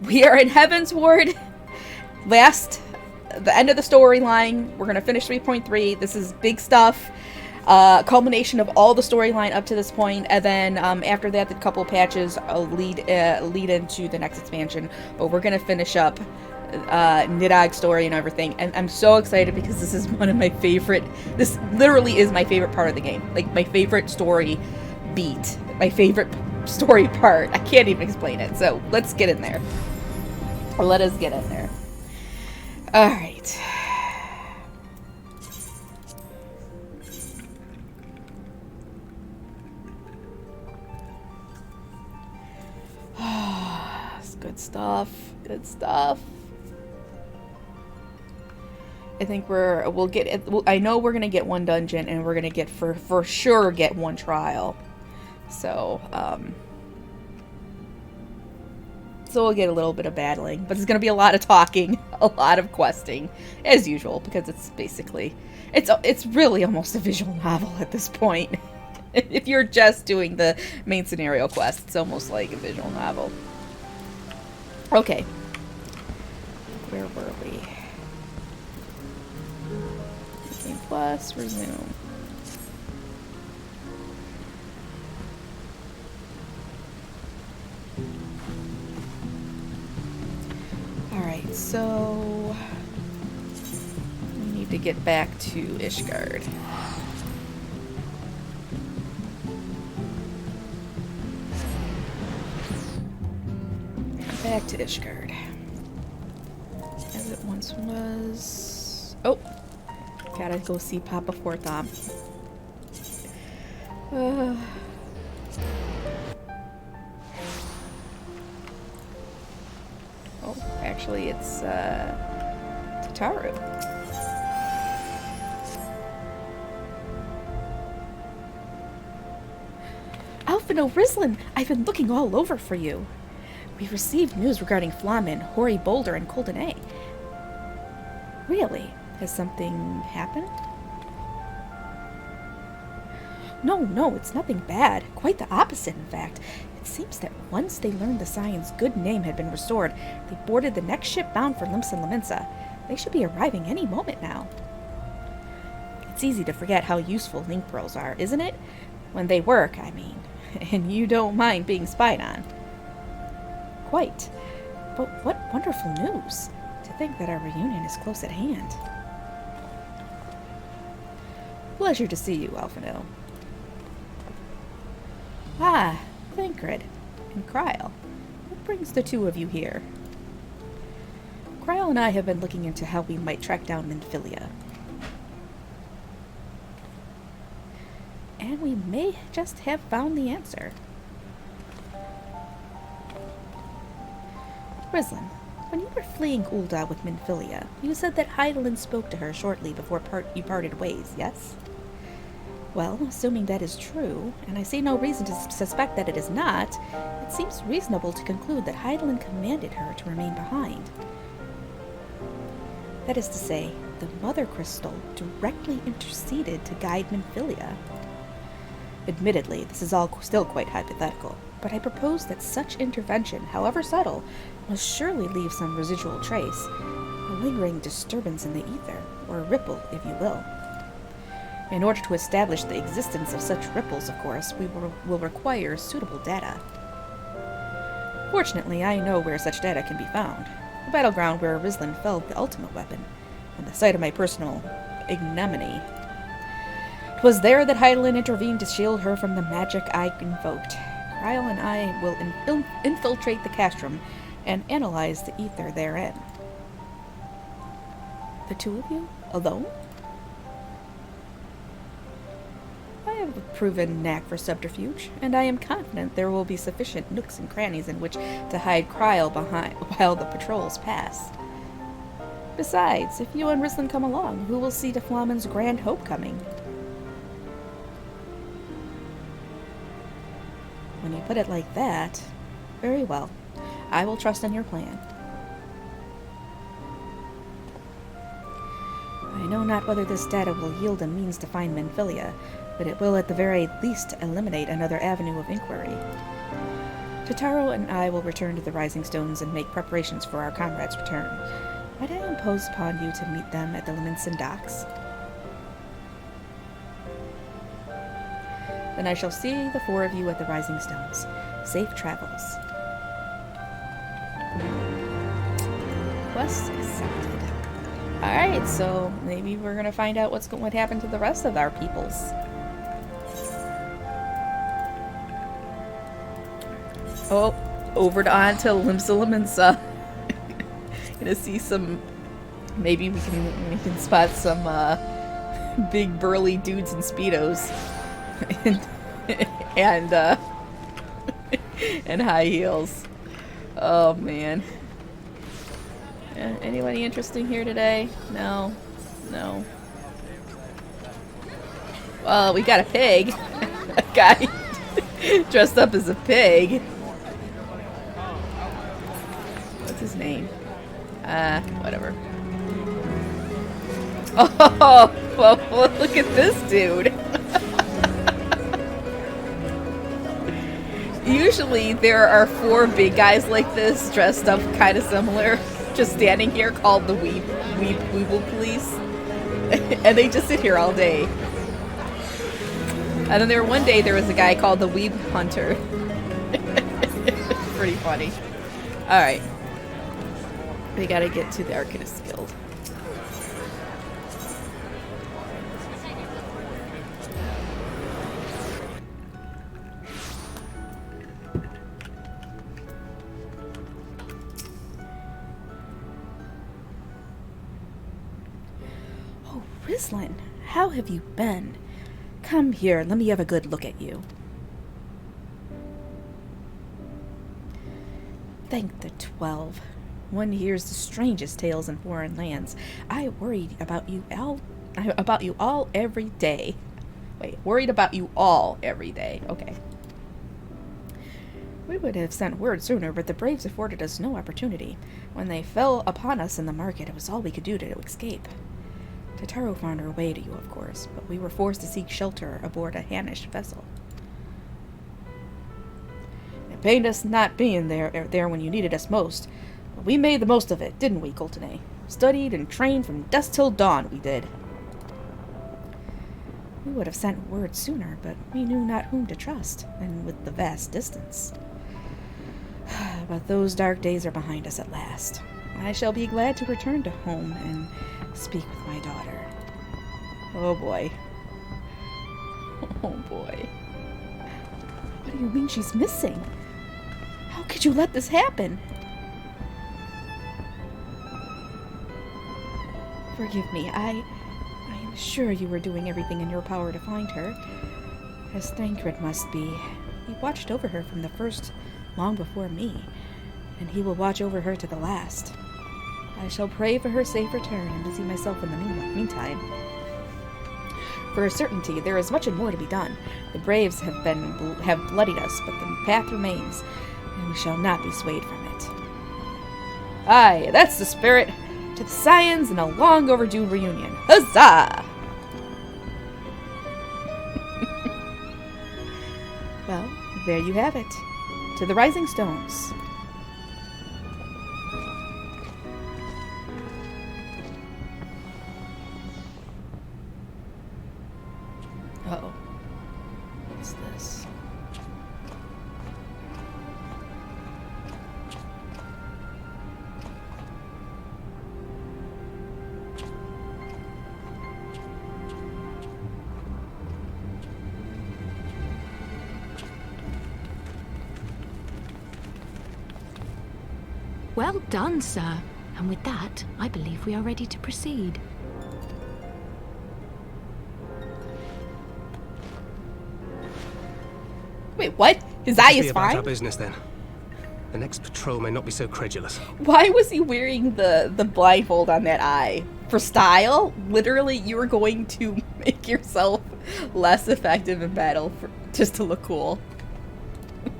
We are in Heavensward. The end of the storyline. We're gonna finish 3.3. This is big stuff. Culmination of all the storyline up to this point, and then after that, the couple patches lead into the next expansion. But we're gonna finish up Nidog's story and everything, and I'm so excited because this is one of my favorite. This literally is my favorite part of the game. Like my favorite story beat, my favorite story part. I can't even explain it. So let's get in there. Or let us get in there. All right. It's good stuff. Good stuff. I think we'll get. I know we're gonna get one dungeon, and we're gonna get for sure get one trial. So so we'll get a little bit of battling, but it's gonna be a lot of talking, a lot of questing, as usual, because it's basically it's really almost a visual novel at this point. If you're just doing the main scenario quest, it's almost like a visual novel. Okay, where were we? Game plus, resume. Alright, so we need to get back to Ishgard. Back to Ishgard. As it once was. Oh! Gotta go see Papa Forthom. Oh, actually, it's Tataru. Alphino Rislin, I've been looking all over for you. We've received news regarding Flamen, Hoary Boulder, and Colden. Really? Has something happened? No, it's nothing bad. Quite the opposite, in fact. It seems that once they learned the Scion's good name had been restored, they boarded the next ship bound for Limsa Laminsa. They should be arriving any moment now. It's easy to forget how useful link pearls are, isn't it? When they work, I mean. And you don't mind being spied on. Quite. But what wonderful news. To think that our reunion is close at hand. Pleasure to see you, Alphino. Ah, Thancred and Kryl. What brings the two of you here? Kryl and I have been looking into how we might track down Minfilia. And we may just have found the answer. Rislin, when you were fleeing Ul'dah with Minfilia, you said that Hydaelyn spoke to her shortly before you parted ways, yes? Well, assuming that is true, and I see no reason to suspect that it is not, it seems reasonable to conclude that Hydaelyn commanded her to remain behind. That is to say, the Mother Crystal directly interceded to guide Minfilia. Admittedly, this is all still quite hypothetical, but I propose that such intervention, however subtle, must surely leave some residual trace, a lingering disturbance in the ether, or a ripple, if you will. In order to establish the existence of such ripples, of course, we will require suitable data. Fortunately, I know where such data can be found. The battleground where Rislin felled the ultimate weapon, and the site of my personal ignominy. 'Twas there that Hydaelyn intervened to shield her from the magic I invoked. Kryl and I will infiltrate the castrum and analyze the ether therein. The two of you? Alone? I have a proven knack for subterfuge, and I am confident there will be sufficient nooks and crannies in which to hide Kryl behind while the patrols pass. Besides, if you and Rislin come along, who will see to Flamen's grand homecoming? When you put it like that, very well. I will trust in your plan. I know not whether this data will yield a means to find Minfilia, but it will at the very least eliminate another avenue of inquiry. Totaro and I will return to the Rising Stones and make preparations for our comrades' return. Might I impose upon you to meet them at the Lemonson docks? Then I shall see the four of you at the Rising Stones. Safe travels. Quest accepted. Alright, so maybe we're gonna find out what happened to the rest of our peoples. Oh, over on to Limsa. Gonna see some. Maybe we can spot some big burly dudes in speedos and high heels. Oh man. Anybody interesting here today? No. Well, we got a pig. A guy dressed up as a pig. What's his name? Whatever. Oh, well, look at this dude. Usually there are four big guys like this, dressed up kind of similar, just standing here, called the Weeble Police. And they just sit here all day. And then one day there was a guy called the Weeb Hunter. Pretty funny. Alright. We gotta get to the Arcanist Guild. Oh, Rislin, how have you been? Come here, let me have a good look at you. Thank the 12. One hears the strangest tales in foreign lands. I worried about you all every day. Wait, worried about you all every day. Okay. We would have sent word sooner, but the Braves afforded us no opportunity. When they fell upon us in the market, it was all we could do to escape. Totaro found her way to you, of course, but we were forced to seek shelter aboard a Hanish vessel. It pained us not being there when you needed us most. But we made the most of it, didn't we, Coltonay? Studied and trained from dusk till dawn, we did. We would have sent word sooner, but we knew not whom to trust, and with the vast distance. But those dark days are behind us at last. I shall be glad to return to home and speak with my daughter. Oh boy. Oh boy. What do you mean she's missing? How could you let this happen? Forgive me, I am sure you were doing everything in your power to find her. As Thancred must be. He watched over her from the first, long before me, and he will watch over her to the last. I shall pray for her safe return and busy myself in the meantime. For a certainty, there is much and more to be done. The Braves have bloodied us, but the path remains, and we shall not be swayed from it. Aye, that's the spirit. To the Scions and a long overdue reunion. Huzzah! Well, there you have it. To the Rising Stones. Uh-oh. What's this? Well done, sir. And with that, I believe we are ready to proceed. Wait, what? His eye is about fine? Our business then. The next patrol may not be so credulous. Why was he wearing the blindfold on that eye? For style? Literally, you were going to make yourself less effective in battle just to look cool. For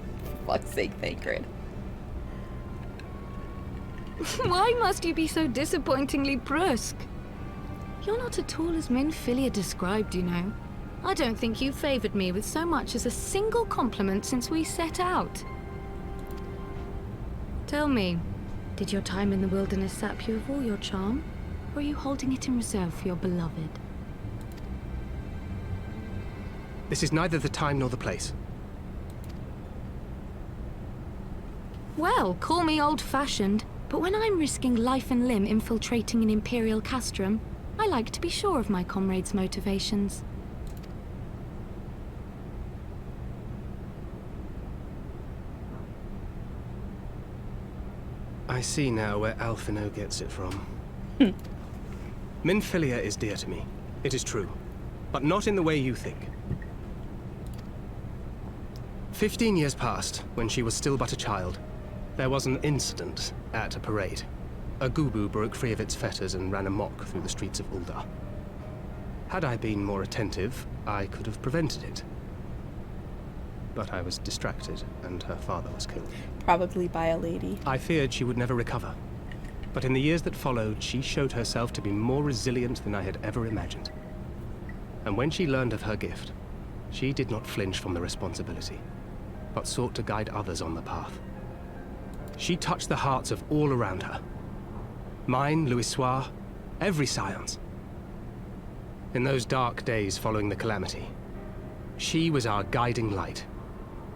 fuck's sake, Thancred. Why must you be so disappointingly brusque? You're not at all as Minfilia described, you know. I don't think you favoured me with so much as a single compliment since we set out. Tell me, did your time in the wilderness sap you of all your charm? Or are you holding it in reserve for your beloved? This is neither the time nor the place. Well, call me old-fashioned, but when I'm risking life and limb infiltrating an Imperial castrum, I like to be sure of my comrades' motivations. I see now where Alphino gets it from. Minfilia is dear to me. It is true. But not in the way you think. 15 years passed, when she was still but a child. There was an incident at a parade. A Gubu broke free of its fetters and ran amok through the streets of Uldar. Had I been more attentive, I could have prevented it. But I was distracted, and her father was killed. Probably by a lady. I feared she would never recover. But in the years that followed, she showed herself to be more resilient than I had ever imagined. And when she learned of her gift, she did not flinch from the responsibility, but sought to guide others on the path. She touched the hearts of all around her. Mine, Louisoire, every science. In those dark days following the calamity, she was our guiding light,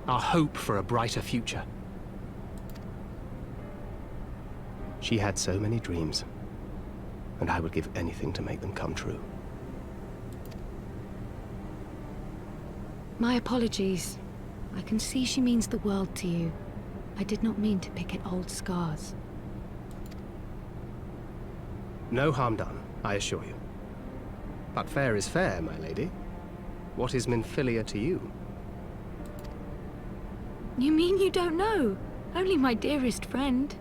our hope for a brighter future. She had so many dreams, and I would give anything to make them come true. My apologies. I can see she means the world to you. I did not mean to pick at old scars. No harm done, I assure you. But fair is fair, my lady. What is Minfilia to you? You mean you don't know? Only my dearest friend.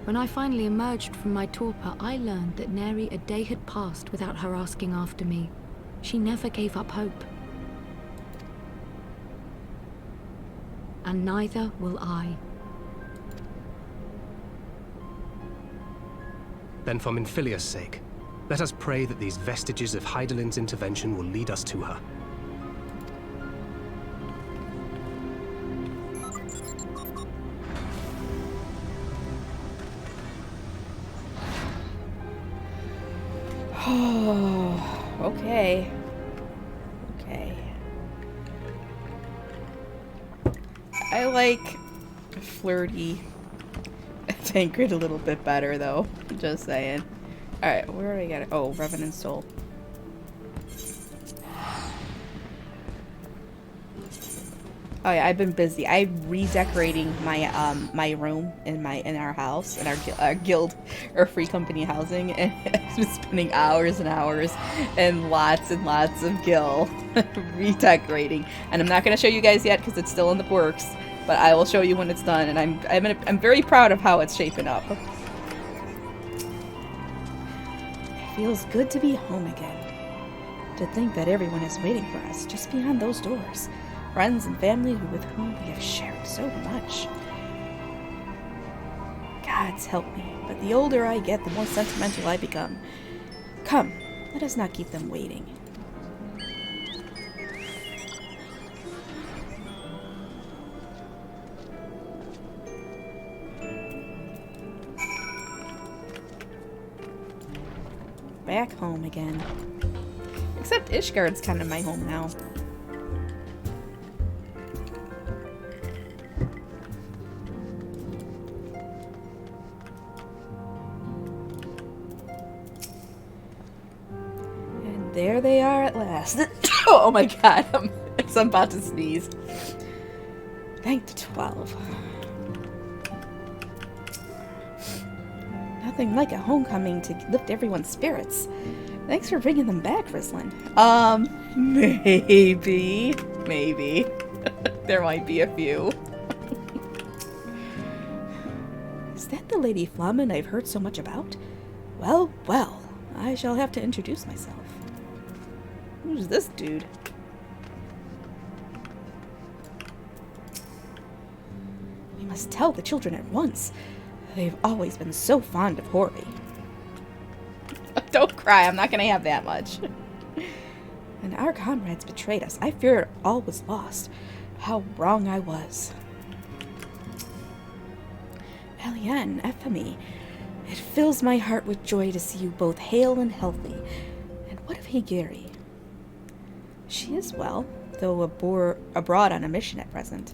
When I finally emerged from my torpor, I learned that nary a day had passed without her asking after me. She never gave up hope. And neither will I. Then for Minfilia's sake, let us pray that these vestiges of Hydalin's intervention will lead us to her. Okay. Okay. I like flirty Tancred a little bit better, though. Just saying. Alright, where do I get it? Oh, Revenant's Soul. Oh yeah, I've been busy. I'm redecorating my my room in our house, in our guild or free company housing, and I've been spending hours and hours and lots of gil redecorating. And I'm not gonna show you guys yet because it's still in the works, but I will show you when it's done. And I'm very proud of how it's shaping up. It feels good to be home again. To think that everyone is waiting for us just beyond those doors. Friends and family with whom we have shared so much. Gods help me, but the older I get, the more sentimental I become. Come, let us not keep them waiting. Back home again. Except Ishgard's kind of my home now. There they are at last. Oh my god, I'm about to sneeze. Thank the 12. Nothing like a homecoming to lift everyone's spirits. Thanks for bringing them back, Rislin. Maybe. Maybe. There might be a few. Is that the Lady Flamen I've heard so much about? Well, well, I shall have to introduce myself. Who's this dude? We must tell the children at once. They've always been so fond of Hori. Don't cry, I'm not gonna have that much. And our comrades betrayed us. I feared all was lost. How wrong I was. Alienne, Ephemy, it fills my heart with joy to see you both hale and healthy. And what of Higiri? She is well, though abroad on a mission at present.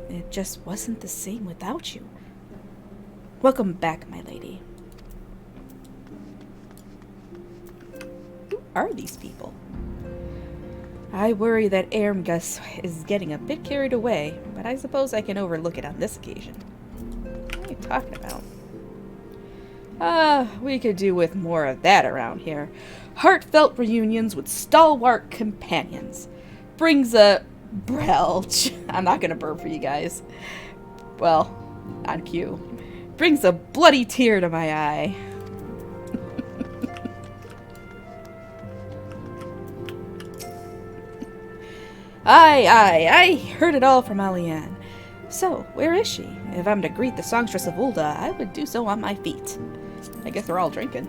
It just wasn't the same without you. Welcome back, my lady. Who are these people? I worry that Ermgus is getting a bit carried away, but I suppose I can overlook it on this occasion. What are you talking about? We could do with more of that around here. Heartfelt reunions with stalwart companions. Brings a... Brelch. I'm not gonna burp for you guys. Well, on cue. Brings a bloody tear to my eye. I heard it all from Alienne. So, where is she? If I'm to greet the songstress of Ulda, I would do so on my feet. I guess they're all drinking.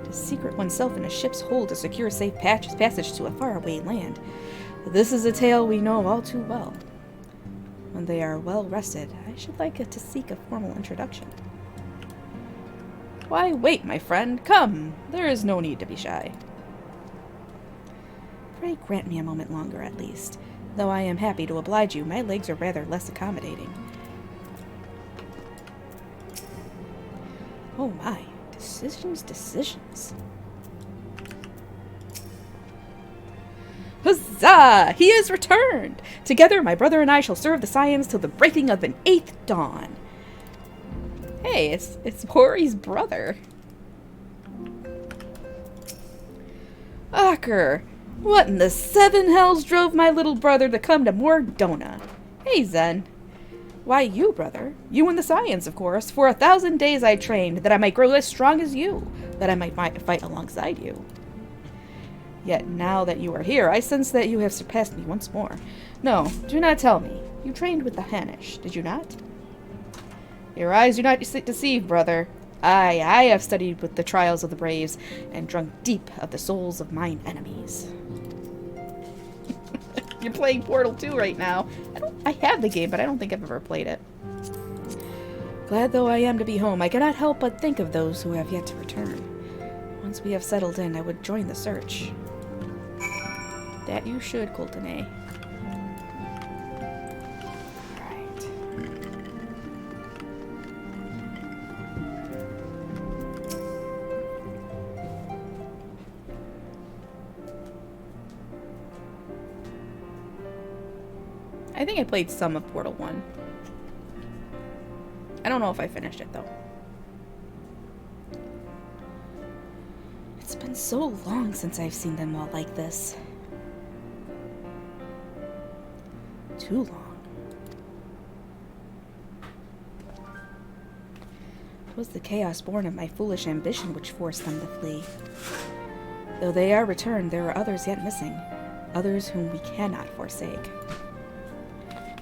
To secret oneself in a ship's hold to secure safe passage to a faraway land. This is a tale we know all too well. When they are well rested, I should like to seek a formal introduction. Why wait, my friend? Come, there is no need to be shy. Pray grant me a moment longer, at least. Though I am happy to oblige you, my legs are rather less accommodating. Oh my, decisions. Huzzah! He is returned! Together, my brother and I shall serve the Scions till the breaking of an 8th dawn. Hey, it's Hori's brother. Acker, what in the 7 hells drove my little brother to come to Mordona? Hey, Zen. Why, you, brother. You and the Scions, of course. For 1,000 days I trained, that I might grow as strong as you, that I might fight alongside you. Yet now that you are here, I sense that you have surpassed me once more. No, do not tell me. You trained with the Hanish, did you not? Your eyes do not deceive, brother. I have studied with the trials of the braves, and drunk deep of the souls of mine enemies. You're playing Portal 2 right now. I have the game, but I don't think I've ever played it. Glad though I am to be home, I cannot help but think of those who have yet to return. Once we have settled in, I would join the search. That you should, Coltene. Alright. I think I played some of Portal 1. I don't know if I finished it, though. It's been so long since I've seen them all like this. Too long. It was the chaos born of my foolish ambition which forced them to flee. Though they are returned, there are others yet missing. Others whom we cannot forsake.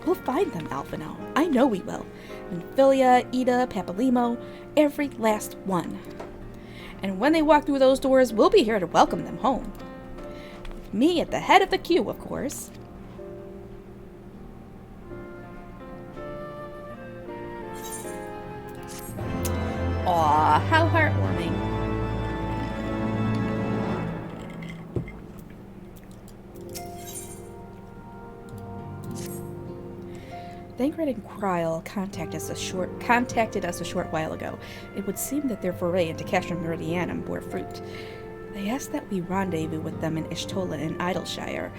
We'll find them, Alphino. I know we will. Nymphilia, Ida, Papalimo, every last one. And when they walk through those doors, we'll be here to welcome them home. With me at the head of the queue, of course. Aw, how heartwarming. Thancred and Kryl contacted us a short while ago. It would seem that their foray into Castrum Meridianum bore fruit. They asked that we rendezvous with them in Ishtola in Idleshire,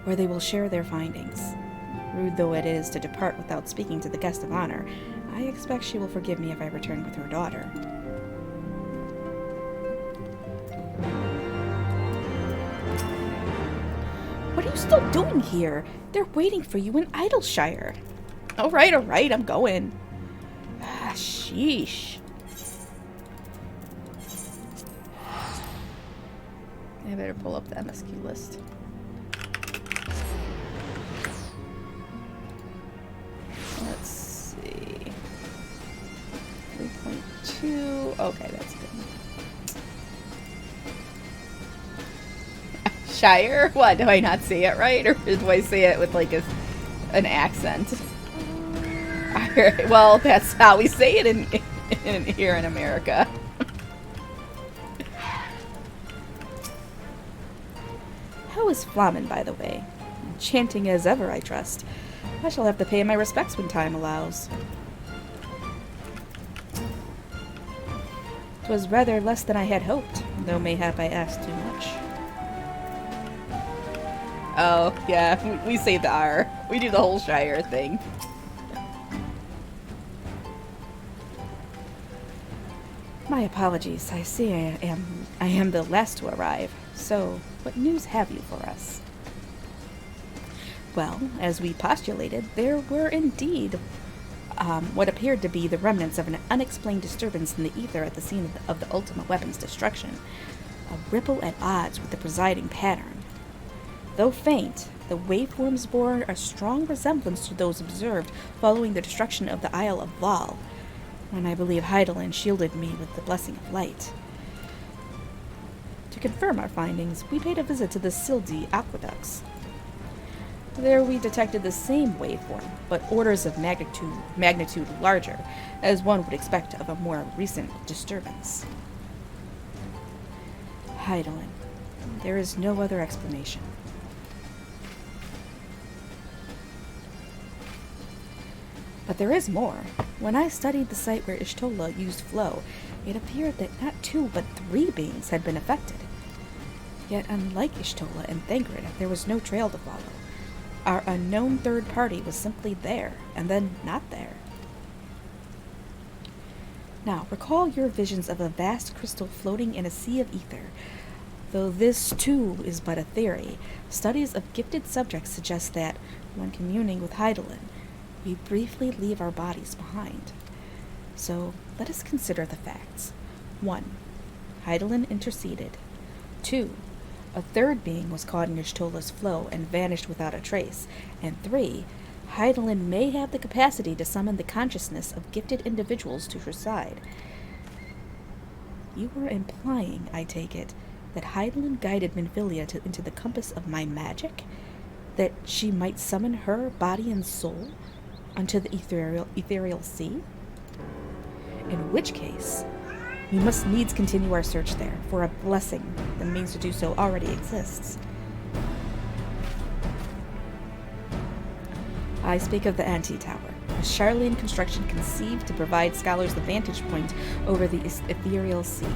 where they will share their findings. Rude though it is to depart without speaking to the guest of honor, I expect she will forgive me if I return with her daughter. What are you still doing here? They're waiting for you in Idleshire. Alright, I'm going. Ah, sheesh. I better pull up the MSQ list. Let's see. 3.2. Okay, that's good. Shire? What? Do I not say it right? Or do I say it with like an accent? Well, that's how we say it in here in America. How is Flamen, by the way? Enchanting as ever, I trust. I shall have to pay my respects when time allows. 'Twas rather less than I had hoped, though mayhap I asked too much. Oh, yeah, we say the R. We do the whole Shire thing. My apologies. I see I am the last to arrive. So, what news have you for us? Well, as we postulated, there were indeed what appeared to be the remnants of an unexplained disturbance in the ether at the scene of the Ultima weapon's destruction. A ripple at odds with the presiding pattern. Though faint, the waveforms bore a strong resemblance to those observed following the destruction of the Isle of Val, when I believe Heidelin shielded me with the blessing of light. To confirm our findings, we paid a visit to the Sildi aqueducts. There we detected the same waveform, but orders of magnitude larger, as one would expect of a more recent disturbance. Heidelin. There is no other explanation. But there is more. When I studied the site where Y'shtola used flow, it appeared that not 2 but 3 beings had been affected. Yet unlike Y'shtola and Thangrid, there was no trail to follow. Our unknown third party was simply there, and then not there. Now, recall your visions of a vast crystal floating in a sea of ether. Though this, too, is but a theory, studies of gifted subjects suggest that, when communing with Heidelin, we briefly leave our bodies behind. So, let us consider the facts. 1. Heidelin interceded. 2. A third being was caught in Y'shtola's flow and vanished without a trace. And 3. Heidelin may have the capacity to summon the consciousness of gifted individuals to her side. You are implying, I take it, that Heidelin guided Minfilia into the compass of my magic? That she might summon her body and soul unto the ethereal sea? In which case, we must needs continue our search there, for a blessing, the means to do so already exists. I speak of the Anti-Tower, a Charlene construction conceived to provide scholars the vantage point over the ethereal sea.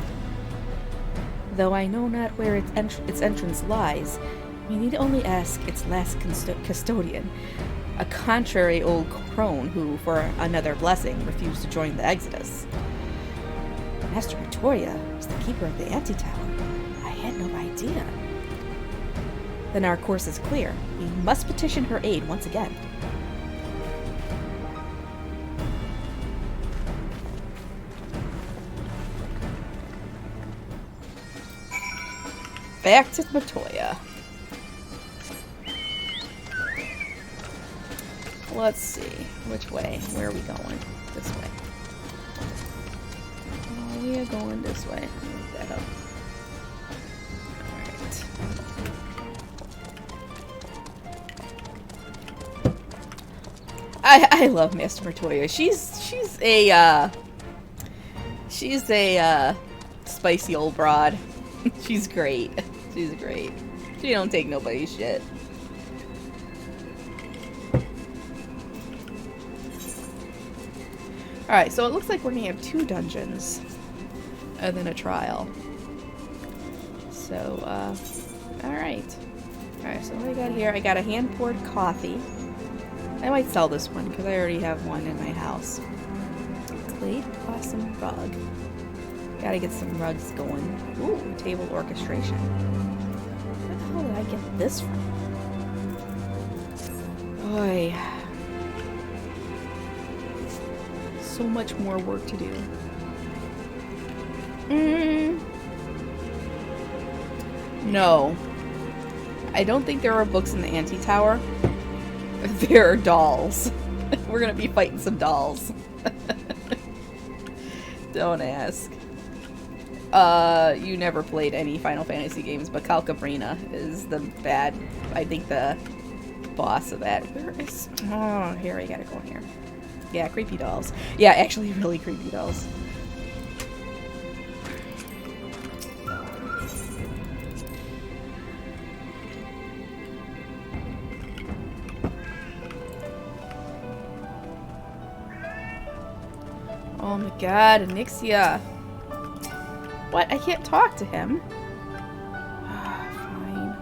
Though I know not where its entrance lies, we need only ask its last custodian, a contrary old crone who, for another blessing, refused to join the Exodus. Master Victoria was the keeper of the Anti-Tower. I had no idea. Then our course is clear. We must petition her aid once again. Back to Matoya. Let's see. Which way? Where are we going? This way. Oh, we are going this way. Move that up. Alright. I love Master Matoya. She's a spicy old broad. She's great. She's great. She don't take nobody's shit. Alright, so it looks like we're gonna have 2 dungeons and then a trial. So, alright. Alright, so what do I got here? I got a hand-poured coffee. I might sell this one because I already have one in my house. Clay Blossom Rug. Gotta get some rugs going. Ooh, table orchestration. Where the hell did I get this from? Boy. So much more work to do. No. I don't think there are books in the Anti-Tower. There are dolls. We're gonna be fighting some dolls. Don't ask. You never played any Final Fantasy games, but Calcabrina is the I think the boss of that. Where is... Oh, here, I gotta go in here. Yeah, creepy dolls. Yeah, actually really creepy dolls. Oh my god, Anixia. What? I can't talk to him. Fine.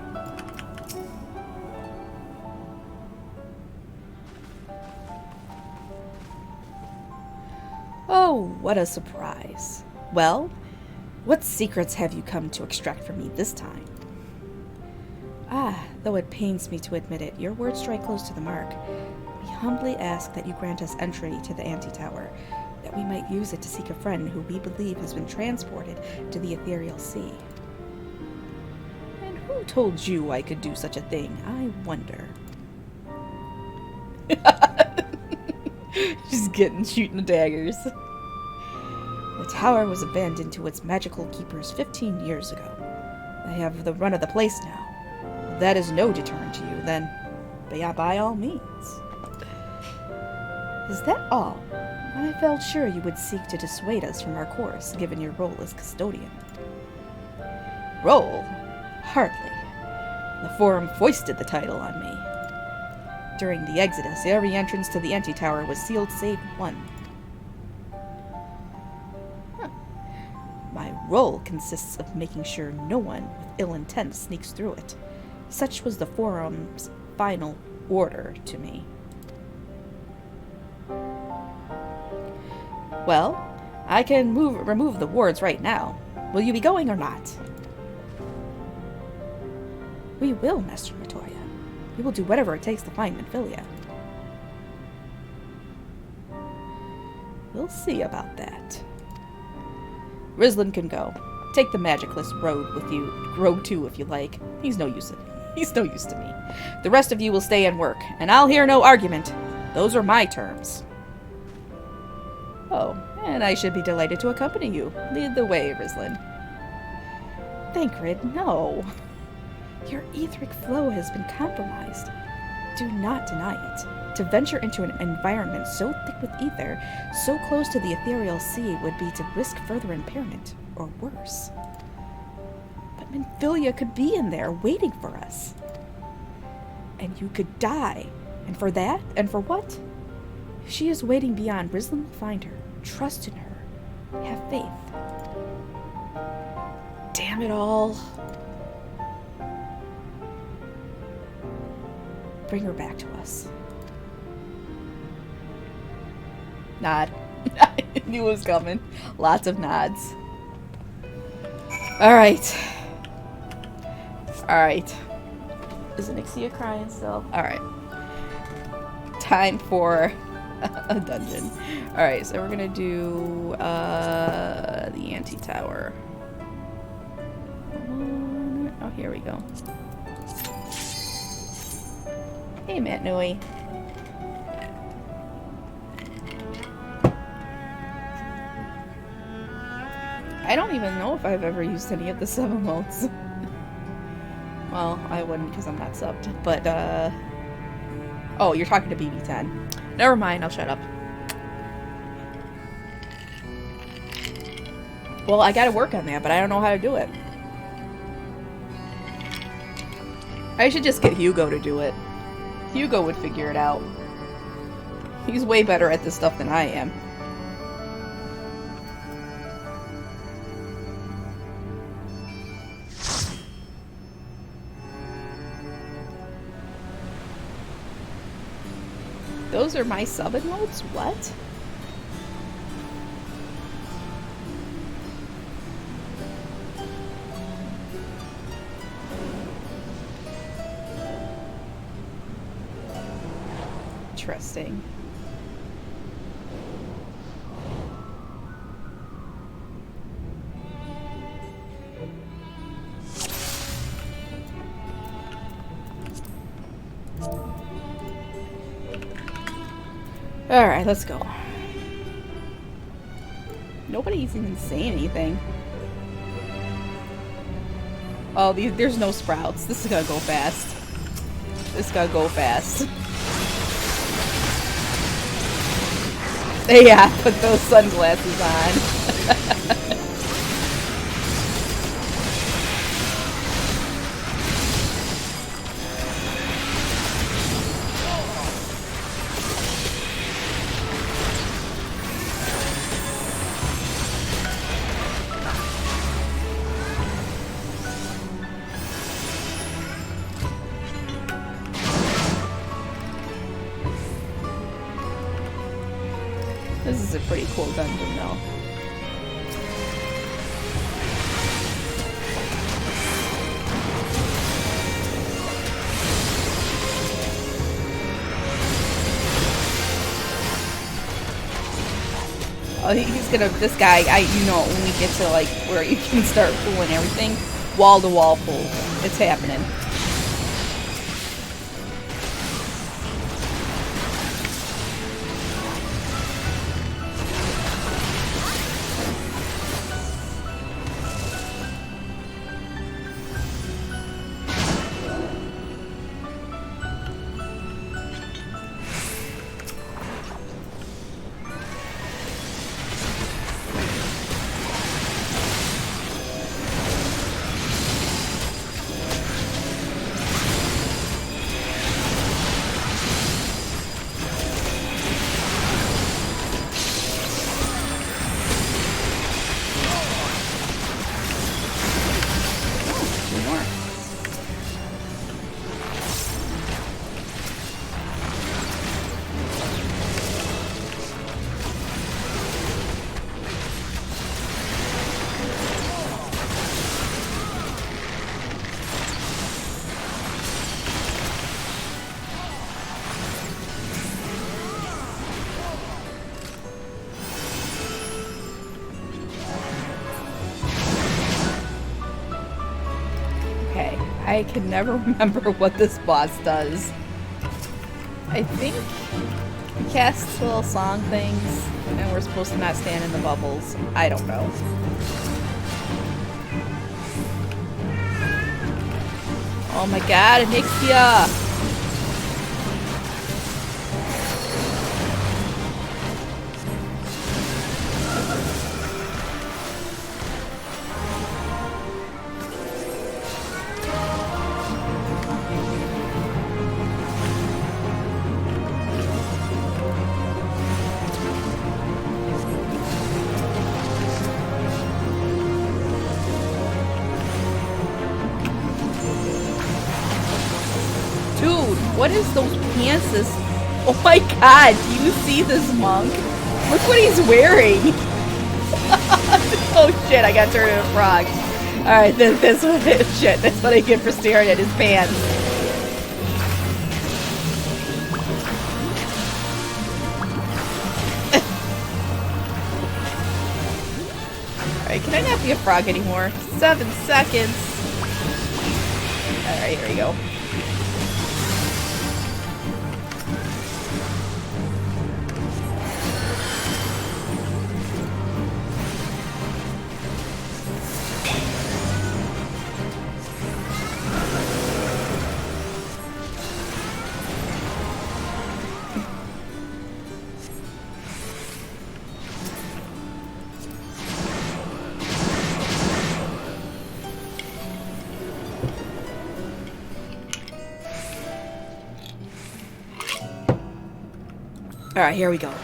Oh, what a surprise. Well, what secrets have you come to extract from me this time? Ah, though it pains me to admit it, your words strike close to the mark. We humbly ask that you grant us entry to the Antitower, that we might use it to seek a friend who we believe has been transported to the ethereal sea. And who told you I could do such a thing, I wonder? Just shooting the daggers. The tower was abandoned to its magical keepers 15 years ago. They have the run of the place now. If that is no deterrent to you, then by all means. Is that all? I felt sure you would seek to dissuade us from our course, given your role as custodian. Role? Hardly. The Forum foisted the title on me. During the Exodus, every entrance to the Antitower was sealed save one. My role consists of making sure no one with ill intent sneaks through it. Such was the Forum's final order to me. Well, I can remove the wards right now. Will you be going or not? We will, Master Matoya. We will do whatever it takes to find Minfilia. We'll see about that. Rizlin can go. Take the magicless road with you, Rogue too, if you like. He's no use to me. The rest of you will stay and work, and I'll hear no argument. Those are my terms. Oh, and I should be delighted to accompany you. Lead the way, Rizlin. Thancred, no. Your etheric flow has been compromised. Do not deny it. To venture into an environment so thick with ether, so close to the ethereal sea, would be to risk further impairment, or worse. But Minfilia could be in there, waiting for us. And you could die. And for that? And for what? If she is waiting beyond, Rizlin will find her. Trust in her. Have faith. Damn it all. Bring her back to us. Nod. I knew it was coming. Lots of nods. Alright. Alright. Is Anixia crying still? Alright. Time for a dungeon. Alright, so we're gonna do the Antitower. Oh, here we go. Hey, Matt Nui. I don't even know if I've ever used any of the sub-emotes. Well, I wouldn't because I'm not subbed. But, oh, you're talking to BB10. Never mind, I'll shut up. Well, I gotta work on that, but I don't know how to do it. I should just get Hugo to do it. Hugo would figure it out. He's way better at this stuff than I am. Those are my sub-emotes? What? Interesting. Alright, let's go. Nobody's even saying anything. Oh, there's no sprouts. This is gonna go fast. This is gonna go fast. Yeah, put those sunglasses on. This is a pretty cool dungeon, though. Oh, he's gonna, this guy, you know, when we get to, like, where you can start pulling everything, wall-to-wall pull. It's happening. I can never remember what this boss does. I think he casts little song things, and we're supposed to not stand in the bubbles. I don't know. Oh my god, Anixia! What is those pants? Oh my god, do you see this monk? Look what he's wearing! Oh shit, I got turned into a frog. Alright, this one is shit. That's what I get for staring at his pants. Alright, can I not be a frog anymore? 7 seconds! Alright, here we go. Alright, here we go.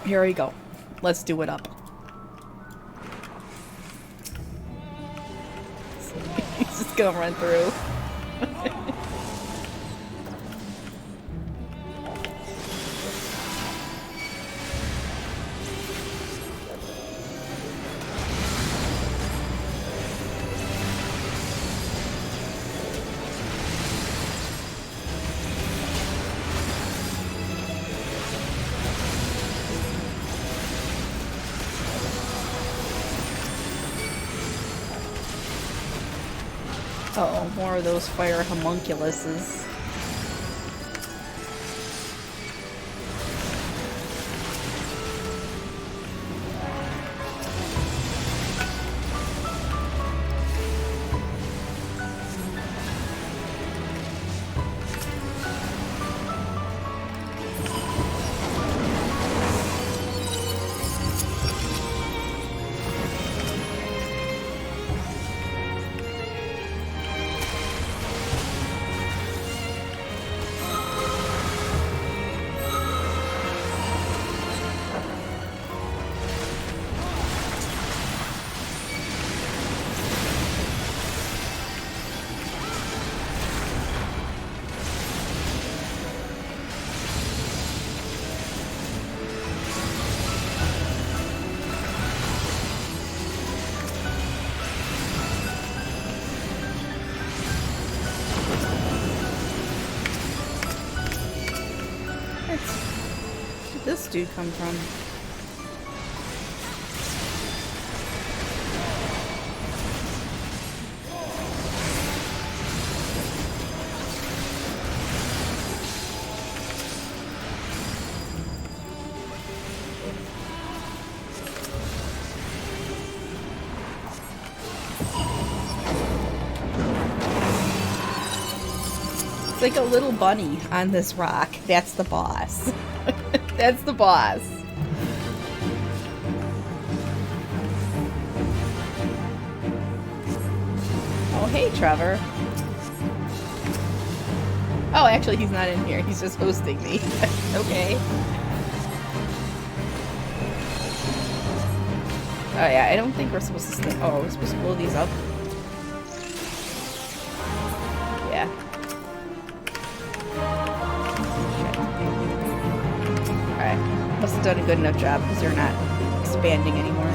Here we go. Let's do it up. He's just gonna run through. Uh-oh, more of those fire homunculuses. this dude come from? It's like a little bunny on this rock. That's the boss. That's the boss. Oh, hey, Trevor. Oh, actually, he's not in here. He's just hosting me. Okay. Oh, yeah, I don't think we're supposed to stay. Oh, we're supposed to blow these up? Yeah. Alright. Must have done a good enough job because they're not expanding anymore.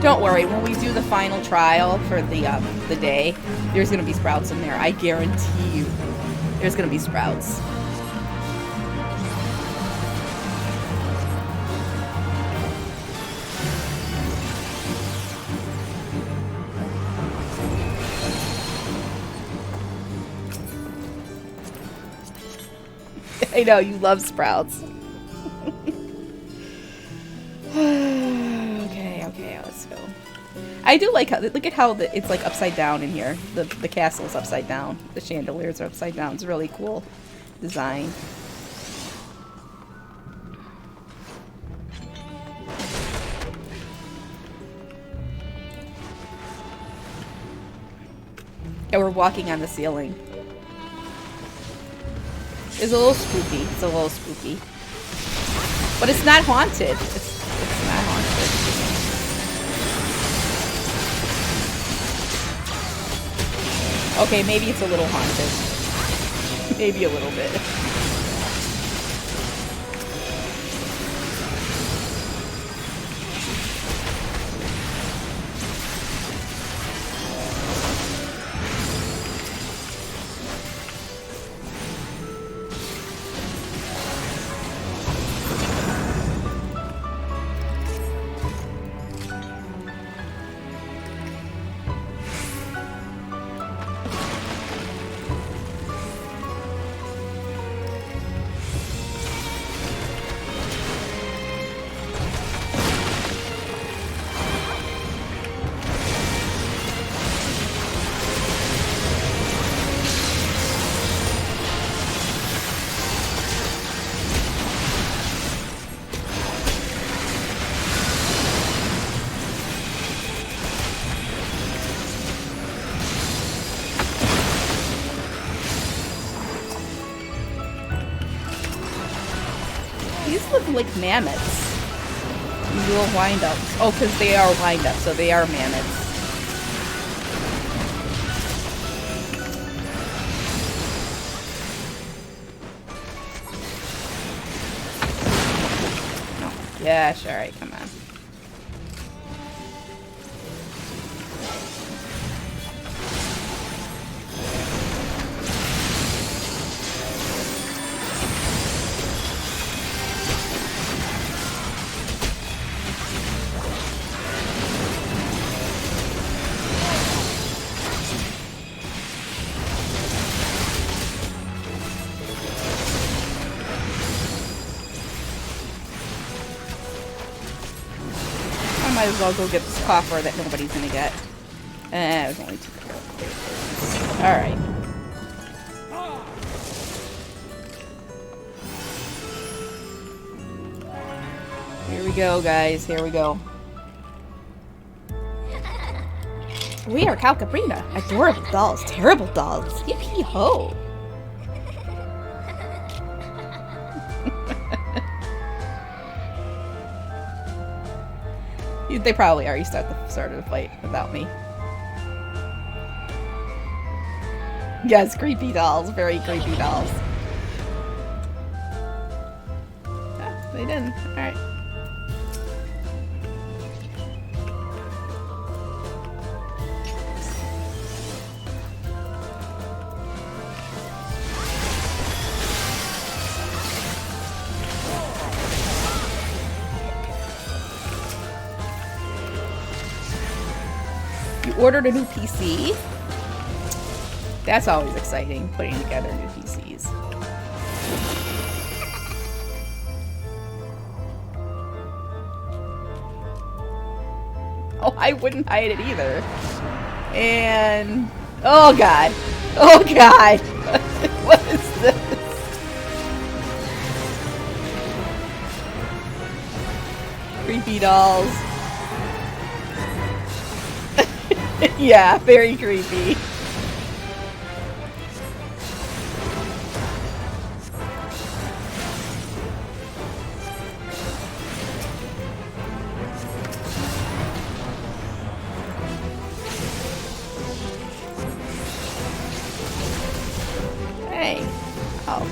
Don't worry, when we do the final trial for the day, there's gonna be sprouts in there. I guarantee you. There's gonna be sprouts. I know, you love sprouts. Okay, let's go. I do like how, look at how it's like upside down in here. The castle's upside down. The chandeliers are upside down. It's a really cool design. Yeah, we're walking on the ceiling. It's a little spooky. It's a little spooky. But it's not haunted. It's not haunted. Okay, maybe it's a little haunted. Maybe a little bit. These look like mammoths. These little wind-ups. Oh, because they are wind-ups, so they are mammoths. Oh, gosh, alright, come on. Might as well go get this coffer that nobody's gonna get. It was only 2. Alright. Here we go, guys. Here we go. We are Calcabrina. Adorable dolls. Terrible dolls. Yippee ho. They probably already started the fight without me. Yes, creepy dolls. Very creepy dolls. Ah, they didn't. Alright. You ordered a new PC? That's always exciting, putting together new PCs. Oh, I wouldn't hide it either. And... oh god. Oh god. What is this? Creepy dolls. Yeah, very creepy. Hey. Oh.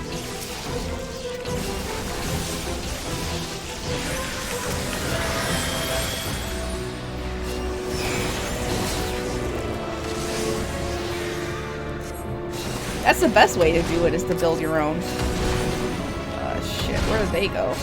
That's the best way to do it, is to build your own. Shit, where did they go?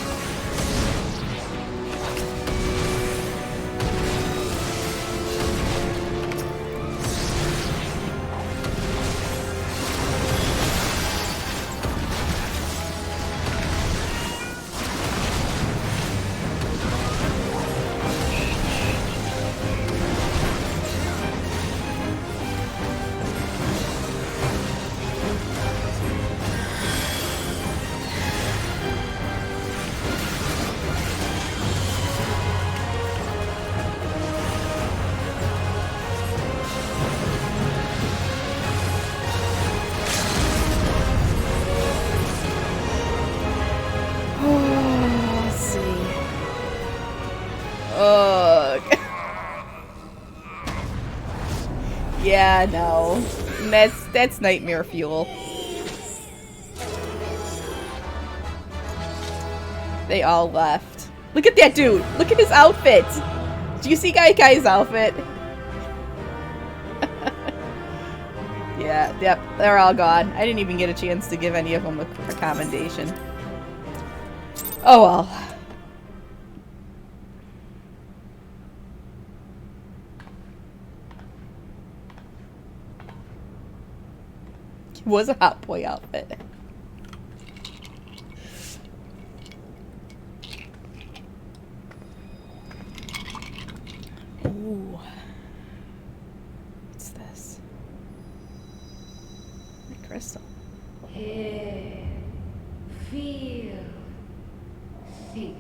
Let's see. Ugh. Yeah, no. That's nightmare fuel. They all left. Look at that dude! Look at his outfit! Do you see Gai's outfit? Yeah, yep, they're all gone. I didn't even get a chance to give any of them a commendation. Oh well. It was a hot boy outfit. Ooh. What's this? A crystal. Hear, feel, think.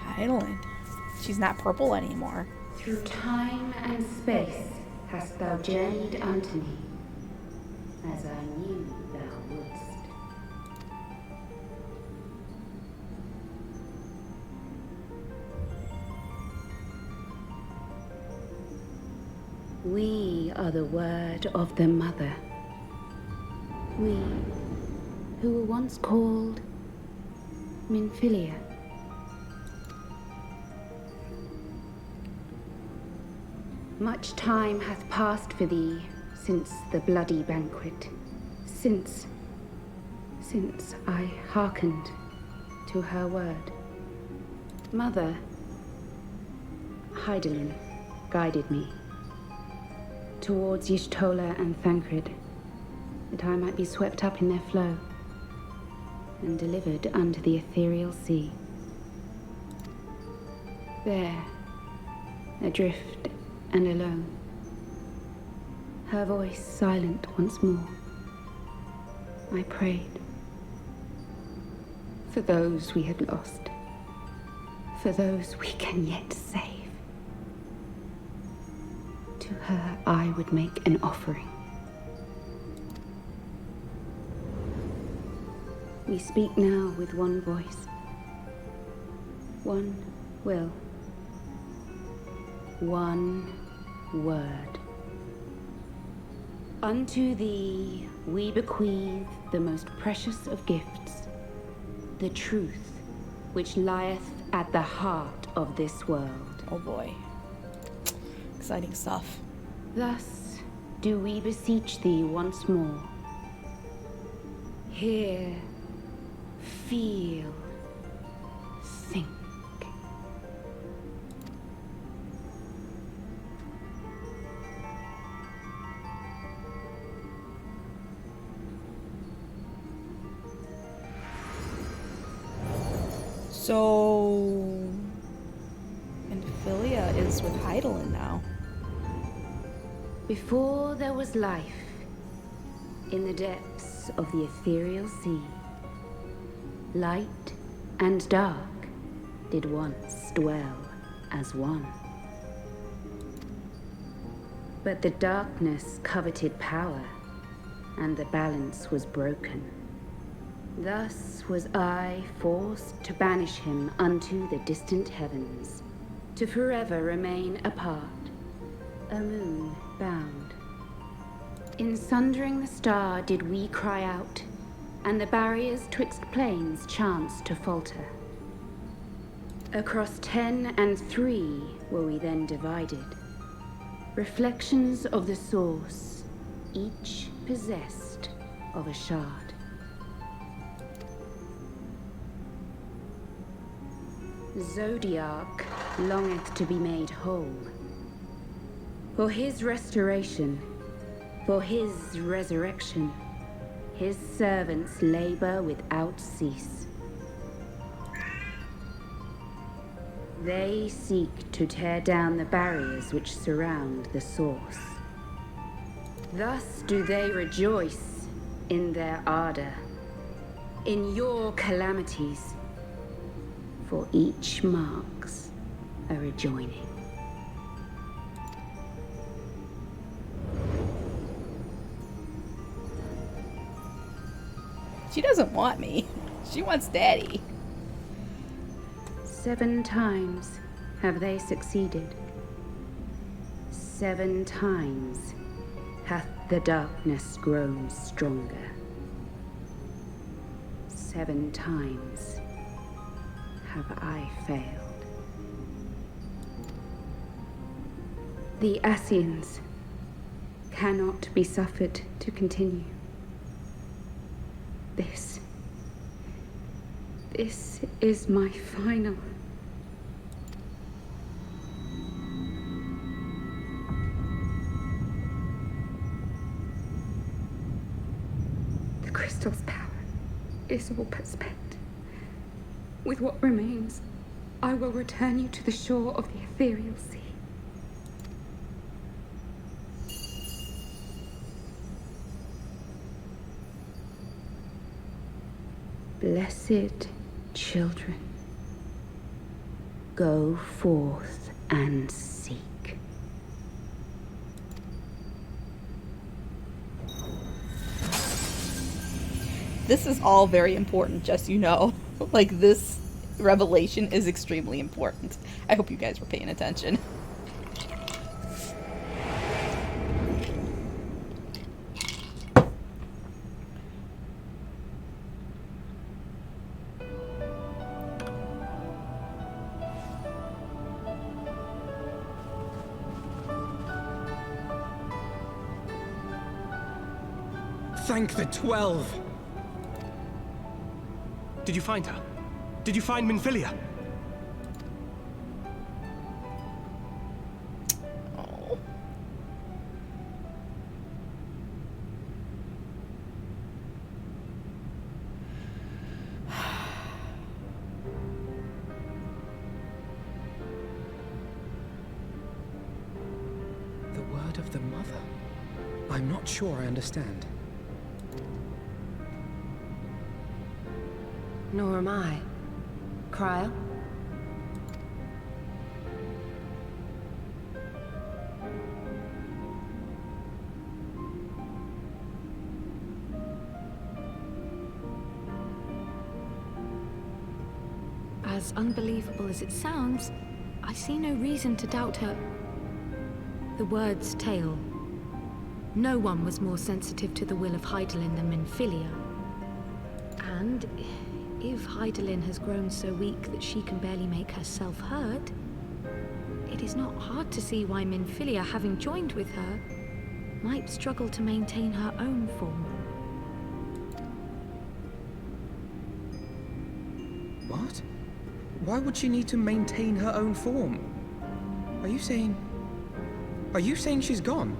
Hydaelyn. She's not purple anymore. Through time and space hast thou journeyed unto me, as I knew thou wouldst. We are the word of the Mother. We, who were once called Minfilia. Much time hath passed for thee since the bloody banquet, since I hearkened to her word. Mother, Hydaelyn guided me towards Y'shtola and Thancred, that I might be swept up in their flow and delivered unto the ethereal sea. There, adrift and alone, her voice silent once more, I prayed for those we had lost, for those we can yet save. To her I would make an offering. We speak now with one voice, one will, one word. Unto thee we bequeath the most precious of gifts, the truth which lieth at the heart of this world. Oh boy. Exciting stuff. Thus do we beseech thee once more. Hear, feel, think. So... Minfilia is with Hydaelyn now. Before there was life, in the depths of the ethereal sea, light and dark did once dwell as one. But the darkness coveted power, and the balance was broken. Thus was I forced to banish him unto the distant heavens, to forever remain apart, a moon bound. In sundering the star did we cry out, and the barriers twixt planes chanced to falter. Across 10 and 3 were we then divided, reflections of the source, each possessed of a shard. Zodiac longeth to be made whole. For his restoration, for his resurrection, his servants labor without cease. They seek to tear down the barriers which surround the source. Thus do they rejoice in their ardor, in your calamities, for each marks a rejoining. She doesn't want me. She wants Daddy. 7 times have they succeeded. 7 times hath the darkness grown stronger. 7 times have I failed. The Ascians cannot be suffered to continue. This is my final. The crystal's power is all but spent. With what remains, I will return you to the shore of the ethereal sea. Blessed children, go forth and seek. This is all very important, just so you know. Like, this revelation is extremely important. I hope you guys were paying attention. Thank the 12! Did you find her? Did you find Minfilia? Oh. The word of the mother? I'm not sure I understand. Nor am I. Cryo? As unbelievable as it sounds, I see no reason to doubt her. The word's tale. No one was more sensitive to the will of Hydaelyn than Minfilia. And if Hydaelyn has grown so weak that she can barely make herself heard, it is not hard to see why Minfilia, having joined with her, might struggle to maintain her own form. What? Why would she need to maintain her own form? Are you saying she's gone?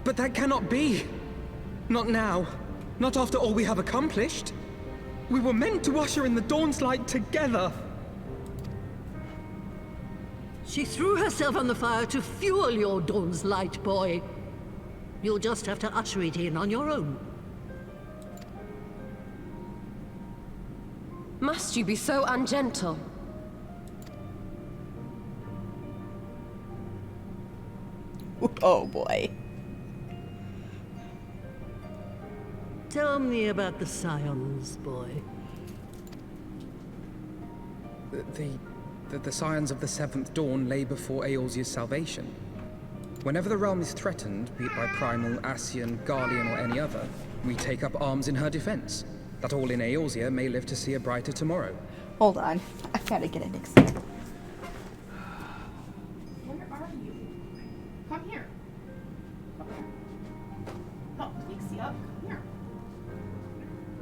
But that cannot be! Not now. Not after all we have accomplished. We were meant to usher in the dawn's light together. She threw herself on the fire to fuel your dawn's light, boy. You'll just have to usher it in on your own. Must you be so ungentle? Oh boy. Tell me about the Scions, boy. The Scions of the Seventh Dawn lay before Eorzea's salvation. Whenever the realm is threatened, be it by Primal, Ascian, Garlean, or any other, we take up arms in her defense, that all in Eorzea may live to see a brighter tomorrow. Hold on. I gotta get a Nixie. Where are you? Come here. Come here. No, Nixie up. Come here.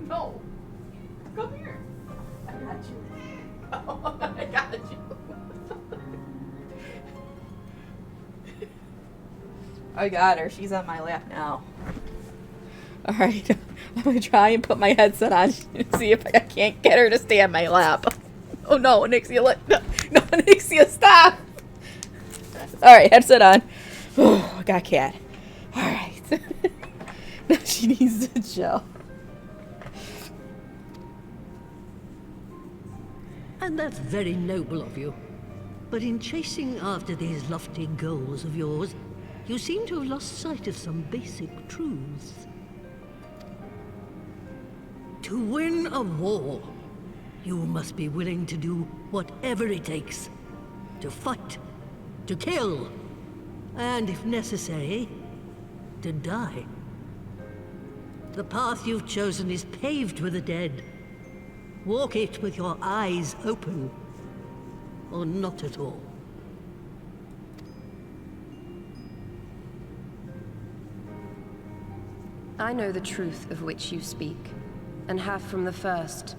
No. Come here. I got you. Oh, I got you. I got her. She's on my lap now. Alright. I'm gonna try and put my headset on and see if I can't get her to stay on my lap. Oh no, Nixia, no, Nixia, stop! Alright, headset on. Oh, I got cat. Alright. Now she needs to chill. And that's very noble of you. But in chasing after these lofty goals of yours, you seem to have lost sight of some basic truths. To win a war, you must be willing to do whatever it takes. To fight, to kill, and if necessary, to die. The path you've chosen is paved with the dead. Walk it with your eyes open, or not at all. I know the truth of which you speak, and have from the first.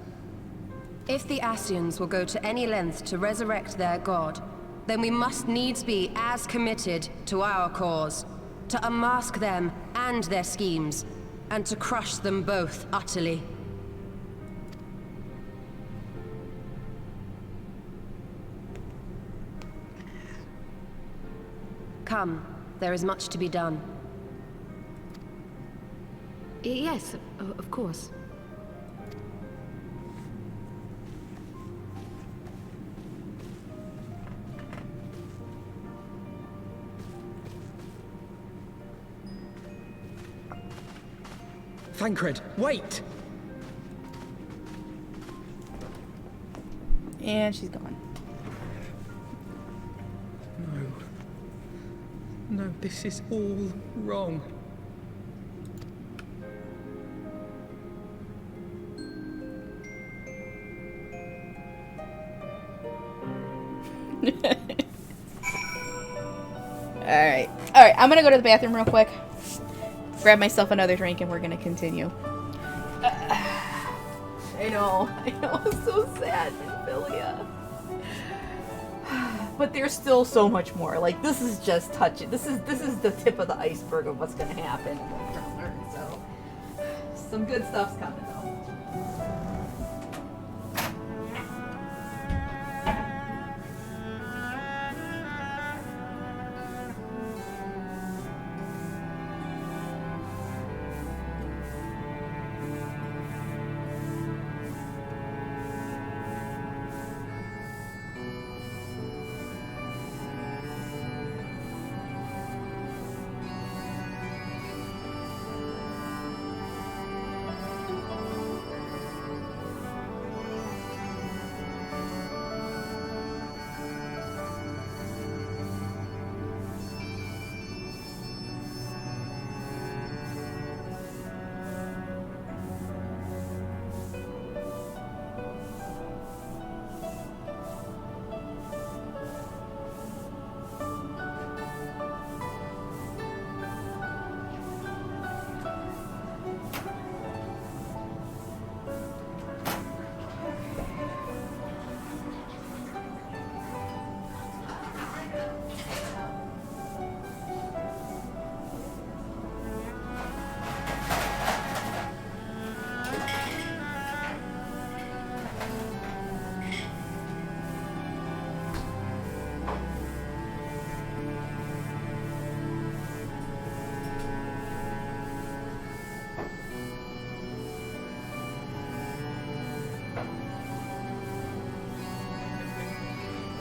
If the Ascians will go to any length to resurrect their god, then we must needs be as committed to our cause, to unmask them and their schemes, and to crush them both utterly. Come, there is much to be done. Yes, of course. Thancred, wait! And she's gone. No, this is all wrong. Alright, I'm gonna go to the bathroom real quick. Grab myself another drink and we're gonna continue. I know, it's so sad, Minfilia. But there's still so much more. Like, this is just touching. This is the tip of the iceberg of what's gonna happen and what we're gonna learn, so some good stuff's coming though.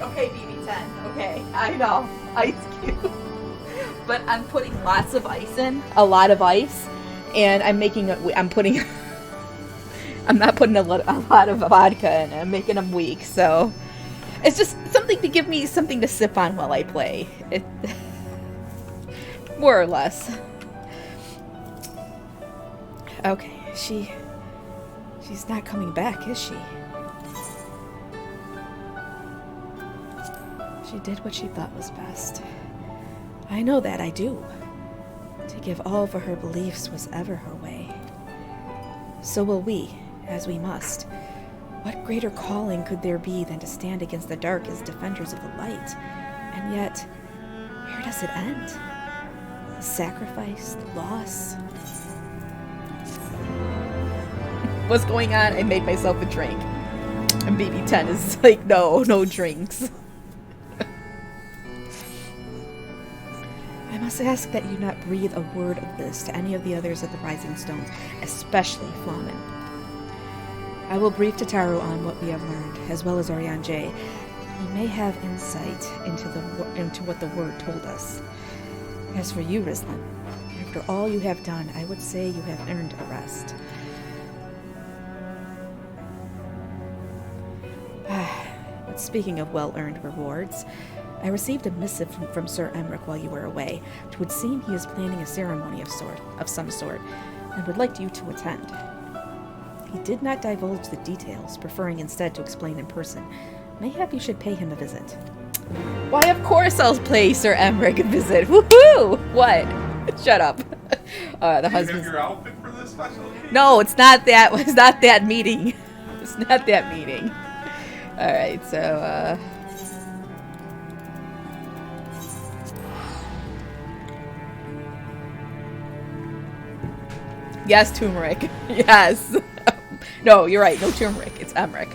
Okay, BB10. Okay, I know. Ice cube. But I'm putting lots of ice in. A lot of ice. And I'm putting... I'm not putting a lot of vodka in. I'm making them weak, so... It's just something to give me something to sip on while I play. More or less. Okay, she's not coming back, is she? She did what she thought was best. I know that, I do. To give all for her beliefs was ever her way. So will we, as we must. What greater calling could there be than to stand against the dark as defenders of the light? And yet, where does it end? The sacrifice, the loss. What's going on? I made myself a drink. And BB10 is like, no drinks. I must ask that you not breathe a word of this to any of the others at the Rising Stones, especially Flamen. I will brief Tataru on what we have learned, as well as Orion J. He may have insight into what the word told us. As for you, Rizlan, after all you have done, I would say you have earned the rest. But speaking of well-earned rewards, I received a missive from Sir Emmerich while you were away. It would seem he is planning a ceremony of some sort, and would like you to attend. He did not divulge the details, preferring instead to explain in person. Mayhap you should pay him a visit. Why, of course I'll pay Sir Emmerich a visit. Woohoo! What? Shut up. The husband. Do you have your outfit for this special occasion? No, it's not that. It's not that meeting. It's not that meeting. All right, so. Yes, turmeric. Yes. No, you're right. No turmeric. It's Emmerich.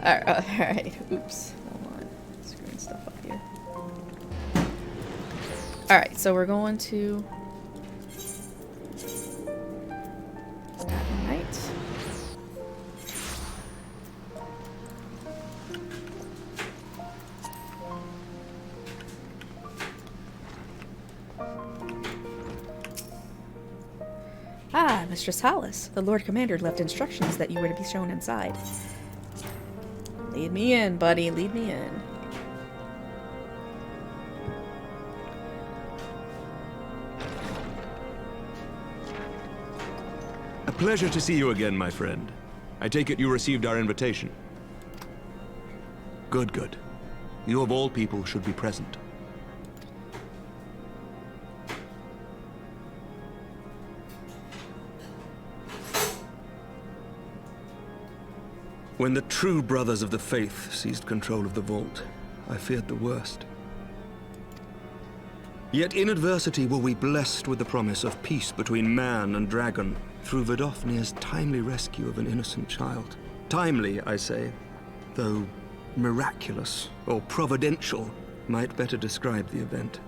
All right. Oops. Hold on. Screwing stuff up here. All right. So we're going to that night. Ah, Mistress Hollis. The Lord Commander left instructions that you were to be shown inside. Lead me in, buddy. Lead me in. A pleasure to see you again, my friend. I take it you received our invitation. Good, good. You of all people should be present. When the true brothers of the faith seized control of the vault, I feared the worst. Yet in adversity were we blessed with the promise of peace between man and dragon through Vidofnir's timely rescue of an innocent child. Timely, I say, though miraculous or providential might better describe the event.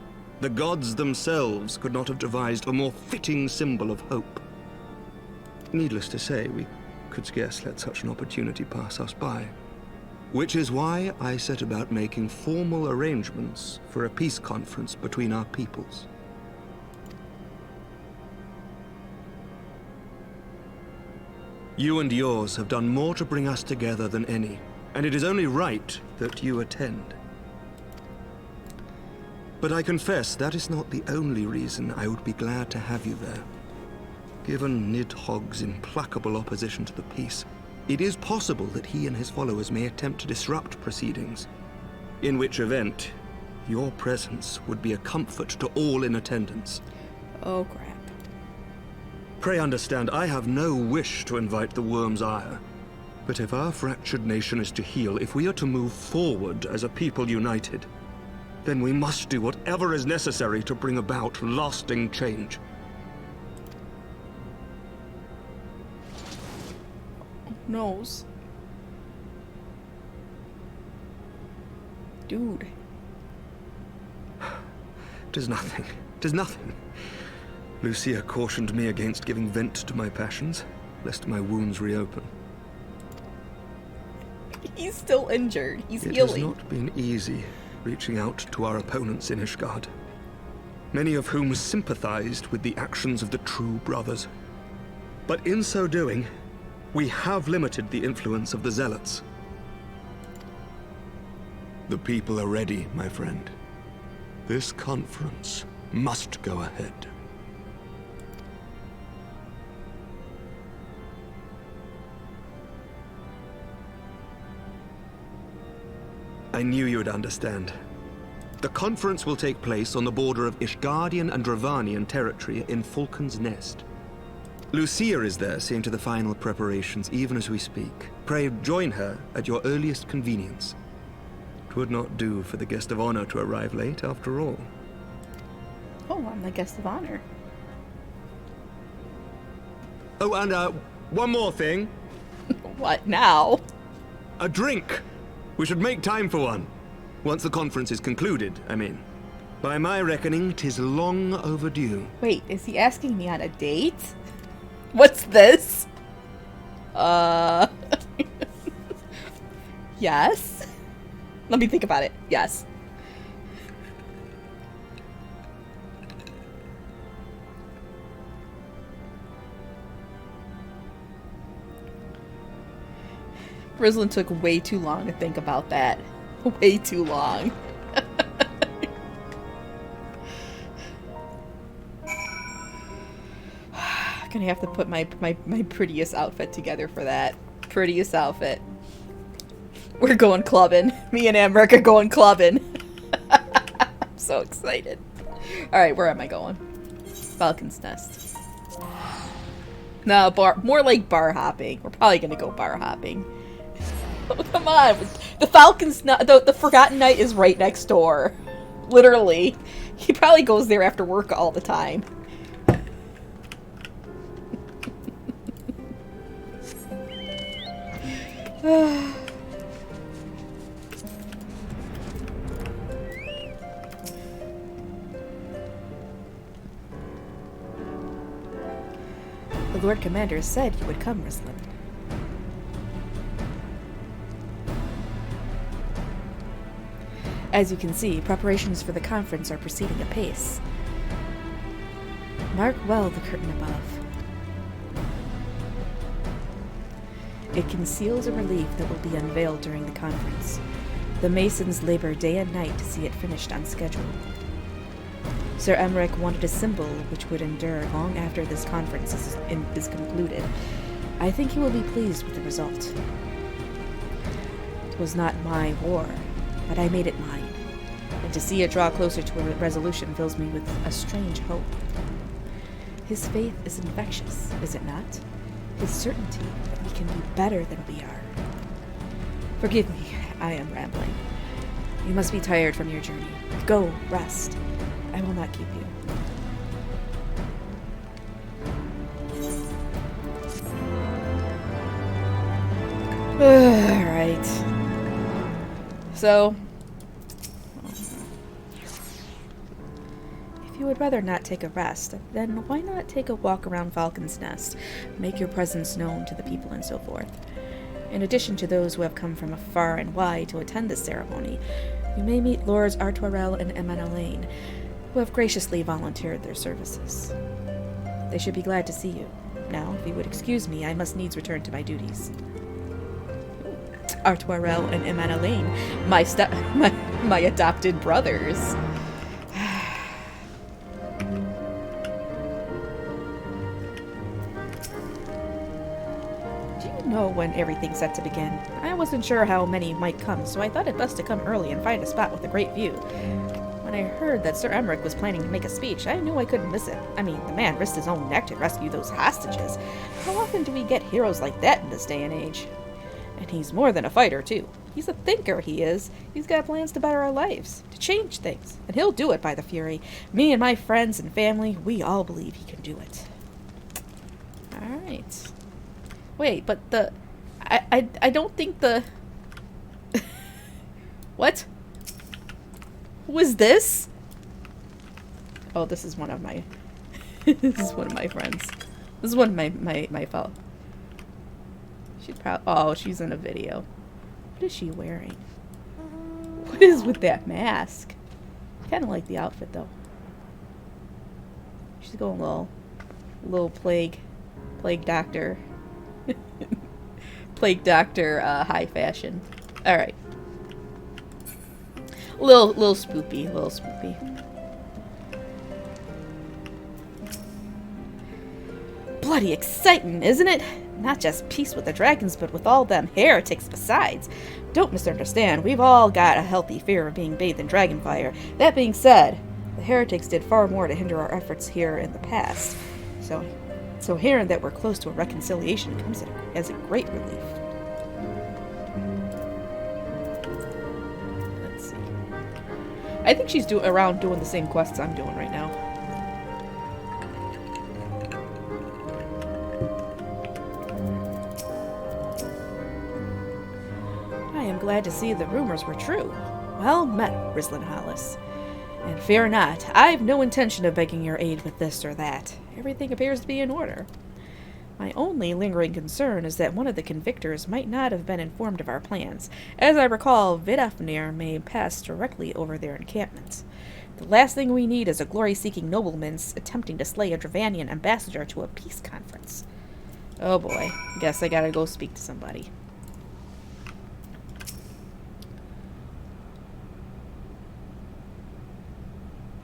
The gods themselves could not have devised a more fitting symbol of hope. Needless to say, we could scarce let such an opportunity pass us by. Which is why I set about making formal arrangements for a peace conference between our peoples. You and yours have done more to bring us together than any, and it is only right that you attend. But I confess that is not the only reason I would be glad to have you there. Given Nidhogg's implacable opposition to the peace, it is possible that he and his followers may attempt to disrupt proceedings, in which event, your presence would be a comfort to all in attendance. Oh, crap. Pray understand, I have no wish to invite the worm's ire. But if our fractured nation is to heal, if we are to move forward as a people united, then we must do whatever is necessary to bring about lasting change. Nose. Dude. Tis nothing. Tis nothing. Lucia cautioned me against giving vent to my passions, lest my wounds reopen. He's still injured. He's It healing. has not been easy reaching out to our opponents in Ishgard, many of whom sympathized with the actions of the true brothers. But in so doing, we have limited the influence of the zealots. The people are ready, my friend. This conference must go ahead. I knew you would understand. The conference will take place on the border of Ishgardian and Dravanian territory in Falcon's Nest. Lucia is there, seeing to the final preparations even as we speak. Pray join her at your earliest convenience. It would not do for the guest of honor to arrive late, after all. Oh, I'm the guest of honor. Oh, and one more thing. What now? A drink! We should make time for one. Once the conference is concluded, I mean. By my reckoning, 'tis long overdue. Wait, is he asking me on a date? What's this? Yes. Let me think about it. Yes. Rislin took way too long to think about that. Way too long. Gonna have to put my prettiest outfit together for that. Prettiest outfit. We're going clubbing. Me and Amric are going clubbing. I'm so excited. Alright, where am I going? Falcon's Nest. No, more like bar hopping. We're probably gonna go bar hopping. Oh, come on. The Falcon's the Forgotten Knight is right next door. Literally. He probably goes there after work all the time. The Lord Commander said you would come, Rislin. As you can see, preparations for the conference are proceeding apace. Mark well the curtain above. It conceals a relief that will be unveiled during the conference. The Masons labor day and night to see it finished on schedule. Sir Emmerich wanted a symbol which would endure long after this conference is concluded. I think he will be pleased with the result. It was not my war, but I made it mine. And to see it draw closer to a resolution fills me with a strange hope. His faith is infectious, is it not? His certainty that we can be better than we are. Forgive me, I am rambling. You must be tired from your journey. Go, rest. I will not keep you. Alright. So, if you would rather not take a rest, then why not take a walk around Falcon's Nest, make your presence known to the people and so forth. In addition to those who have come from far and wide to attend this ceremony, you may meet Lords Artoirel and Elaine, who have graciously volunteered their services. They should be glad to see you. Now, if you would excuse me, I must needs return to my duties. Artoirel and Elaine, my adopted brothers. Do you know when everything's set to begin? I wasn't sure how many might come, so I thought it best to come early and find a spot with a great view. When I heard that Sir Emmerich was planning to make a speech, I knew I couldn't miss it. I mean, the man risked his own neck to rescue those hostages. How often do we get heroes like that in this day and age? And he's more than a fighter, too. He's a thinker, he is. He's got plans to better our lives, to change things. And he'll do it by the Fury. Me and my friends and family, we all believe he can do it. Alright. Wait, but I don't think the... What? Who is this? Oh, this is one of my... this is one of my friends. This is one of my fellow. She's proud. Oh, she's in a video. What is she wearing? What is with that mask? Kind of like the outfit though. She's going a little plague doctor, plague doctor high fashion. All right, little spoopy. Bloody exciting, isn't it? Not just peace with the dragons, but with all them heretics besides. Don't misunderstand, we've all got a healthy fear of being bathed in dragon fire. That being said, the heretics did far more to hinder our efforts here in the past. So hearing that we're close to a reconciliation comes as a great relief. Let's see. I think she's around doing the same quests I'm doing right now. I am glad to see the rumors were true. Well met, Rislin Hollis. And fear not, I've no intention of begging your aid with this or that. Everything appears to be in order. My only lingering concern is that one of the convictors might not have been informed of our plans. As I recall, Vidofnir may pass directly over their encampments. The last thing we need is a glory-seeking nobleman attempting to slay a Dravanian ambassador to a peace conference. Oh boy, guess I gotta go speak to somebody.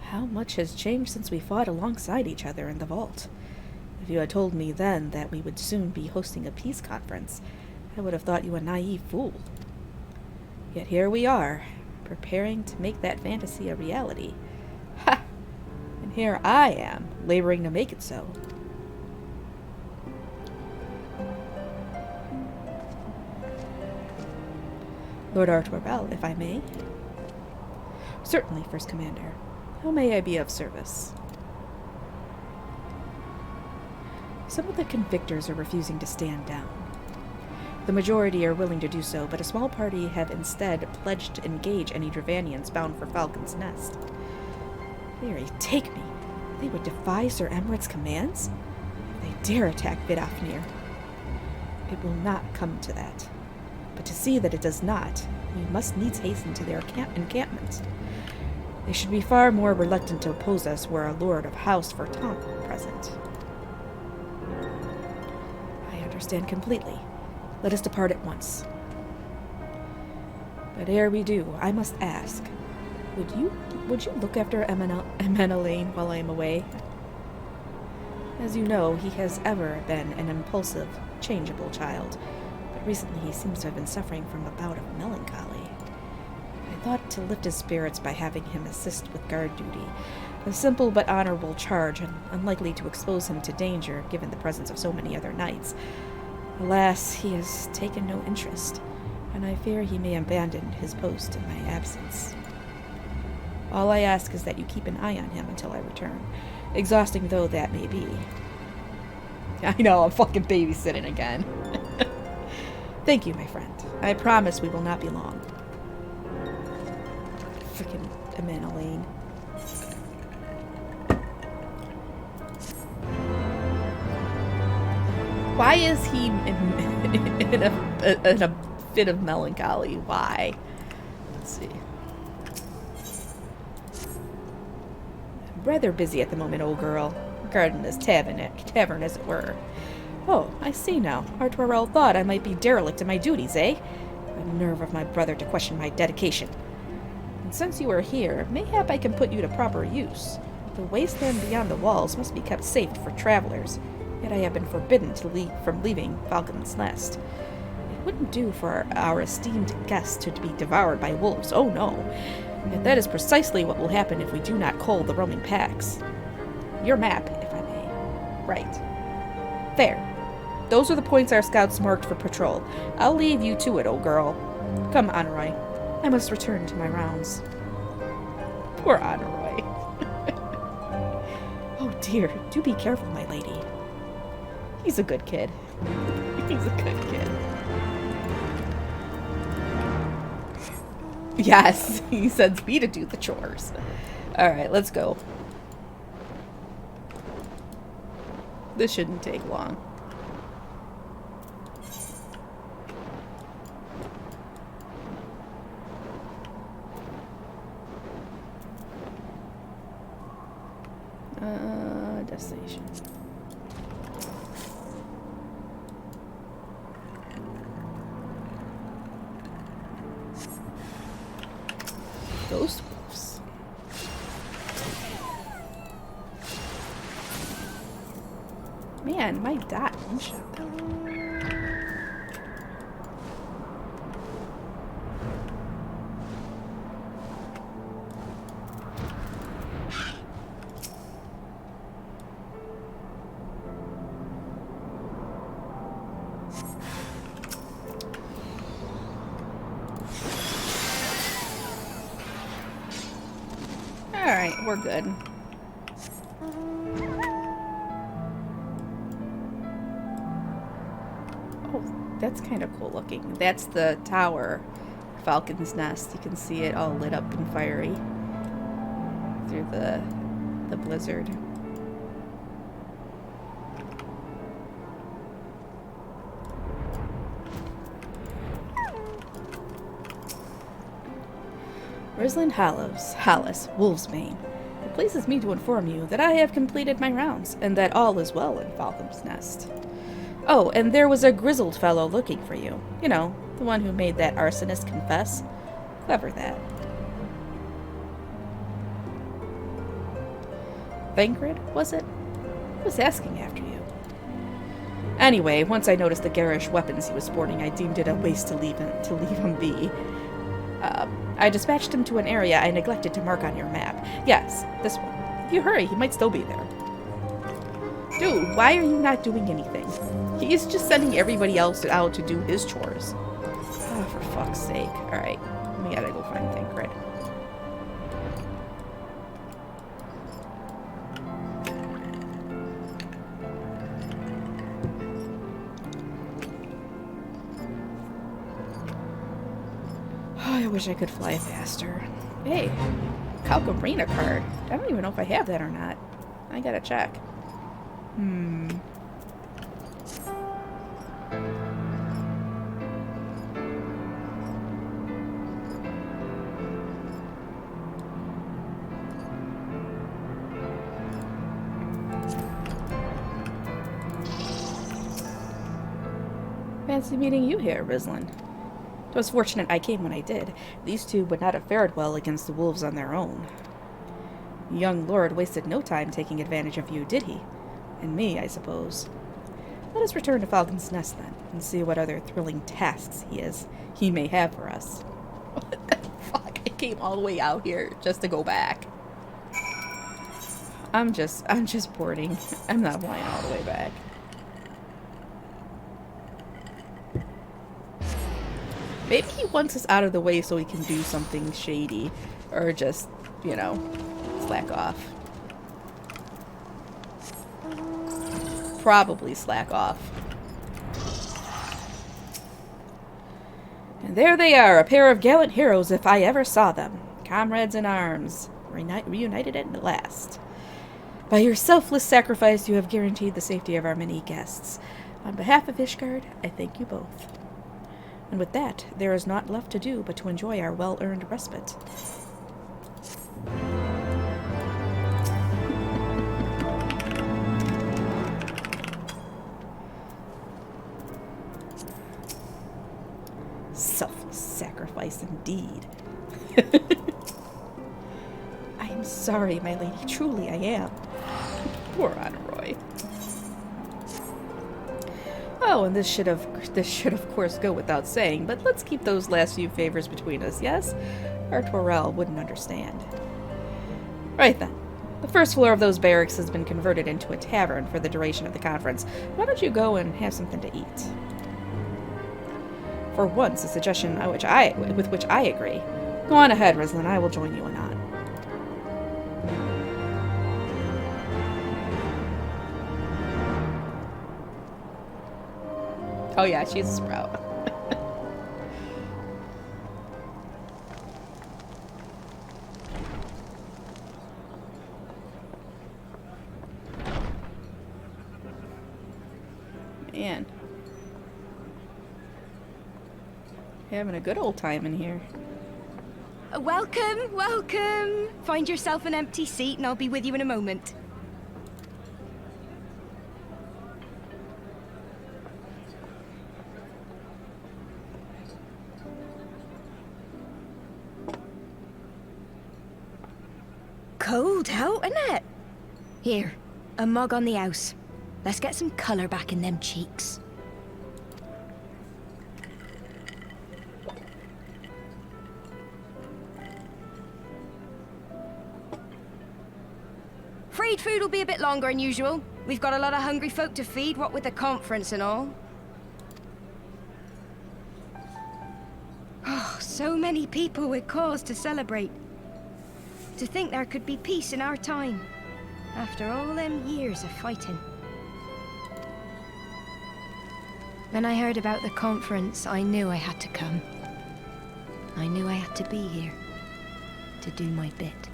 How much has changed since we fought alongside each other in the vault? If you had told me then that we would soon be hosting a peace conference, I would have thought you a naive fool. Yet here we are, preparing to make that fantasy a reality. Ha! And here I am, laboring to make it so. Lord Artorbell, if I may. Certainly, First Commander. How may I be of service? Some of the convictors are refusing to stand down. The majority are willing to do so, but a small party have instead pledged to engage any Dravanians bound for Falcon's Nest. Very take me. They would defy Sir Emret's commands? They dare attack Vidofnir. It will not come to that. But to see that it does not, we must needs hasten to their encampment. They should be far more reluctant to oppose us were a lord of House Vertonk present. I understand completely. Let us depart at once. But ere we do, I must ask, would you look after Emeneline while I am away? As you know, he has ever been an impulsive, changeable child, but recently he seems to have been suffering from a bout of melancholy. I thought to lift his spirits by having him assist with guard duty, a simple but honorable charge, and unlikely to expose him to danger given the presence of so many other knights. Alas, he has taken no interest, and I fear he may abandon his post in my absence. All I ask is that you keep an eye on him until I return, exhausting though that may be. I know, I'm fucking babysitting again. Thank you, my friend. I promise we will not be long. Freaking Emeneline. Why is he in a fit of melancholy? Why? Let's see. I'm rather busy at the moment, old girl. Guarding this tavern, as it were. Oh, I see now. Artorell thought I might be derelict in my duties, eh? The nerve of my brother to question my dedication. And since you are here, mayhap I can put you to proper use. The wasteland beyond the walls must be kept safe for travelers, yet I have been forbidden from leaving Falcon's Nest. It wouldn't do for our esteemed guests to be devoured by wolves, oh no. Yet that is precisely what will happen if we do not cull the roaming packs. Your map, if I may. Right. There. Those are the points our scouts marked for patrol. I'll leave you to it, old girl. Come, Honoroi. I must return to my rounds. Poor Honoroi. Oh dear, do be careful, my lady. He's a good kid. He's a good kid. Yes, he sends me to do the chores. Alright, let's go. This shouldn't take long. Destination. Ghost wolves. Man, my dot one-shot though. Alright, we're good. Oh, that's kind of cool looking. That's the tower, Falcon's Nest. You can see it all lit up and fiery through the blizzard. Risland Hallis, Wolfsbane. It pleases me to inform you that I have completed my rounds, and that all is well in Falcon's Nest. Oh, and there was a grizzled fellow looking for you. You know, the one who made that arsonist confess. Clever, that. Thancred, was it? Who was asking after you? Anyway, once I noticed the garish weapons he was sporting, I deemed it a waste to leave him be. I dispatched him to an area I neglected to mark on your map. Yes, this one. If you hurry, he might still be there. Dude, why are you not doing anything? He's just sending everybody else out to do his chores. Oh, for fuck's sake. Alright, we gotta go find Thancred. I wish I could fly faster. Hey, Calcarina card. I don't even know if I have that or not. I gotta check. Fancy meeting you here, Risland. It was fortunate I came when I did. These two would not have fared well against the wolves on their own. The young lord wasted no time taking advantage of you, did he? And me, I suppose. Let us return to Falcon's Nest, then, and see what other thrilling tasks he may have for us. What the fuck? I came all the way out here just to go back. I'm just boarding. I'm not flying all the way back. Maybe he wants us out of the way so he can do something shady. Or just, you know, slack off. Probably slack off. And there they are, a pair of gallant heroes if I ever saw them. Comrades in arms, reunited at last. By your selfless sacrifice, you have guaranteed the safety of our many guests. On behalf of Ishgard, I thank you both. And with that, there is naught left to do but to enjoy our well-earned respite. Selfless sacrifice indeed. I am sorry, my lady. Truly I am. Poor Honorroy. Oh, and this should of course go without saying, but let's keep those last few favors between us, yes? Our Torel wouldn't understand. Right then. The first floor of those barracks has been converted into a tavern for the duration of the conference. Why don't you go and have something to eat? For once, a suggestion with which I agree. Go on ahead, Risland. I will join you anon. Oh yeah, she's a sprout. Man. Having a good old time in here. Welcome, welcome! Find yourself an empty seat and I'll be with you in a moment. cold out, isn't it? Here, a mug on the house. Let's get some colour back in them cheeks. Freed food will be a bit longer than usual. We've got a lot of hungry folk to feed, what with the conference and all. Oh, so many people with cause to celebrate. To think there could be peace in our time, after all them years of fighting. When I heard about the conference, I knew I had to come. I knew I had to be here, to do my bit.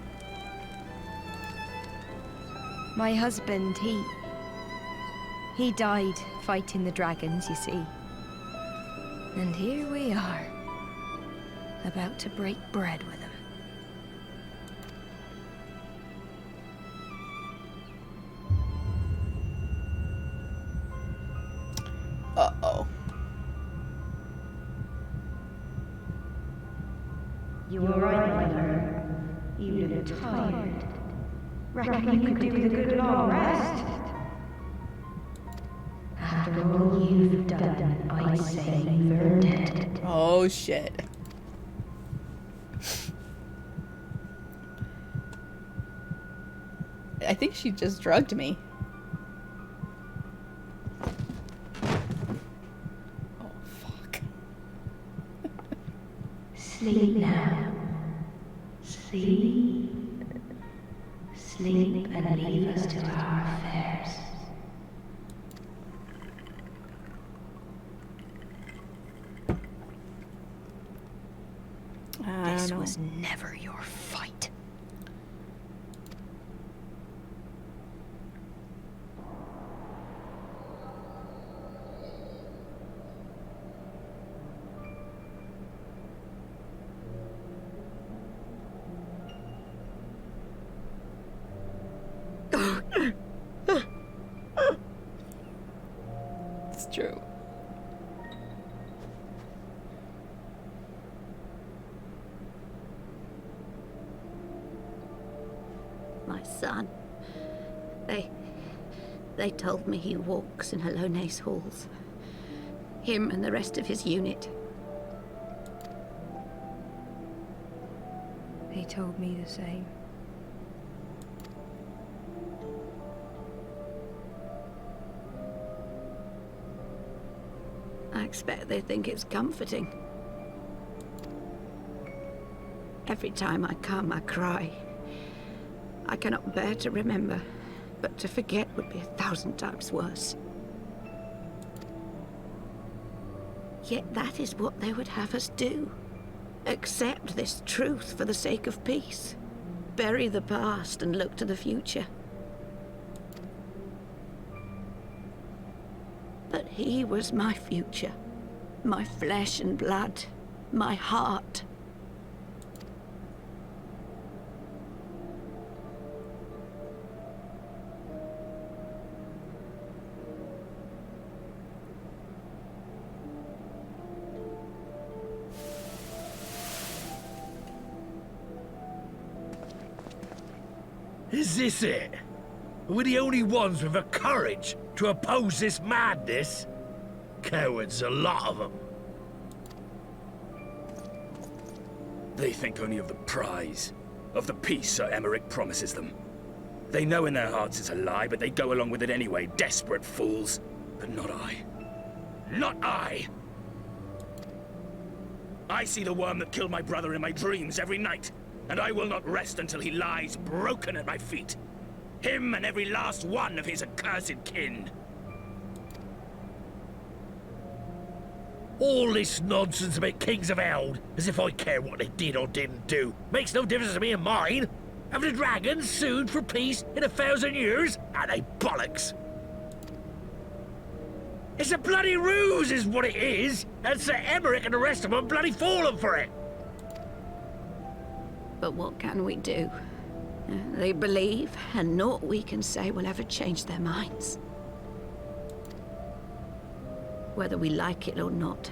My husband, he died fighting the dragons, you see. And here we are, about to break bread with him. Uh-oh. You were right, mother. You look tired. Reckon you could do with a good long rest? After all you've done, I say you're dead. Oh, shit. I think she just drugged me. Oh, fuck. Sleep now. Sleep. Sleep and leave us to our affairs. This was never your fight. It's true. My son. They told me he walks in Alone's halls. Him and the rest of his unit. They told me the same. I expect they think it's comforting. Every time I come, I cry. I cannot bear to remember, but to forget would be 1,000 times worse. Yet that is what they would have us do. Accept this truth for the sake of peace. Bury the past and look to the future. But he was my future. My flesh and blood. My heart. Is this it? We're the only ones with the courage to oppose this madness? Cowards, a lot of them. They think only of the prize, of the peace Sir Emmerich promises them. They know in their hearts it's a lie, but they go along with it anyway, desperate fools. But not I. Not I! I see the worm that killed my brother in my dreams every night, and I will not rest until he lies broken at my feet. Him and every last one of his accursed kin. All this nonsense about Kings of Eld, as if I care what they did or didn't do, makes no difference to me and mine. Have the dragons sued for peace in 1,000 years? Are they bollocks? It's a bloody ruse is what it is, and Sir Emmerich and the rest of them bloody fallen for it. But what can we do? They believe, and naught we can say will ever change their minds. Whether we like it or not,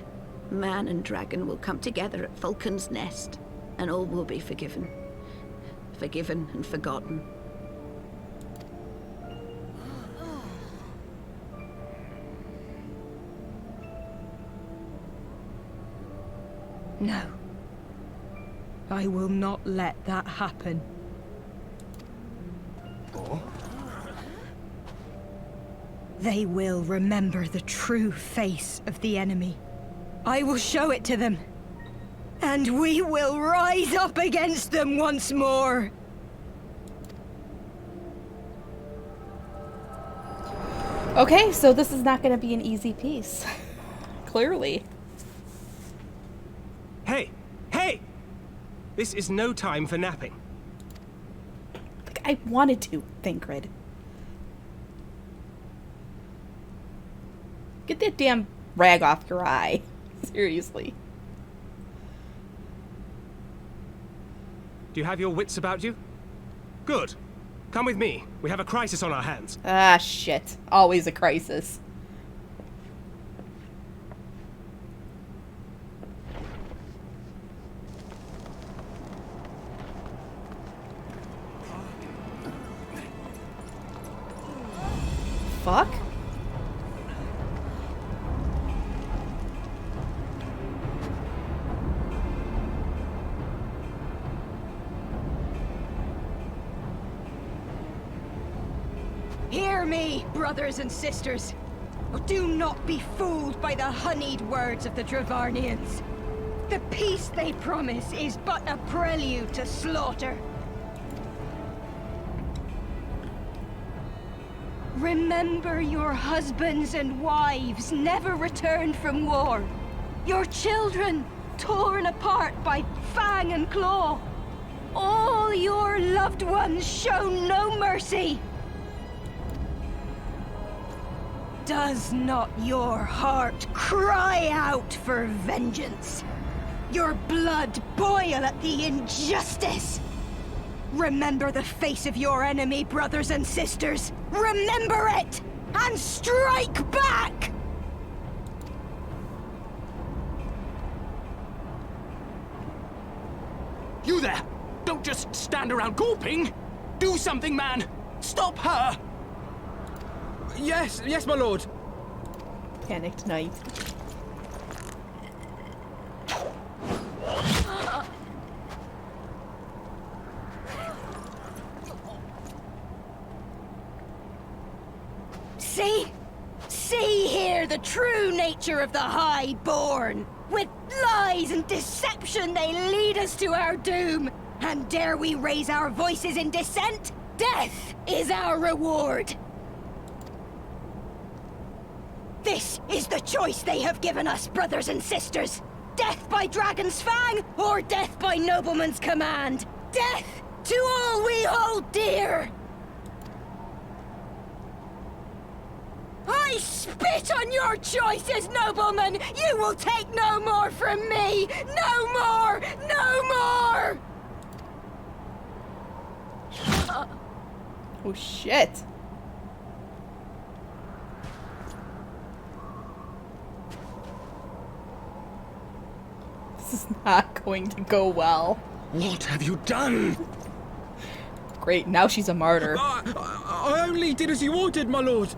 man and dragon will come together at Vulcan's Nest, and all will be forgiven. forgiven and forgotten. No. I will not let that happen. They will remember the true face of the enemy. I will show it to them. And we will rise up against them once more. Okay, so this is not going to be an easy piece. Clearly. Hey! Hey! This is no time for napping. Like, I wanted to, Thancred. Get that damn rag off your eye. Seriously. Do you have your wits about you? Good. Come with me. We have a crisis on our hands. Ah, shit. Always a crisis. Fuck? Hear me, brothers and sisters. Do not be fooled by the honeyed words of the Dravarnians. The peace they promise is but a prelude to slaughter. Remember your husbands and wives never returned from war. Your children torn apart by fang and claw. All your loved ones shown no mercy. Does not your heart cry out for vengeance? Your blood boil at the injustice? Remember the face of your enemy, brothers and sisters. Remember it, and strike back! You there! Don't just stand around gawping! Do something, man! Stop her! Yes, my lord. Panicked knight. See here the true nature of the Highborn. With lies and deception they lead us to our doom. And dare we raise our voices in dissent? Death is our reward. This is the choice they have given us, brothers and sisters. Death by dragon's fang, or death by nobleman's command. Death to all we hold dear. I spit on your choices, noblemen! You will take no more from me! No more! No more! Oh shit. This is not going to go well. What have you done? Great, now she's a martyr. I only did as you ordered, my lord.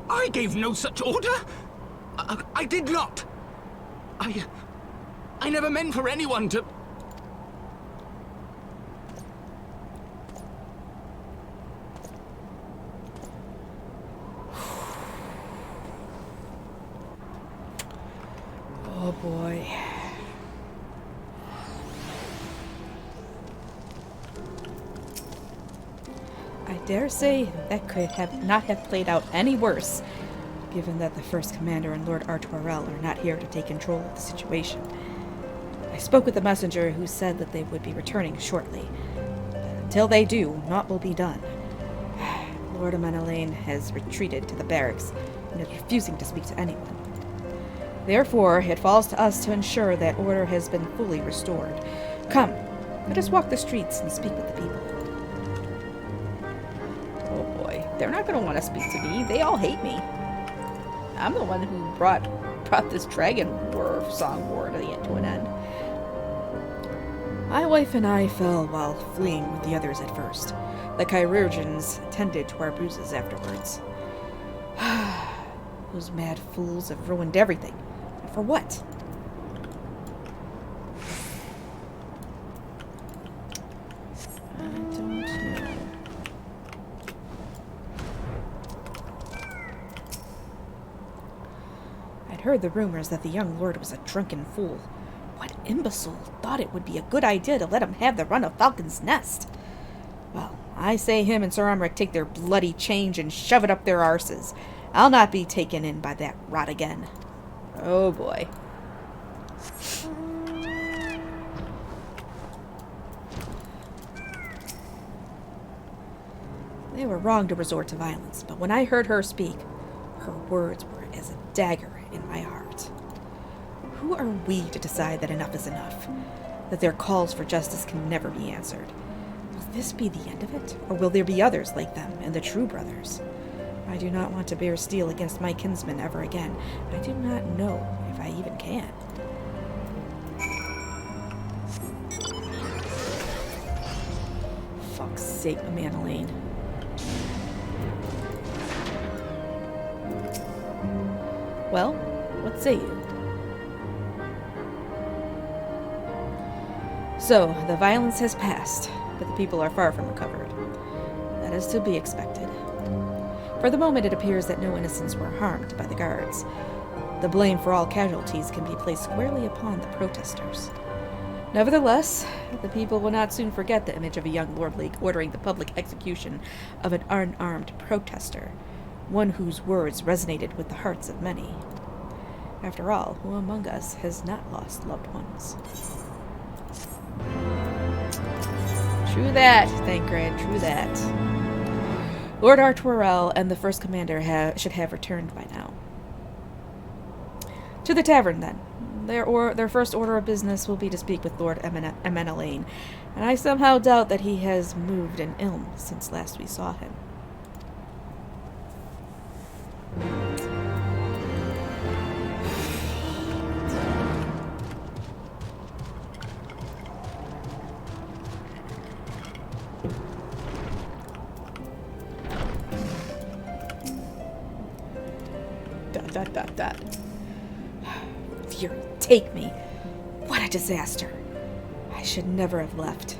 I gave no such order. I did not. I never meant for anyone to... Oh boy. I dare say that could not have played out any worse, given that the First Commander and Lord Artoirel are not here to take control of the situation. I spoke with the messenger who said that they would be returning shortly. Until they do, naught will be done. Lord Amenelaine has retreated to the barracks and is refusing to speak to anyone. Therefore, it falls to us to ensure that order has been fully restored. Come, Let us walk the streets and speak with the people. Oh boy, they're not going to want to speak to me. They all hate me. I'm the one who brought this dragon song war to an end. My wife and I fell while fleeing with the others at first. The chirurgeons tended to our bruises afterwards. Those mad fools have ruined everything. And for what? I don't know. I'd heard the rumors that the young lord was a drunken fool. What imbecile thought it would be a good idea to let him have the run of Falcon's Nest? Well, I say him and Sir Amric take their bloody change and shove it up their arses. I'll not be taken in by that rot again. Oh boy. They were wrong to resort to violence, but when I heard her speak, her words were as a dagger in my heart. Who are we to decide that enough is enough? That their calls for justice can never be answered? Will this be the end of it? Or will there be others like them and the true brothers? I do not want to bear steel against my kinsmen ever again. I do not know if I even can. Fuck's sake, Amanda Lane. Well, what say you? So, the violence has passed, but the people are far from recovered. That is to be expected. For the moment, it appears that no innocents were harmed by the guards. The blame for all casualties can be placed squarely upon the protesters. Nevertheless, the people will not soon forget the image of a young Lord Lake ordering the public execution of an unarmed protester, one whose words resonated with the hearts of many. After all, who among us has not lost loved ones? True that, Thancred, true that. Lord Artourel and the first commander should have returned by now. To the tavern, then. Their first order of business will be to speak with Lord Amenelaine, and I somehow doubt that he has moved an ilm since last we saw him. Dot. Fury, take me. What a disaster. I should never have left.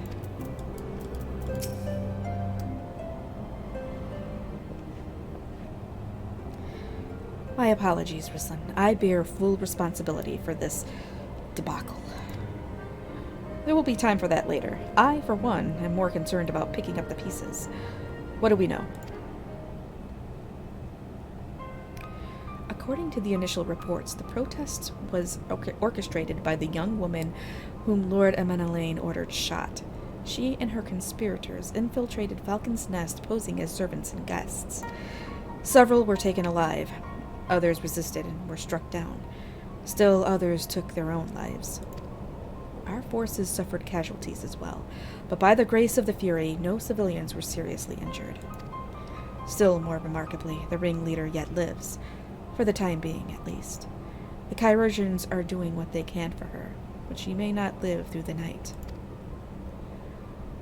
My apologies, Rislin. I bear full responsibility for this debacle. There will be time for that later. I, for one, am more concerned about picking up the pieces. What do we know? According to the initial reports, the protest was orchestrated by the young woman whom Lord Amenelaine ordered shot. She and her conspirators infiltrated Falcon's Nest, posing as servants and guests. Several were taken alive. Others resisted and were struck down. Still others took their own lives. Our forces suffered casualties as well, but by the grace of the Fury, no civilians were seriously injured. Still more remarkably, the ringleader yet lives. For the time being, at least. The chirurgeons are doing what they can for her, but she may not live through the night.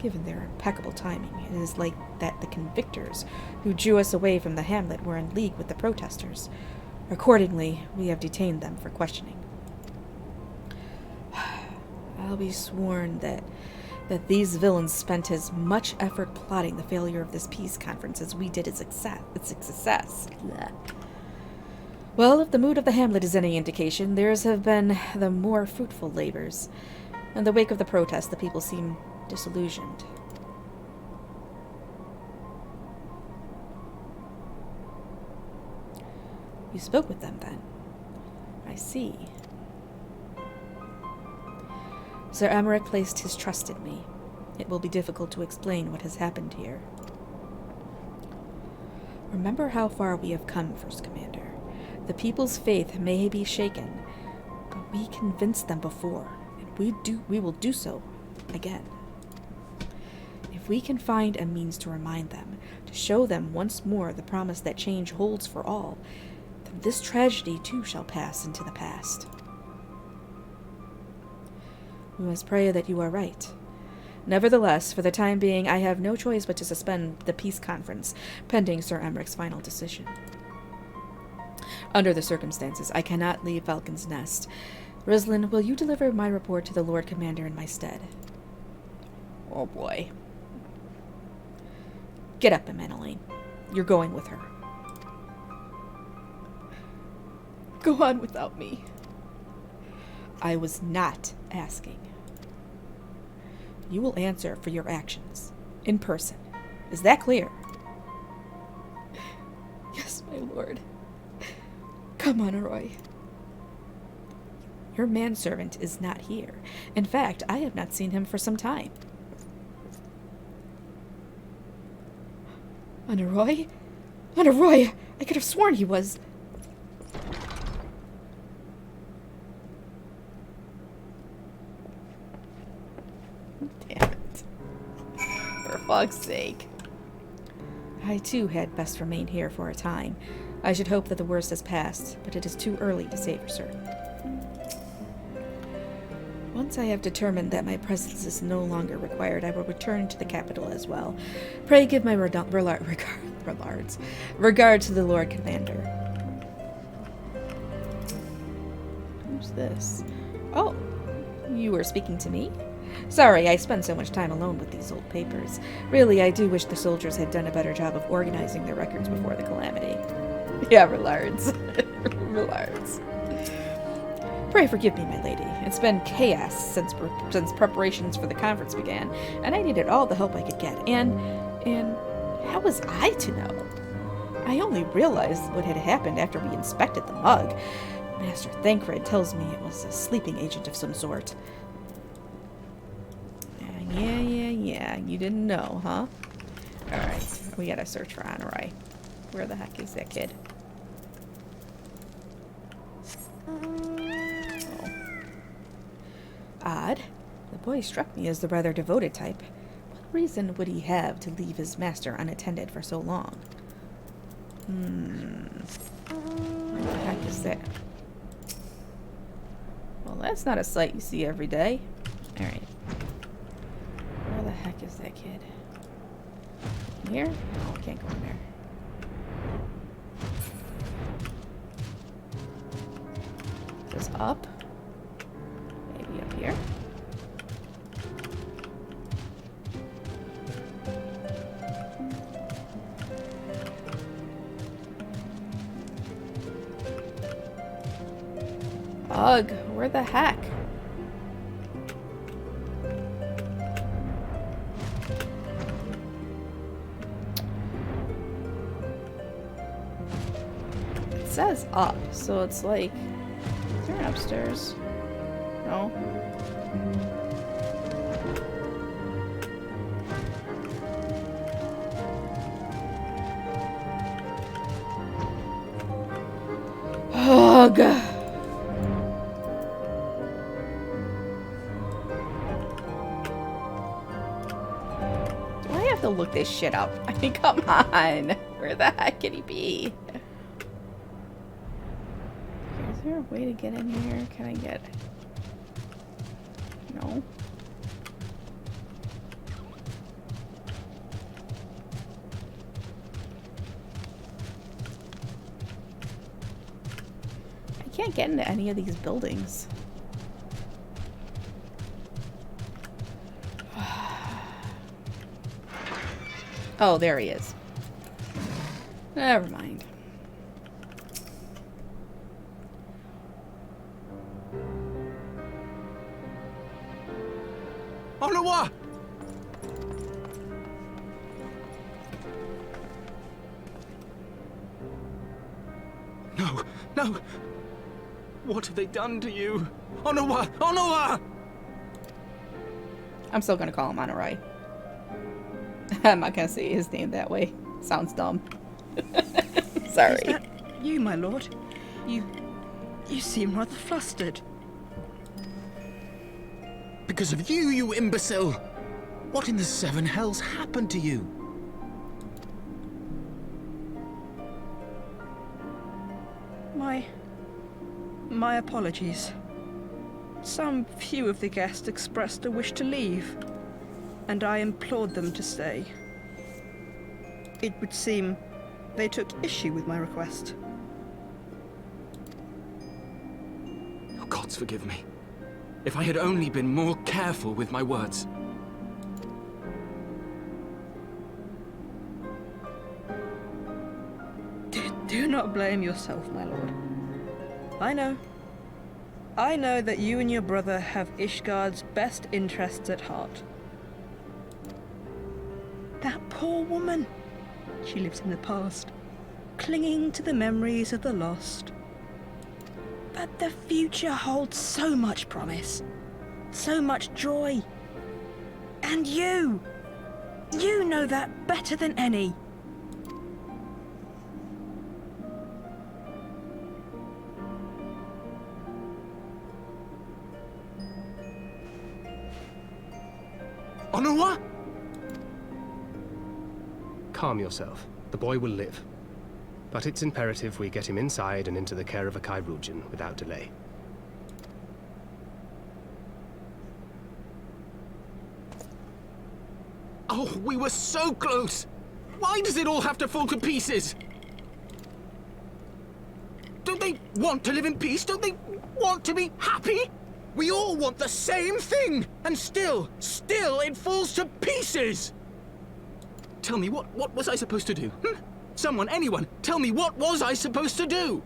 Given their impeccable timing, it is like that the convictors who drew us away from the hamlet were in league with the protesters. Accordingly, we have detained them for questioning. I'll be sworn that these villains spent as much effort plotting the failure of this peace conference as we did its success. Blah. Well, if the mood of the hamlet is any indication, theirs have been the more fruitful labors. In the wake of the protest, the people seem disillusioned. You spoke with them, then? I see. Sir Amric placed his trust in me. It will be difficult to explain what has happened here. Remember how far we have come, First Commander. The people's faith may be shaken, but we convinced them before, and we will do so again. If we can find a means to remind them, to show them once more the promise that change holds for all, then this tragedy too shall pass into the past. We must pray that you are right. Nevertheless, for the time being, I have no choice but to suspend the peace conference, pending Sir Emmerich's final decision. Under the circumstances, I cannot leave Falcon's Nest. Rislin, will you deliver my report to the Lord Commander in my stead? Oh boy. Get up, Emmeline. You're going with her. Go on without me. I was not asking. You will answer for your actions. In person. Is that clear? Yes, my lord. Come on, Roy. Your manservant is not here. In fact, I have not seen him for some time. Honorroy? Honorroy! I could have sworn he was... Damn it. For fuck's sake. I too had best remain here for a time. I should hope that the worst has passed, but it is too early to say for certain. Once I have determined that my presence is no longer required, I will return to the capital as well. Pray give my regard to the Lord Commander. Who's this? Oh, you were speaking to me? Sorry, I spend so much time alone with these old papers. Really, I do wish the soldiers had done a better job of organizing their records before the calamity. Yeah, Relards. Relards. Pray forgive me, my lady. It's been chaos since preparations for the conference began, and I needed all the help I could get. And how was I to know? I only realized what had happened after we inspected the mug. Master Thancred tells me it was a sleeping agent of some sort. Yeah. You didn't know, huh? Alright, we gotta search for Honorai. Where the heck is that kid? Odd. The boy struck me as the rather devoted type. What reason would he have to leave his master unattended for so long? What the heck is that? Well, that's not a sight you see every day. Alright. Where the heck is that kid? In here? No, I can't go in there. Is this up? Maybe up here? Ugh, where the heck? It says up, so it's like... Is there an upstairs? No. Ugh. Do I have to look this shit up? I mean, come on. Where the heck can he be? Is there a way to get in here? Can I get... No. I can't get into any of these buildings. Oh, there he is. Never mind. Onawa! No! What have they done to you? Onawa! Onawa! I'm still gonna call him Honorai. I'm not gonna say his name that way. Sounds dumb. Sorry. Is that you, my lord? You seem rather flustered. Because of you, you imbecile! What in the seven hells happened to you? My apologies. Some few of the guests expressed a wish to leave, and I implored them to stay. It would seem they took issue with my request. Oh, gods forgive me. If I had only been more careful with my words. Do not blame yourself, my lord. I know that you and your brother have Ishgard's best interests at heart. That poor woman. She lives in the past, clinging to the memories of the lost. But the future holds so much promise, so much joy. And you know that better than any. Onua? Calm yourself. The boy will live. But it's imperative we get him inside and into the care of a Kairoujian without delay. Oh, we were so close! Why does it all have to fall to pieces? Don't they want to live in peace? Don't they want to be happy? We all want the same thing! And still it falls to pieces! Tell me, what was I supposed to do? Someone, anyone, tell me, what was I supposed to do?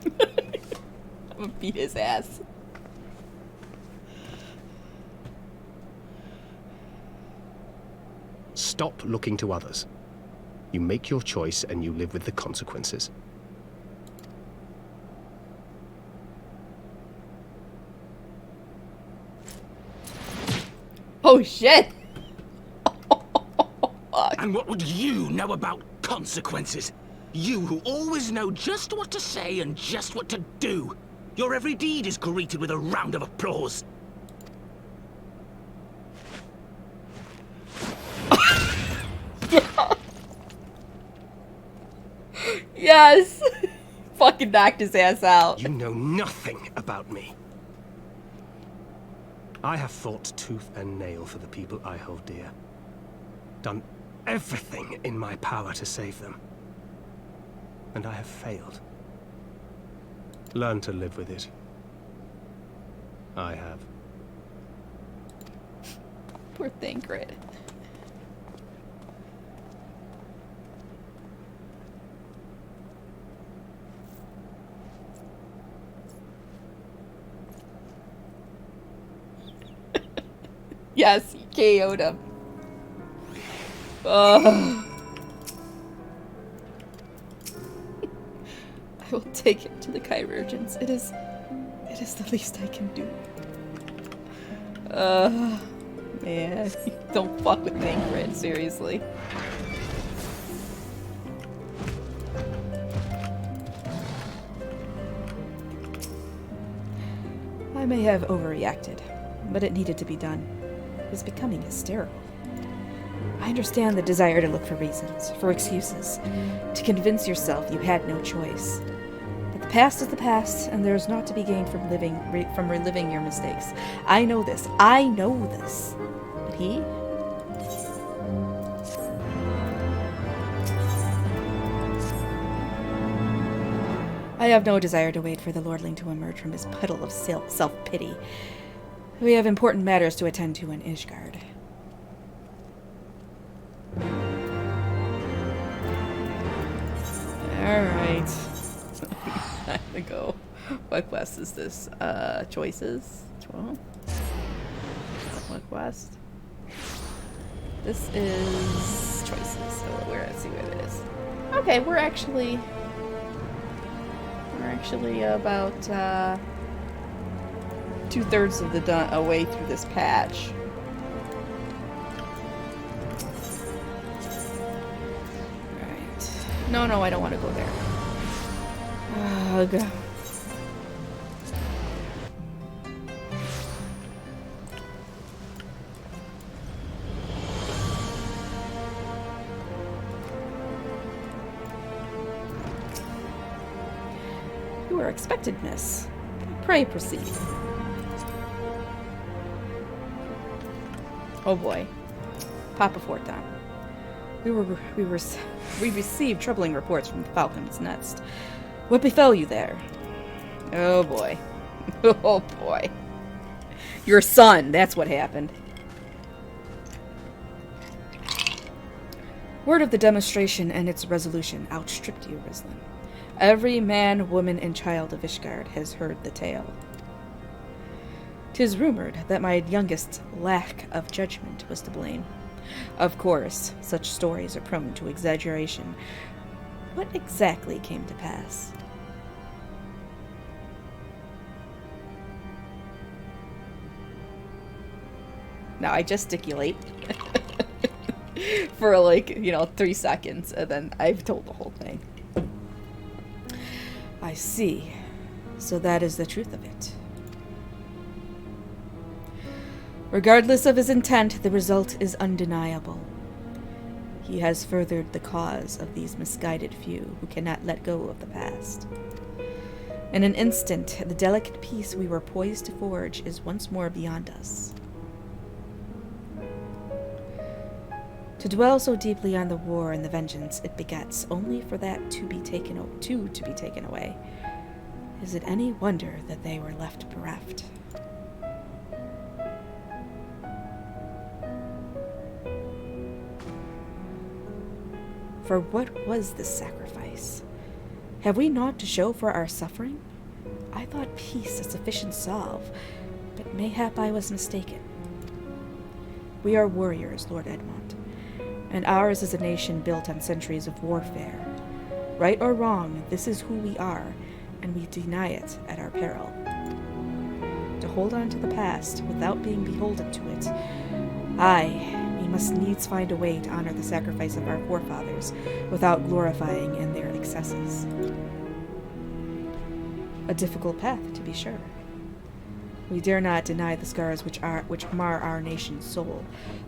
I'm gonna beat his ass. Stop looking to others. You make your choice and you live with the consequences. Oh shit! And what would you know about consequences? You who always know just what to say and just what to do. Your every deed is greeted with a round of applause. Yes! Fucking knocked his ass out. You know nothing about me. I have fought tooth and nail for the people I hold dear. Done everything in my power to save them. And I have failed. Learn to live with it. I have. Poor Thancred. Yes, you KO'd him. I will take him to the Kairoujians. It is the least I can do. Man, don't fuck with Thancred, seriously. I may have overreacted, but it needed to be done. It was becoming hysterical. I understand the desire to look for reasons, for excuses, to convince yourself you had no choice. But the past is the past, and there is naught to be gained from reliving your mistakes. I know this. I know this. But he? I have no desire to wait for the lordling to emerge from his puddle of self-pity. We have important matters to attend to in Ishgard. Alright. Time to go. What quest is this? Choices? 12? What quest? This is choices, so let's see what it is. Okay, we're actually about 2/3 of the way through this patch. Right. No, I don't want to go there. Ugh. You are expected, miss. Pray proceed. Oh boy. Papa Fortan. We received troubling reports from the Falcon's Nest. What befell you there? Oh boy. Oh boy. Your son, that's what happened. Word of the demonstration and its resolution outstripped you, Rislin. Every man, woman, and child of Ishgard has heard the tale. 'Tis rumored that my youngest's lack of judgment was to blame. Of course, such stories are prone to exaggeration. What exactly came to pass? Now I gesticulate for 3 seconds, and then I've told the whole thing. I see. So that is the truth of it. Regardless of his intent, the result is undeniable. He has furthered the cause of these misguided few who cannot let go of the past. In an instant, the delicate peace we were poised to forge is once more beyond us. To dwell so deeply on the war and the vengeance it begets, only for that to be taken away. Is it any wonder that they were left bereft? For what was this sacrifice? Have we naught to show for our suffering? I thought peace a sufficient salve, but mayhap I was mistaken. We are warriors, Lord Edmond, and ours is a nation built on centuries of warfare. Right or wrong, this is who we are, and we deny it at our peril. To hold on to the past without being beholden to it, we must needs find a way to honor the sacrifice of our forefathers without glorifying in their excesses. A difficult path, to be sure. We dare not deny the scars which mar our nation's soul,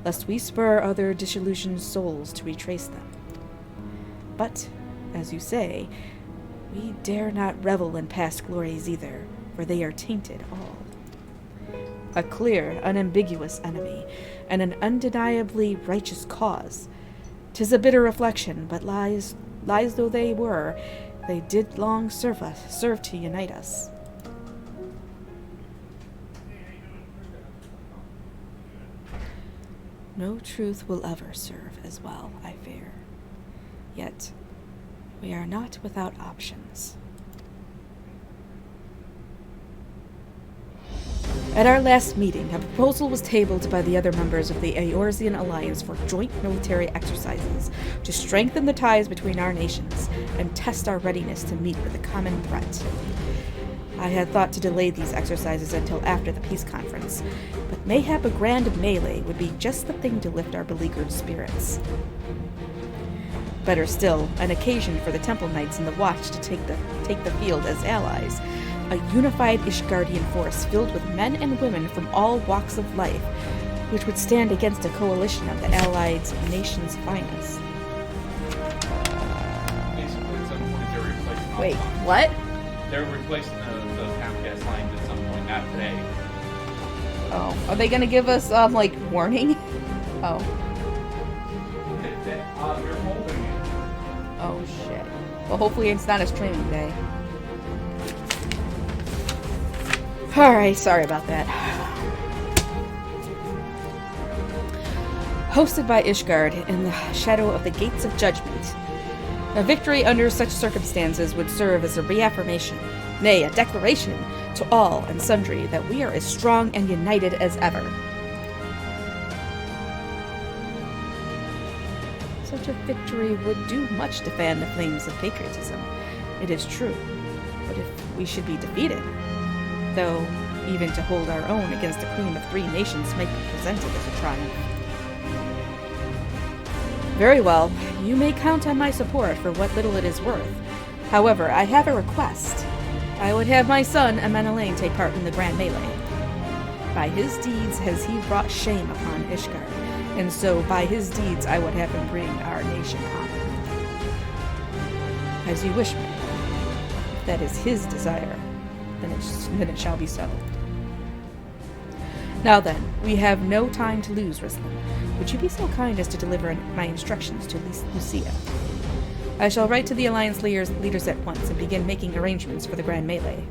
lest we spur other disillusioned souls to retrace them. But, as you say, we dare not revel in past glories either, for they are tainted all. A clear, unambiguous enemy, and an undeniably righteous cause. 'Tis a bitter reflection, but lies though they were, they did long serve to unite us. No truth will ever serve as well, I fear. Yet, we are not without options. At our last meeting, a proposal was tabled by the other members of the Eorzean Alliance for joint military exercises to strengthen the ties between our nations and test our readiness to meet with a common threat. I had thought to delay these exercises until after the peace conference, but mayhap a grand melee would be just the thing to lift our beleaguered spirits. Better still, an occasion for the Temple Knights and the Watch to take the field as allies, a unified Ishgardian force filled with men and women from all walks of life, which would stand against a coalition of the allied nations' finest. Wait, what? They're replacing the Comcast lines at some point, not today. Oh, are they gonna give us, warning? Oh. They're holding it. Oh, shit. Well, hopefully it's not a streaming day. Alright, sorry about that. Hosted by Ishgard in the shadow of the Gates of Judgment. A victory under such circumstances would serve as a reaffirmation, nay, a declaration, to all and sundry that we are as strong and united as ever. Such a victory would do much to fan the flames of patriotism, it is true. But if we should be defeated, though even to hold our own against the cream of 3 nations might be presented as a triumph. Very well, you may count on my support for what little it is worth. However, I have a request. I would have my son, Amenelain, take part in the Grand Melee. By his deeds has he brought shame upon Ishgard, and so by his deeds I would have him bring our nation honor. As you wish, me. If that is his desire, then it shall be so. Now then, we have no time to lose, Rislan. Would you be so kind as to deliver my instructions to Lucia? I shall write to the Alliance leaders at once and begin making arrangements for the Grand Melee.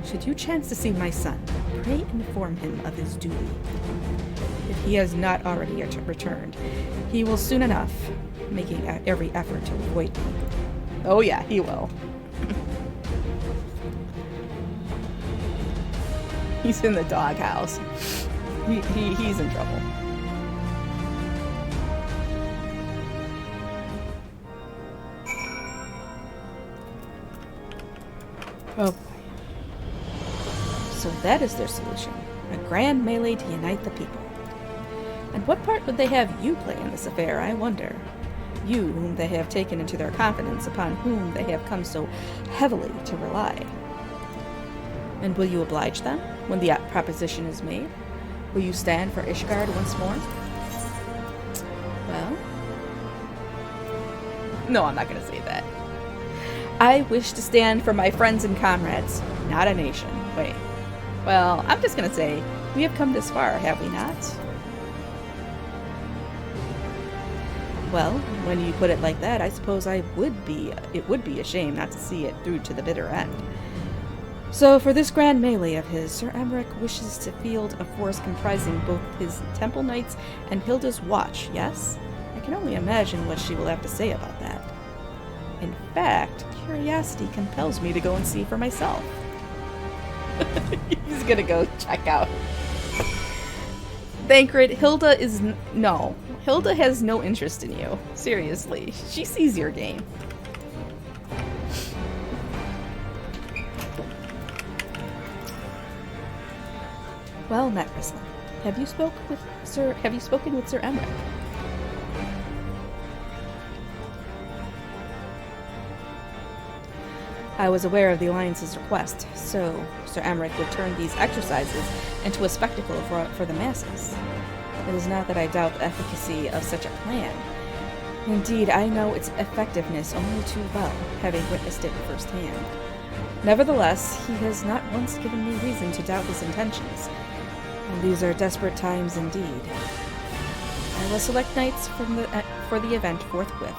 Should you chance to see my son, pray inform him of his duty. If he has not already returned, he will soon enough, making every effort to avoid me. Oh yeah, he will. He's in the doghouse. He's in trouble. Oh boy. So that is their solution. A grand melee to unite the people. And what part would they have you play in this affair, I wonder? You, whom they have taken into their confidence, upon whom they have come so heavily to rely. And will you oblige them when the proposition is made? Will you stand for Ishgard once more? Well? No, I'm not going to say that. I wish to stand for my friends and comrades, not a nation. Wait. Well, I'm just going to say, we have come this far, have we not? Well, when you put it like that, I suppose it would be a shame not to see it through to the bitter end. So, for this grand melee of his, Sir Emmerich wishes to field a force comprising both his Temple Knights and Hilda's Watch, yes? I can only imagine what she will have to say about that. In fact, curiosity compels me to go and see for myself. He's gonna go check out. Thancred, Hilda is no. Hilda has no interest in you. Seriously. She sees your game. Well met, Rislan. Have you spoken with Sir Emmerich? I was aware of the Alliance's request, so Sir Emmerich would turn these exercises into a spectacle for the masses. It is not that I doubt the efficacy of such a plan. Indeed, I know its effectiveness only too well, having witnessed it firsthand. Nevertheless, he has not once given me reason to doubt his intentions, and these are desperate times indeed. I will select knights for the event forthwith.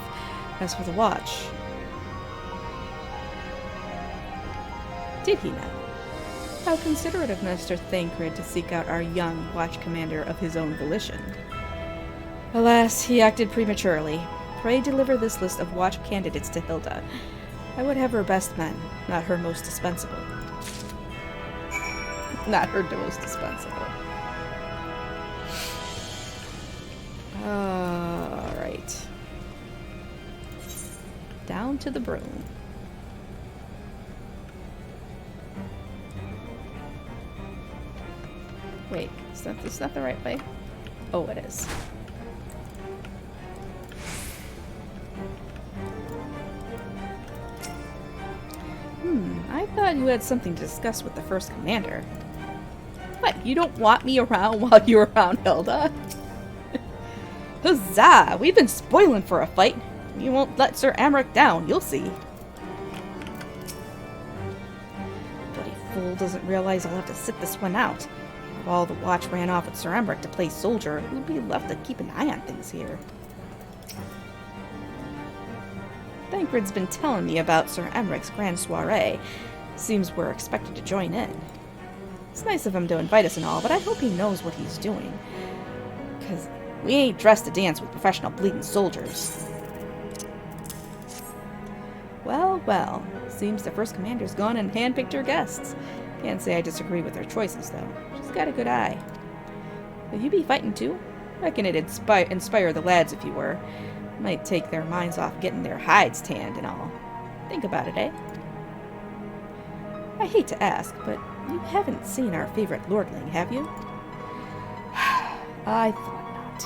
As for the watch... Did he now? How considerate of Master Thancred to seek out our young watch commander of his own volition. Alas, he acted prematurely. Pray deliver this list of watch candidates to Hilda. I would have her best men, not her most dispensable. Not her most dispensable. Alright. Down to the broom. Wait, is that the right way? Oh, it is. I thought you had something to discuss with the first commander. What, you don't want me around while you're around, Hilda? Huzzah! We've been spoiling for a fight. You won't let Sir Emmerich down, you'll see. Bloody fool doesn't realize I'll have to sit this one out. If all the watch ran off with Sir Emmerich to play soldier, who'd be left to keep an eye on things here? Thancred's been telling me about Sir Emmerich's grand soiree. Seems we're expected to join in. It's nice of him to invite us and all, but I hope he knows what he's doing. 'Cause we ain't dressed to dance with professional bleeding soldiers. Well, well. Seems the first commander's gone and handpicked her guests. Can't say I disagree with her choices, though. She's got a good eye. Will you be fighting too? Reckon it'd inspire the lads if you were. Might take their minds off getting their hides tanned and all. Think about it, eh? I hate to ask, but you haven't seen our favorite lordling, have you? I thought not.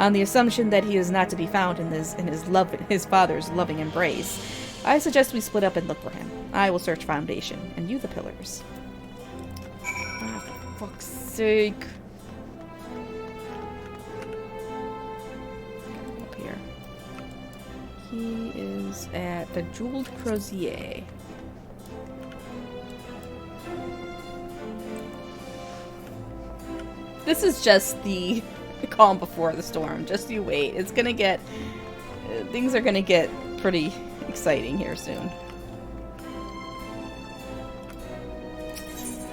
On the assumption that he is not to be found in his father's loving embrace, I suggest we split up and look for him. I will search Foundation, and you the pillars. Ah, for fuck's sake. He is at the Jeweled Crozier. This is just the calm before the storm. Just you wait. It's gonna get... things are gonna get pretty exciting here soon.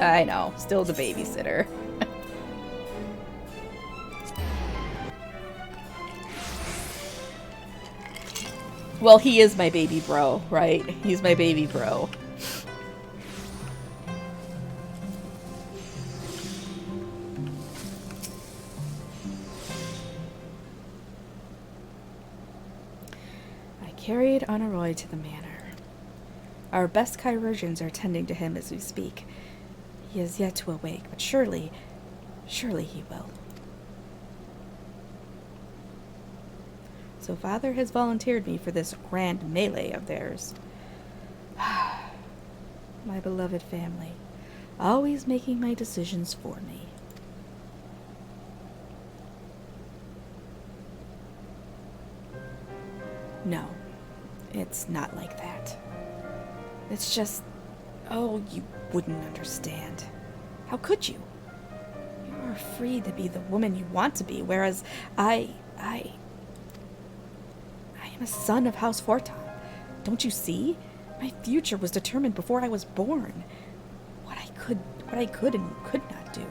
I know. Still the babysitter. Well, he is my baby bro, right? He's my baby bro. I carried Honoroi to the manor. Our best chirurgeons are tending to him as we speak. He is yet to awake, but surely he will. So Father has volunteered me for this grand melee of theirs. My beloved family, always making my decisions for me. No, it's not like that. It's just, oh, you wouldn't understand. How could you? You are free to be the woman you want to be, whereas I am a son of House Forton. Don't you see? My future was determined before I was born. What I could and could not do.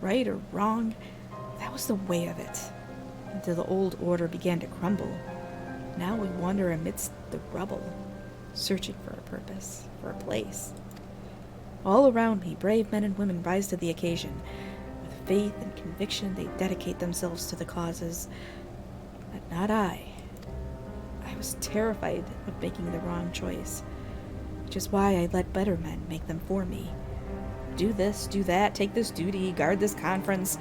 Right or wrong, that was the way of it. Until the old order began to crumble. Now we wander amidst the rubble, searching for a purpose, for a place. All around me, brave men and women rise to the occasion. With faith and conviction, they dedicate themselves to the causes. But not I. I was terrified of making the wrong choice, which is why I let better men make them for me. Do this, do that, take this duty, guard this conference.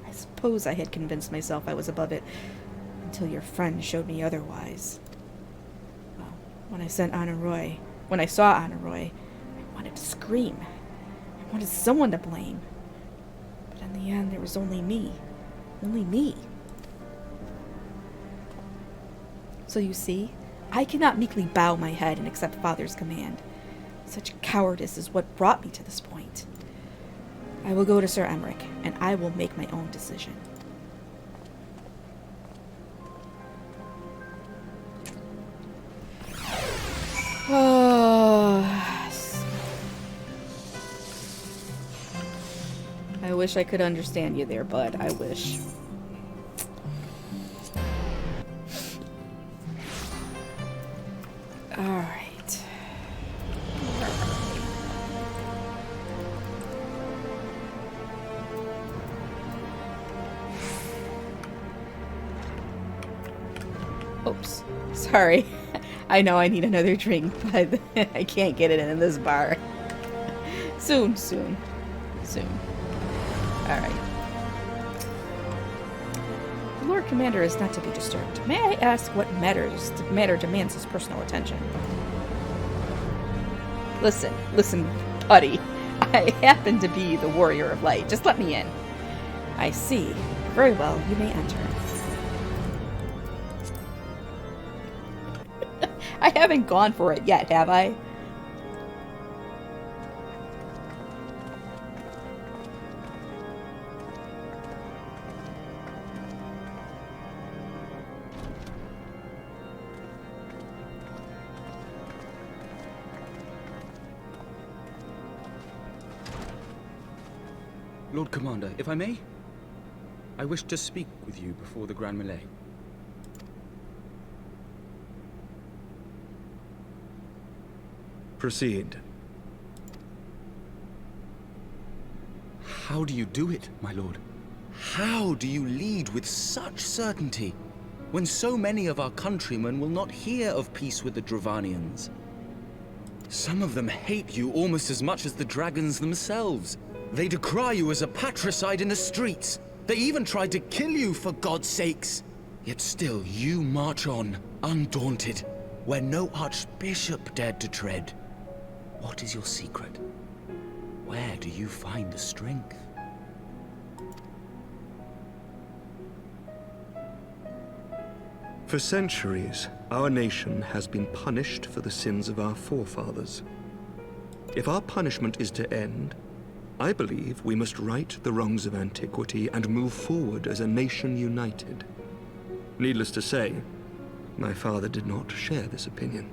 I suppose I had convinced myself I was above it, until your friend showed me otherwise. Well, when I saw Honoroi, I wanted to scream. I wanted someone to blame. But in the end, there was only me. Only me. So you see, I cannot meekly bow my head and accept Father's command. Such cowardice is what brought me to this point. I will go to Sir Emmerich, and I will make my own decision. I wish I could understand you there, bud. I wish. Alright. Oops. Sorry. I know I need another drink, but I can't get it in this bar. Soon. Alright. The Lord Commander is not to be disturbed. May I ask what matter demands his personal attention? Listen, buddy. I happen to be the Warrior of Light. Just let me in. I see. Very well, you may enter. I haven't gone for it yet, have I? Lord Commander, if I may, I wish to speak with you before the Grand Melee. Proceed. How do you do it, my lord? How do you lead with such certainty, when so many of our countrymen will not hear of peace with the Dravanians? Some of them hate you almost as much as the dragons themselves. They decry you as a patricide in the streets. They even tried to kill you, for God's sakes. Yet still you march on, undaunted, where no archbishop dared to tread. What is your secret? Where do you find the strength? For centuries, our nation has been punished for the sins of our forefathers. If our punishment is to end, I believe we must right the wrongs of antiquity and move forward as a nation united. Needless to say, my father did not share this opinion.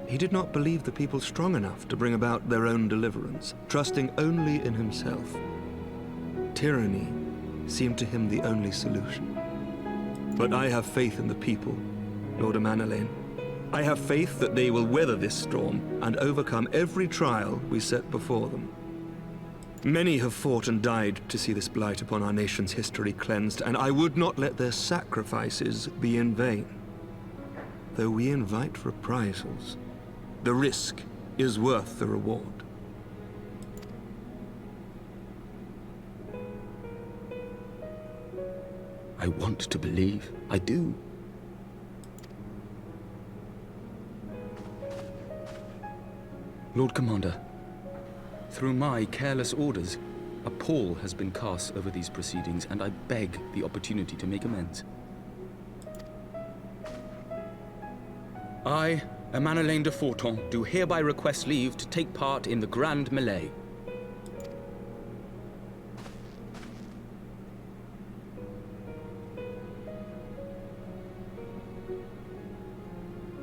He did not believe the people strong enough to bring about their own deliverance, trusting only in himself. Tyranny seemed to him the only solution. But I have faith in the people, Lord Amanalain. I have faith that they will weather this storm and overcome every trial we set before them. Many have fought and died to see this blight upon our nation's history cleansed, and I would not let their sacrifices be in vain. Though we invite reprisals, the risk is worth the reward. I want to believe. I do. Lord Commander, through my careless orders, a pall has been cast over these proceedings, and I beg the opportunity to make amends. I, Amanalain de Forton, do hereby request leave to take part in the Grand Melee.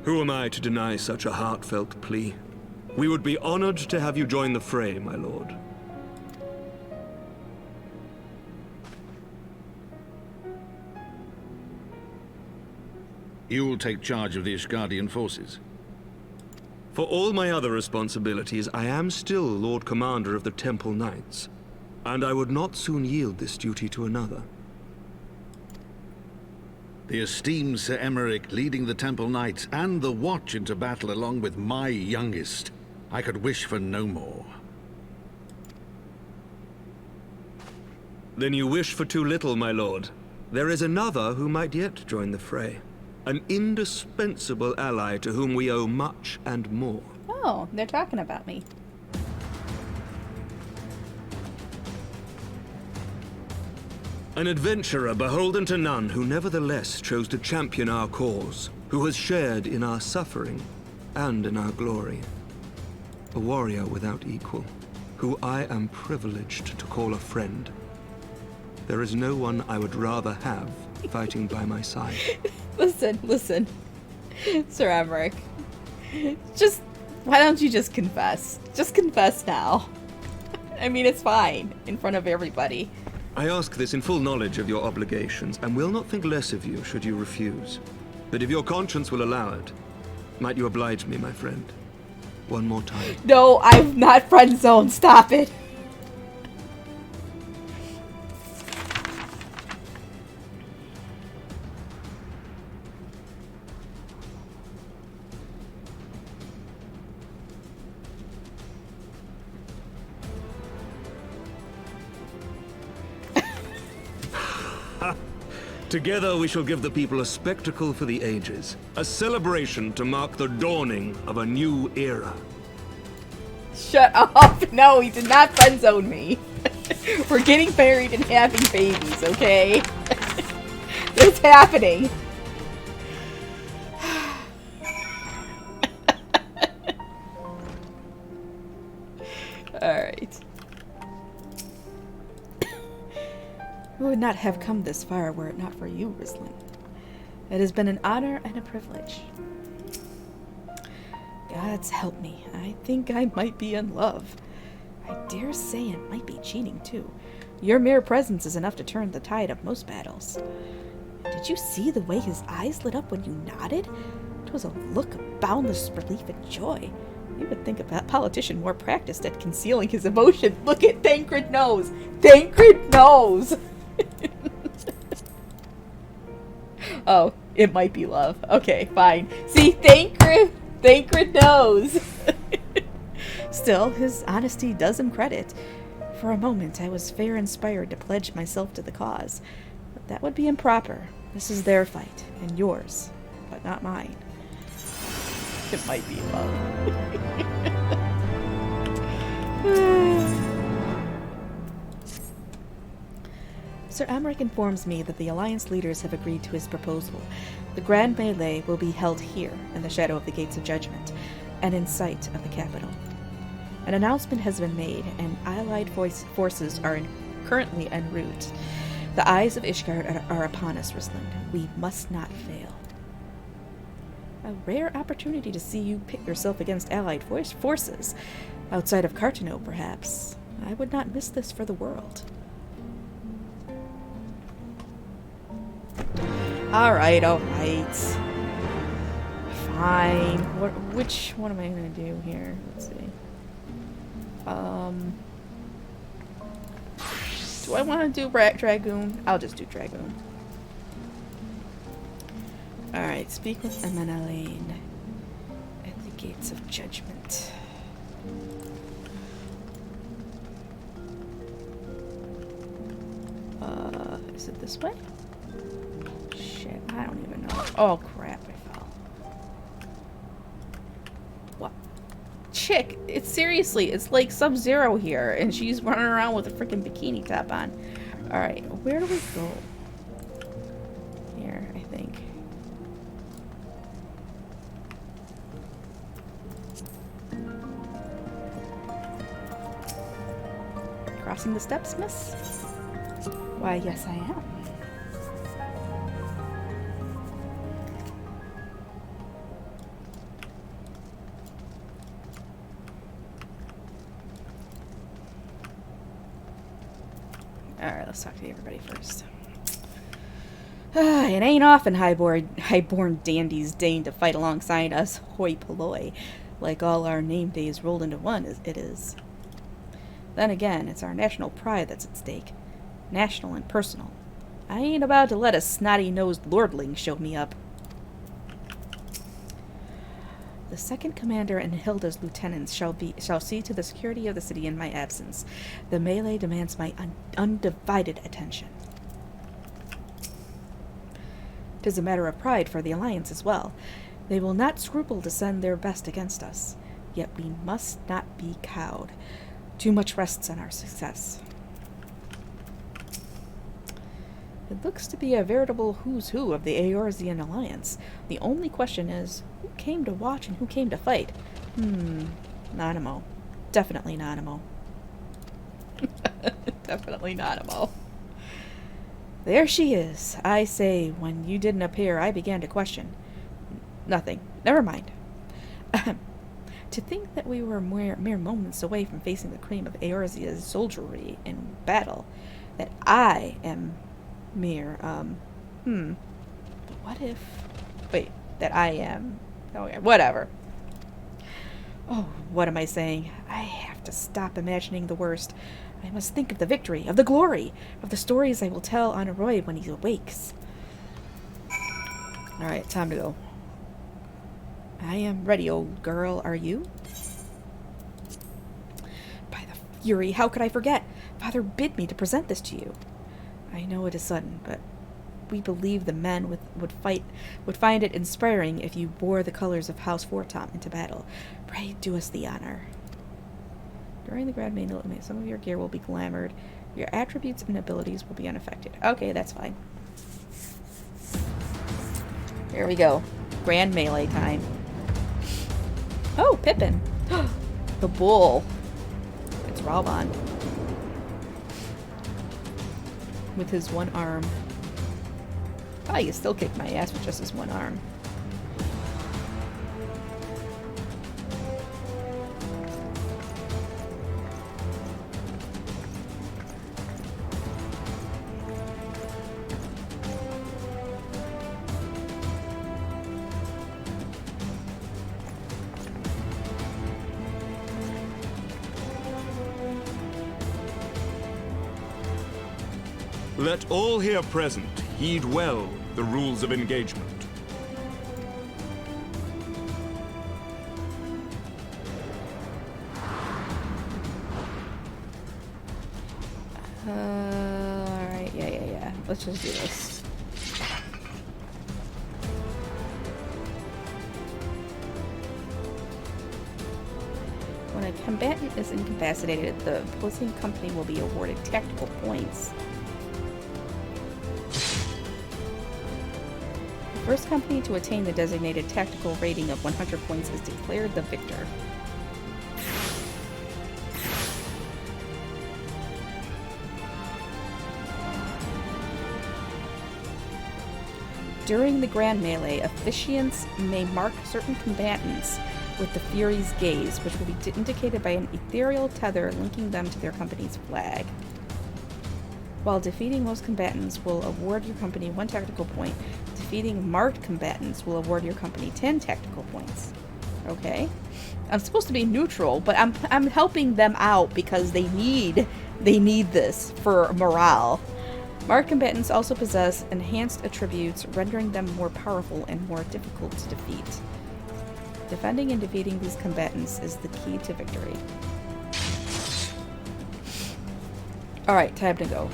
Who am I to deny such a heartfelt plea? We would be honored to have you join the fray, my lord. You will take charge of the Ishgardian forces? For all my other responsibilities, I am still Lord Commander of the Temple Knights, and I would not soon yield this duty to another. The esteemed Sir Emeric leading the Temple Knights and the Watch into battle along with my youngest. I could wish for no more. Then you wish for too little, my lord. There is another who might yet join the fray. An indispensable ally to whom we owe much and more. Oh, they're talking about me. An adventurer beholden to none who nevertheless chose to champion our cause, who has shared in our suffering and in our glory. A warrior without equal, who I am privileged to call a friend. There is no one I would rather have fighting by my side. Listen. Sir Emeric. Why don't you just confess? Just confess now. I mean, it's fine, in front of everybody. I ask this in full knowledge of your obligations, and will not think less of you should you refuse. But if your conscience will allow it, might you oblige me, my friend? One more time. No, I'm not friend zoned. Stop it. Together we shall give the people a spectacle for the ages, a celebration to mark the dawning of a new era. Shut up! No, he did not friend zone me. We're getting married and having babies, okay? It's happening. Alright. We would not have come this far were it not for you, Rislin. It has been an honor and a privilege. Gods help me. I think I might be in love. I dare say it might be cheating, too. Your mere presence is enough to turn the tide of most battles. Did you see the way his eyes lit up when you nodded? It was a look of boundless relief and joy. You would think a politician more practiced at concealing his emotion. Look at Thancred knows! Thancred knows! Oh, it might be love. Okay, fine. See, Thancred knows. Still, his honesty does him credit. For a moment, I was fair inspired to pledge myself to the cause. But that would be improper. This is their fight, and yours, but not mine. It might be love. Sir Emmerich informs me that the Alliance leaders have agreed to his proposal. The Grand Melee will be held here, in the shadow of the Gates of Judgment, and in sight of the capital. An announcement has been made, and Allied forces are currently en route. The eyes of Ishgard are upon us, Risland. We must not fail. A rare opportunity to see you pit yourself against Allied forces. Outside of Cartano, perhaps. I would not miss this for the world. Alright. Fine. Which one am I going to do here? Let's see. Do I want to do Dragoon? I'll just do Dragoon. Alright, speak with Emenelaine at the Gates of Judgment. Is it this way? Shit, I don't even know. Oh crap, I fell. What? Chick, it's seriously, it's like Sub-Zero here, and she's running around with a freaking bikini top on. Alright, where do we go? Here, I think. Crossing the steps, miss? Why, yes, I am. Alright, let's talk to everybody first. It ain't often highborn dandies deign to fight alongside us hoi polloi, like all our name days rolled into one, it is. Then again, it's our national pride that's at stake. National and personal. I ain't about to let a snotty-nosed lordling show me up. The second commander and Hilda's lieutenants shall see to the security of the city in my absence. The melee demands my undivided attention. 'Tis a matter of pride for the Alliance as well. They will not scruple to send their best against us. Yet we must not be cowed. Too much rests on our success. It looks to be a veritable who's who of the Eorzean Alliance. The only question is, who came to watch and who came to fight? Nanamo. Definitely Nanamo. Definitely Nanamo. There she is. I say, when you didn't appear, I began to question. Nothing. Never mind. To think that we were mere moments away from facing the cream of Eorzea's soldiery in battle. That I am mere, but what if... Wait, that I am... Oh, yeah, whatever. Oh, what am I saying? I have to stop imagining the worst. I must think of the victory, of the glory, of the stories I will tell Honoroi when he awakes. Alright, time to go. I am ready, old girl. Are you? By the Fury, how could I forget? Father bid me to present this to you. I know it is sudden, but we believe the men would find it inspiring if you bore the colors of House Fortom into battle. Pray do us the honor. During the Grand Melee, some of your gear will be glamored. Your attributes and abilities will be unaffected. Okay, that's fine. Here we go. Grand Melee time. Oh, Pippin. The bull. It's Ralban. With his one arm. Oh, you still kick my ass with just his one arm. Let all here present heed well the rules of engagement. Alright, yeah. Let's just do this. When a combatant is incapacitated, the opposing company will be awarded tactical points. First company to attain the designated tactical rating of 100 points is declared the victor. During the Grand Melee, officiants may mark certain combatants with the Fury's gaze, which will be indicated by an ethereal tether linking them to their company's flag. While defeating most combatants will award your company 1 tactical point, defeating marked combatants will award your company 10 tactical points. Okay. I'm supposed to be neutral, but I'm helping them out because they need this for morale. Marked combatants also possess enhanced attributes, rendering them more powerful and more difficult to defeat. Defending and defeating these combatants is the key to victory. Alright, time to go.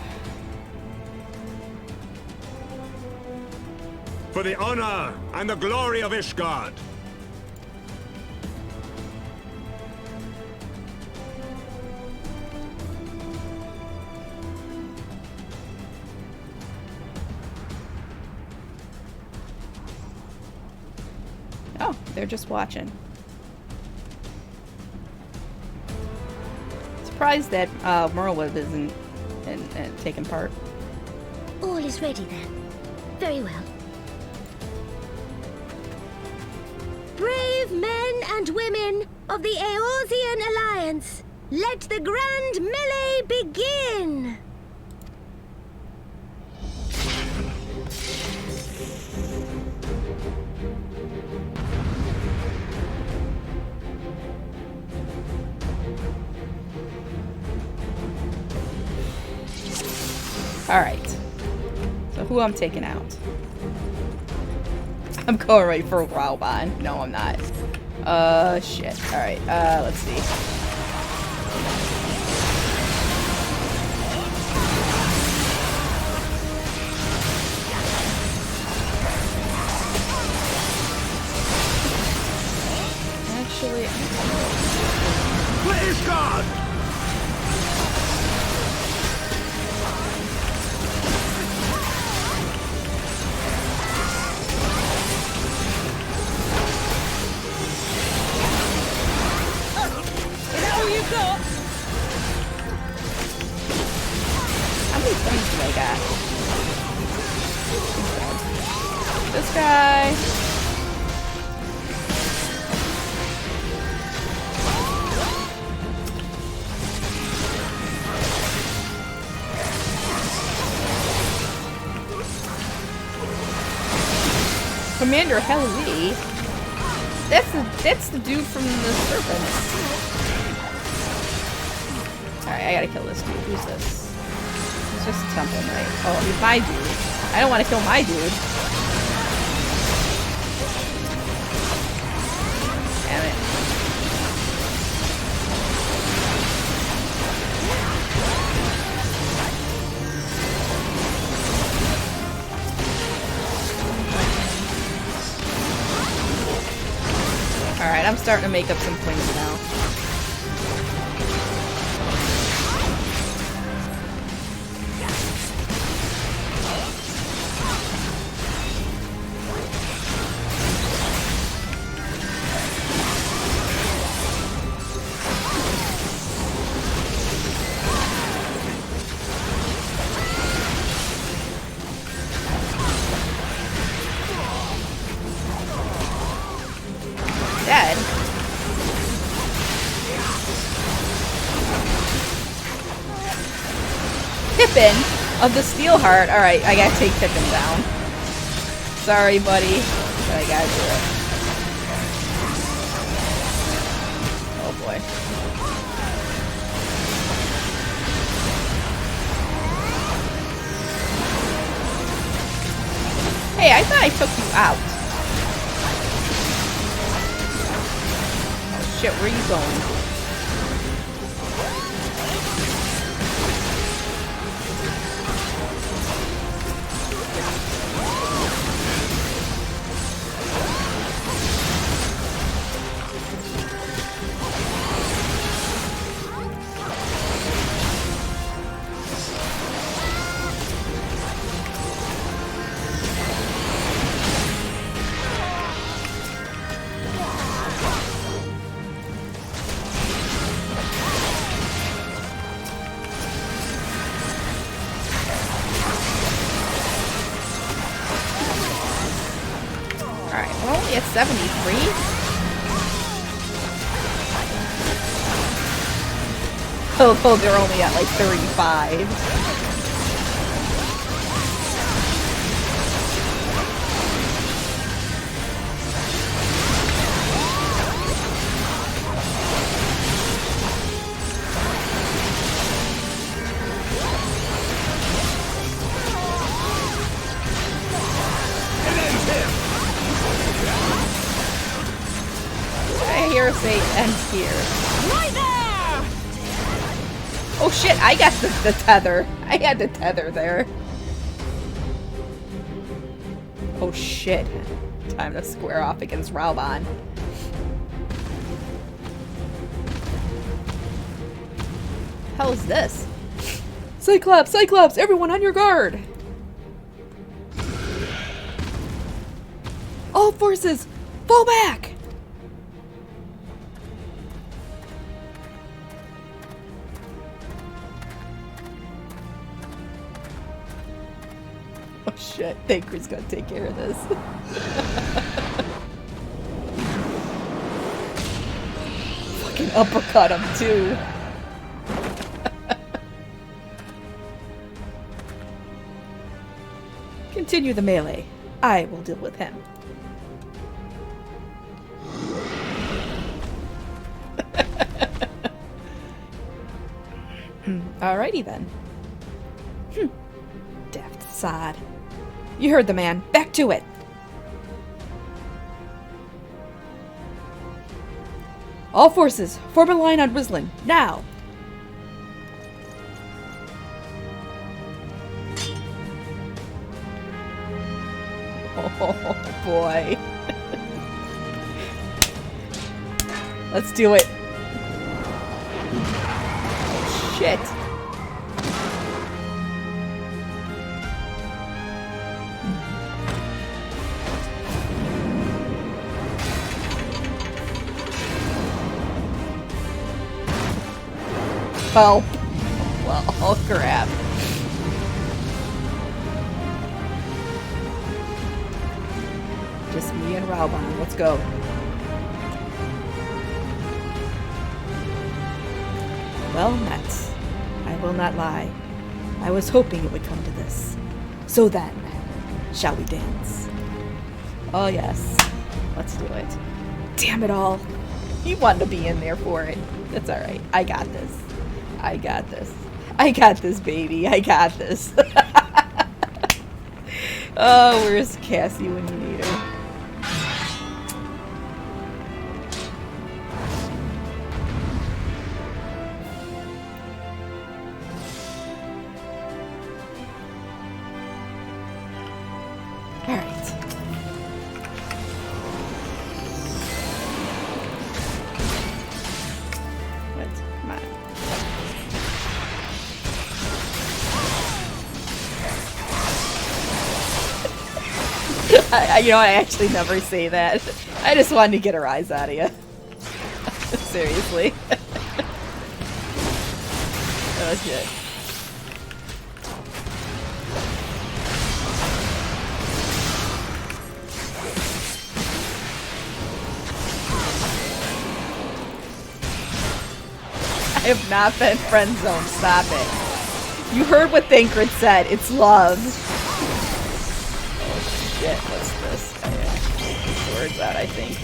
For the honor and the glory of Ishgard! Oh, they're just watching. Surprised that Merlwyb isn't taking part. All is ready then. Very well. Brave men and women of the Eorzean Alliance, let the grand melee begin! Alright. So who I'm taking out? I'm going right for Raubon. No, I'm not. Shit. Alright, let's see. Actually, Please, God! how many things do I got? This guy. Commander Helly. That's the dude from the Serpents. Alright, I gotta kill this dude. Who's this? He's just a temple knight. Oh, he's my dude. I don't want to kill my dude. Damn it. Alright, I'm starting to make up some points now. Dead. Pippin of the Steelheart. Alright, I gotta take Pippin down. Sorry, buddy, but I gotta do it. Oh boy. Hey, I thought I took you out. Shit, where are you going? only at 73? Oh, they're only at like 35. I hear her say ends here. Right there! Oh shit, I got the tether. I had the tether there. Oh shit. Time to square off against Rauban. Hell is this? Cyclops! Cyclops! Everyone on your guard! All forces! Fall back! Oh shit, Thancred's gonna take care of this. Fucking uppercut him too. Continue the melee. I will deal with him. Alrighty then. Daft sod. You heard the man. Back to it. All forces, form a line on Rislin. Now. Oh boy. Let's do it. Oh shit. Well, oh crap. Just me and Rauban. Let's go. Well met. I will not lie. I was hoping it would come to this. So then, shall we dance? Oh yes. Let's do it. Damn it all. You wanted to be in there for it. That's alright. I got this. I got this. I got this, baby. I got this. Oh, where's Cassie when you need her? You know what? I actually never say that. I just wanted to get a rise out of you. Seriously. Oh shit. I have not been friend zoned. Stop it. You heard what Thancred said. It's love. Oh shit. What's this? Oh, yeah. Swords out, I think.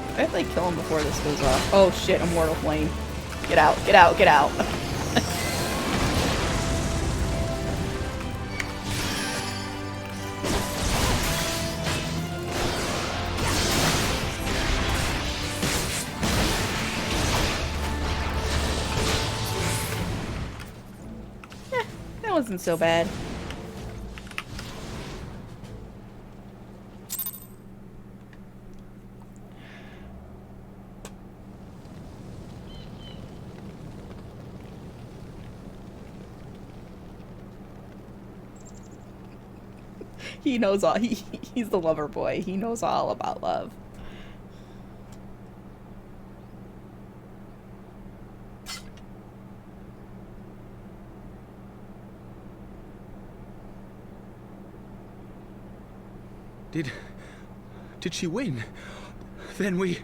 I have to like kill him before this goes off. Oh shit, Immortal Flame. Get out, get out, get out. That wasn't so bad. He knows all. He's the lover boy. He knows all about love. Did she win? Then we...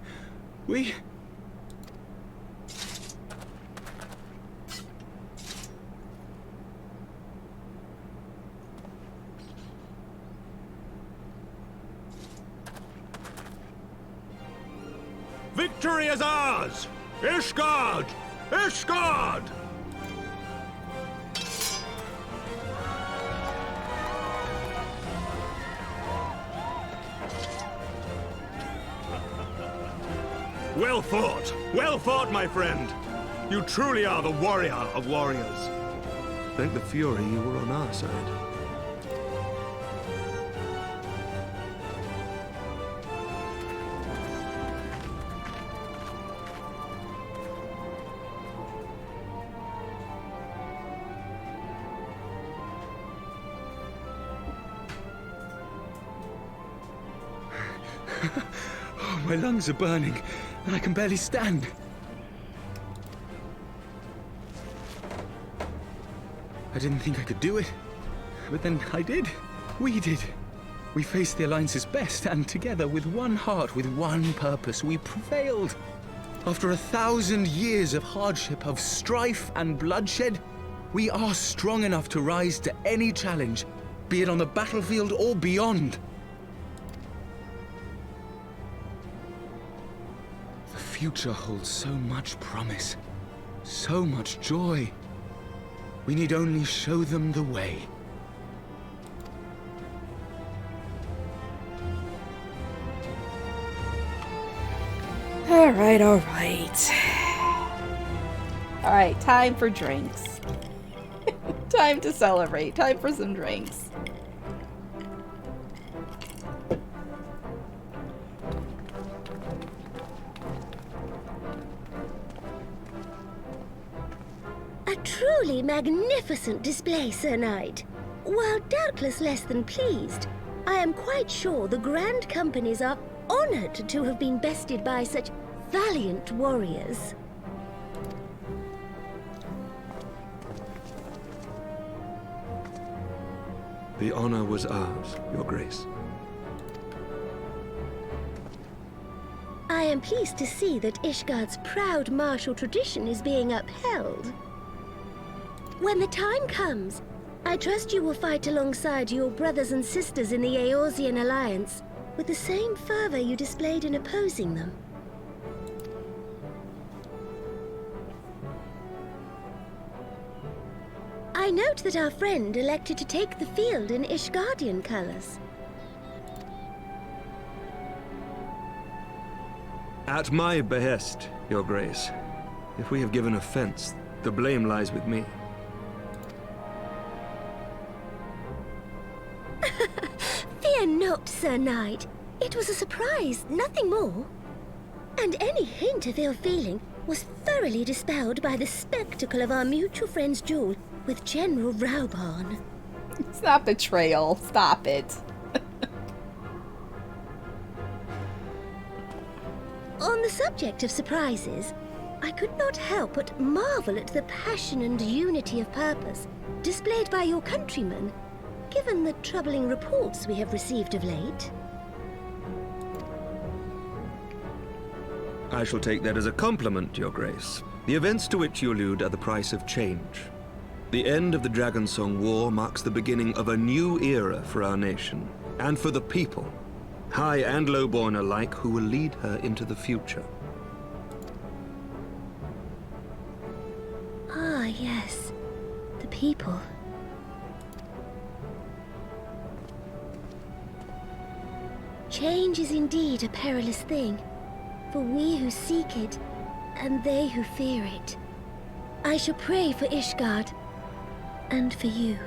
Victory is ours! Ishgard! Ishgard! Well fought, my friend. You truly are the warrior of warriors. Thank the Fury you were on our side. Oh, my lungs are burning, and I can barely stand. I didn't think I could do it, but then I did. We did. We faced the Alliance's best, and together, with one heart, with one purpose, we prevailed. After 1,000 years of hardship, of strife and bloodshed, we are strong enough to rise to any challenge, be it on the battlefield or beyond. The future holds so much promise, so much joy. We need only show them the way. All right. All right, time for drinks. Time to celebrate. Time for some drinks. A truly magnificent display, Sir Knight. While doubtless less than pleased, I am quite sure the Grand Companies are honored to have been bested by such valiant warriors. The honor was ours, Your Grace. I am pleased to see that Ishgard's proud martial tradition is being upheld. When the time comes, I trust you will fight alongside your brothers and sisters in the Eorzean Alliance with the same fervor you displayed in opposing them. I note that our friend elected to take the field in Ishgardian colors. At my behest, Your Grace. If we have given offense, the blame lies with me. Fear not, Sir Knight. It was a surprise, nothing more. And any hint of ill feeling was thoroughly dispelled by the spectacle of our mutual friend's duel with General Raubarn. It's not betrayal. Stop it. On the subject of surprises, I could not help but marvel at the passion and unity of purpose displayed by your countrymen, given the troubling reports we have received of late. I shall take that as a compliment, Your Grace. The events to which you allude are the price of change. The end of the Dragonsong War marks the beginning of a new era for our nation, and for the people, high and lowborn alike, who will lead her into the future. Ah, yes. The people. Change is indeed a perilous thing, for we who seek it, and they who fear it. I shall pray for Ishgard, and for you.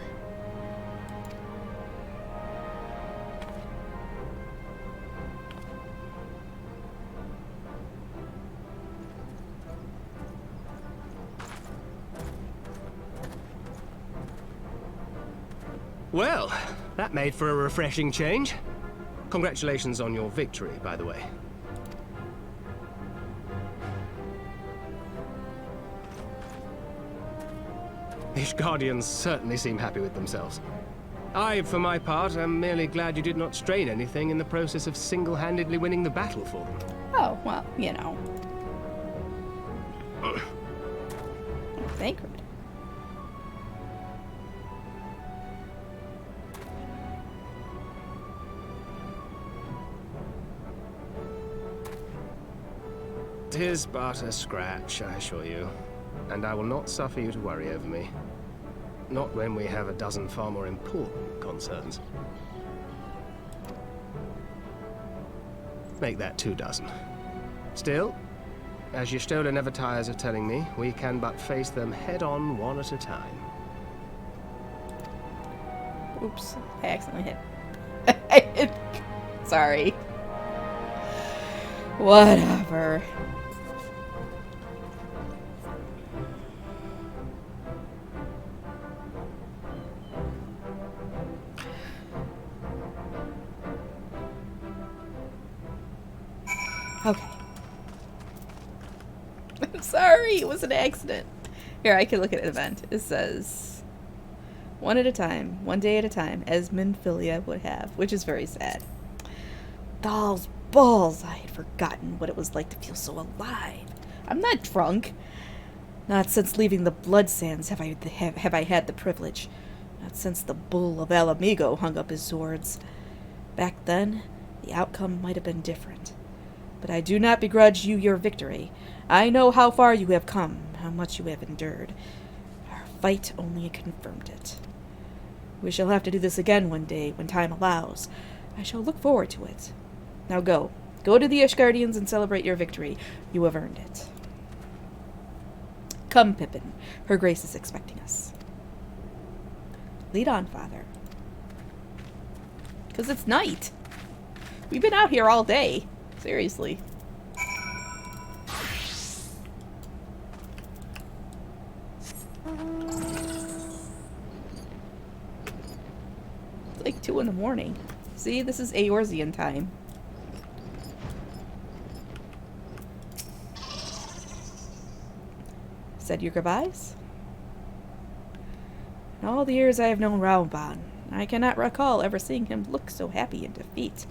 Well, that made for a refreshing change. Congratulations on your victory, by the way. These Guardians certainly seem happy with themselves. I, for my part, am merely glad you did not strain anything in the process of single-handedly winning the battle for them. Oh, well, you know. Sacred. Tis but a scratch, I assure you, and I will not suffer you to worry over me. Not when we have a dozen far more important concerns. Make that 2 dozen. Still, as Y'shtola never tires of telling me, we can but face them head-on, one at a time. Oops, I accidentally hit. Sorry. Whatever. Okay. I'm sorry, it was an accident. Here, I can look at an event. It says, 1 at a time, 1 day at a time, as Minfilia would have, which is very sad. Those balls, I had forgotten what it was like to feel so alive. I'm not drunk. Not since leaving the Blood Sands have I had the privilege. Not since the Bull of Alamigo hung up his swords. Back then, the outcome might have been different. But I do not begrudge you your victory. I know how far you have come, how much you have endured. Our fight only confirmed it. We shall have to do this again one day, when time allows. I shall look forward to it. Now go. Go to the Ishgardians and celebrate your victory. You have earned it. Come, Pippin. Her Grace is expecting us. Lead on, Father. Because it's night. We've been out here all day. Seriously. It's like 2 in the morning. See, this is Eorzean time. Said your goodbyes? In all the years I have known Raoban, I cannot recall ever seeing him look so happy in defeat.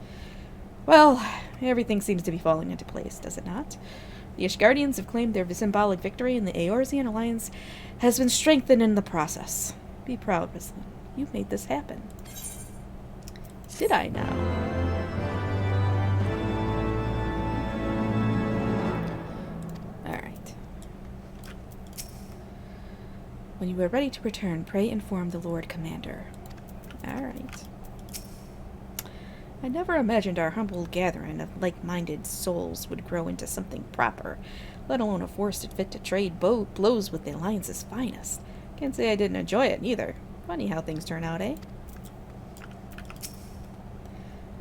Well, everything seems to be falling into place, does it not? The Ishgardians have claimed their symbolic victory, and the Eorzean alliance has been strengthened in the process. Be proud, Rislin. You made this happen. Did I now? Alright. When you are ready to return, pray inform the Lord Commander. Alright. I never imagined our humble gathering of like-minded souls would grow into something proper, let alone a force fit to trade blows with the Alliance's finest. Can't say I didn't enjoy it, neither. Funny how things turn out, eh?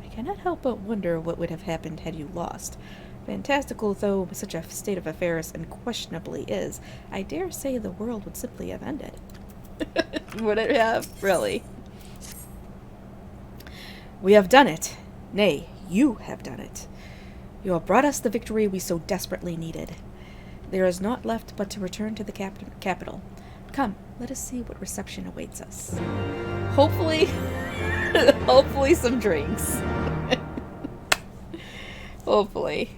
I cannot help but wonder what would have happened had you lost. Fantastical though such a state of affairs unquestionably is, I dare say the world would simply have ended. Would it have? Really? We have done it. Nay, you have done it. You have brought us the victory we so desperately needed. There is naught left but to return to the capital. Come, let us see what reception awaits us. Hopefully, hopefully some drinks. Hopefully.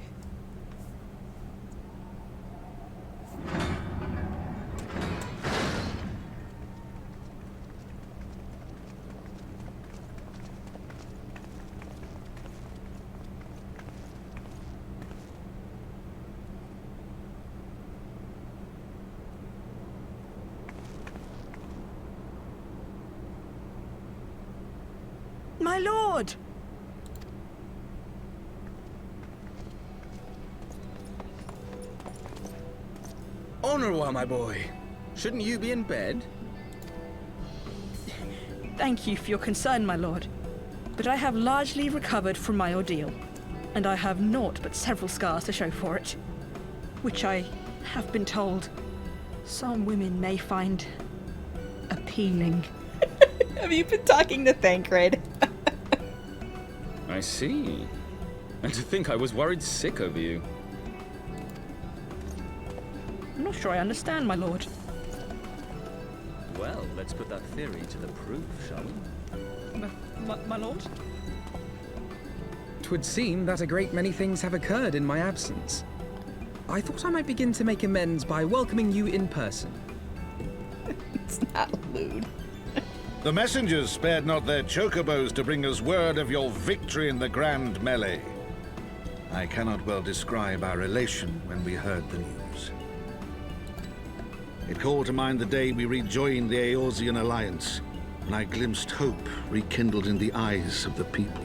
My lord! Honorwa, my boy. Shouldn't you be in bed? Thank you for your concern, my lord. But I have largely recovered from my ordeal, and I have naught but several scars to show for it, which I have been told some women may find appealing. Have you been talking to Thancred? I see. And to think I was worried sick over you. I'm not sure I understand, my lord. Well, let's put that theory to the proof, shall we? My lord? 'Twould seem that a great many things have occurred in my absence. I thought I might begin to make amends by welcoming you in person. It's not lewd. The messengers spared not their chocobos to bring us word of your victory in the grand melee. I cannot well describe our elation when we heard the news. It called to mind the day we rejoined the Eorzean alliance, and I glimpsed hope rekindled in the eyes of the people.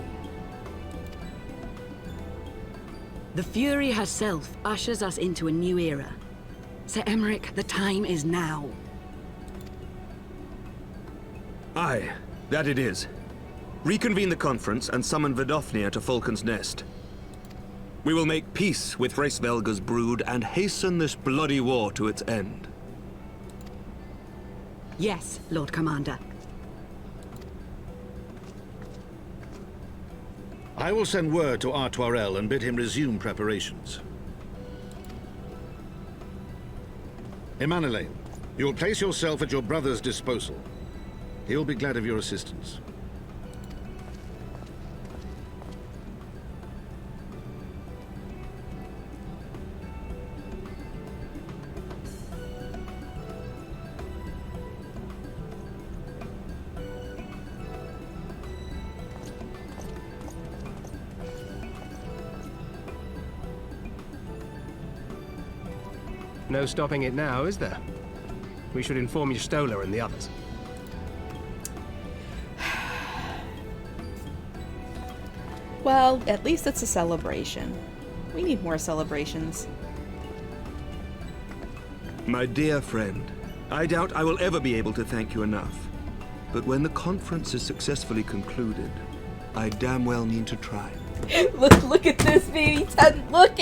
The Fury herself ushers us into a new era. Sir Emmerich, the time is now. Aye, that it is. Reconvene the conference and summon Vidofnir to Falcon's Nest. We will make peace with Hraesvelga's brood and hasten this bloody war to its end. Yes, Lord Commander. I will send word to Artoirel and bid him resume preparations. Emmanuel, you will place yourself at your brother's disposal. He will be glad of your assistance. No stopping it now, is there? We should inform Y'shtola and the others. Well, at least it's a celebration. We need more celebrations. My dear friend, I doubt I will ever be able to thank you enough. But when the conference is successfully concluded, I damn well mean to try. Look at this, baby Ted. Look!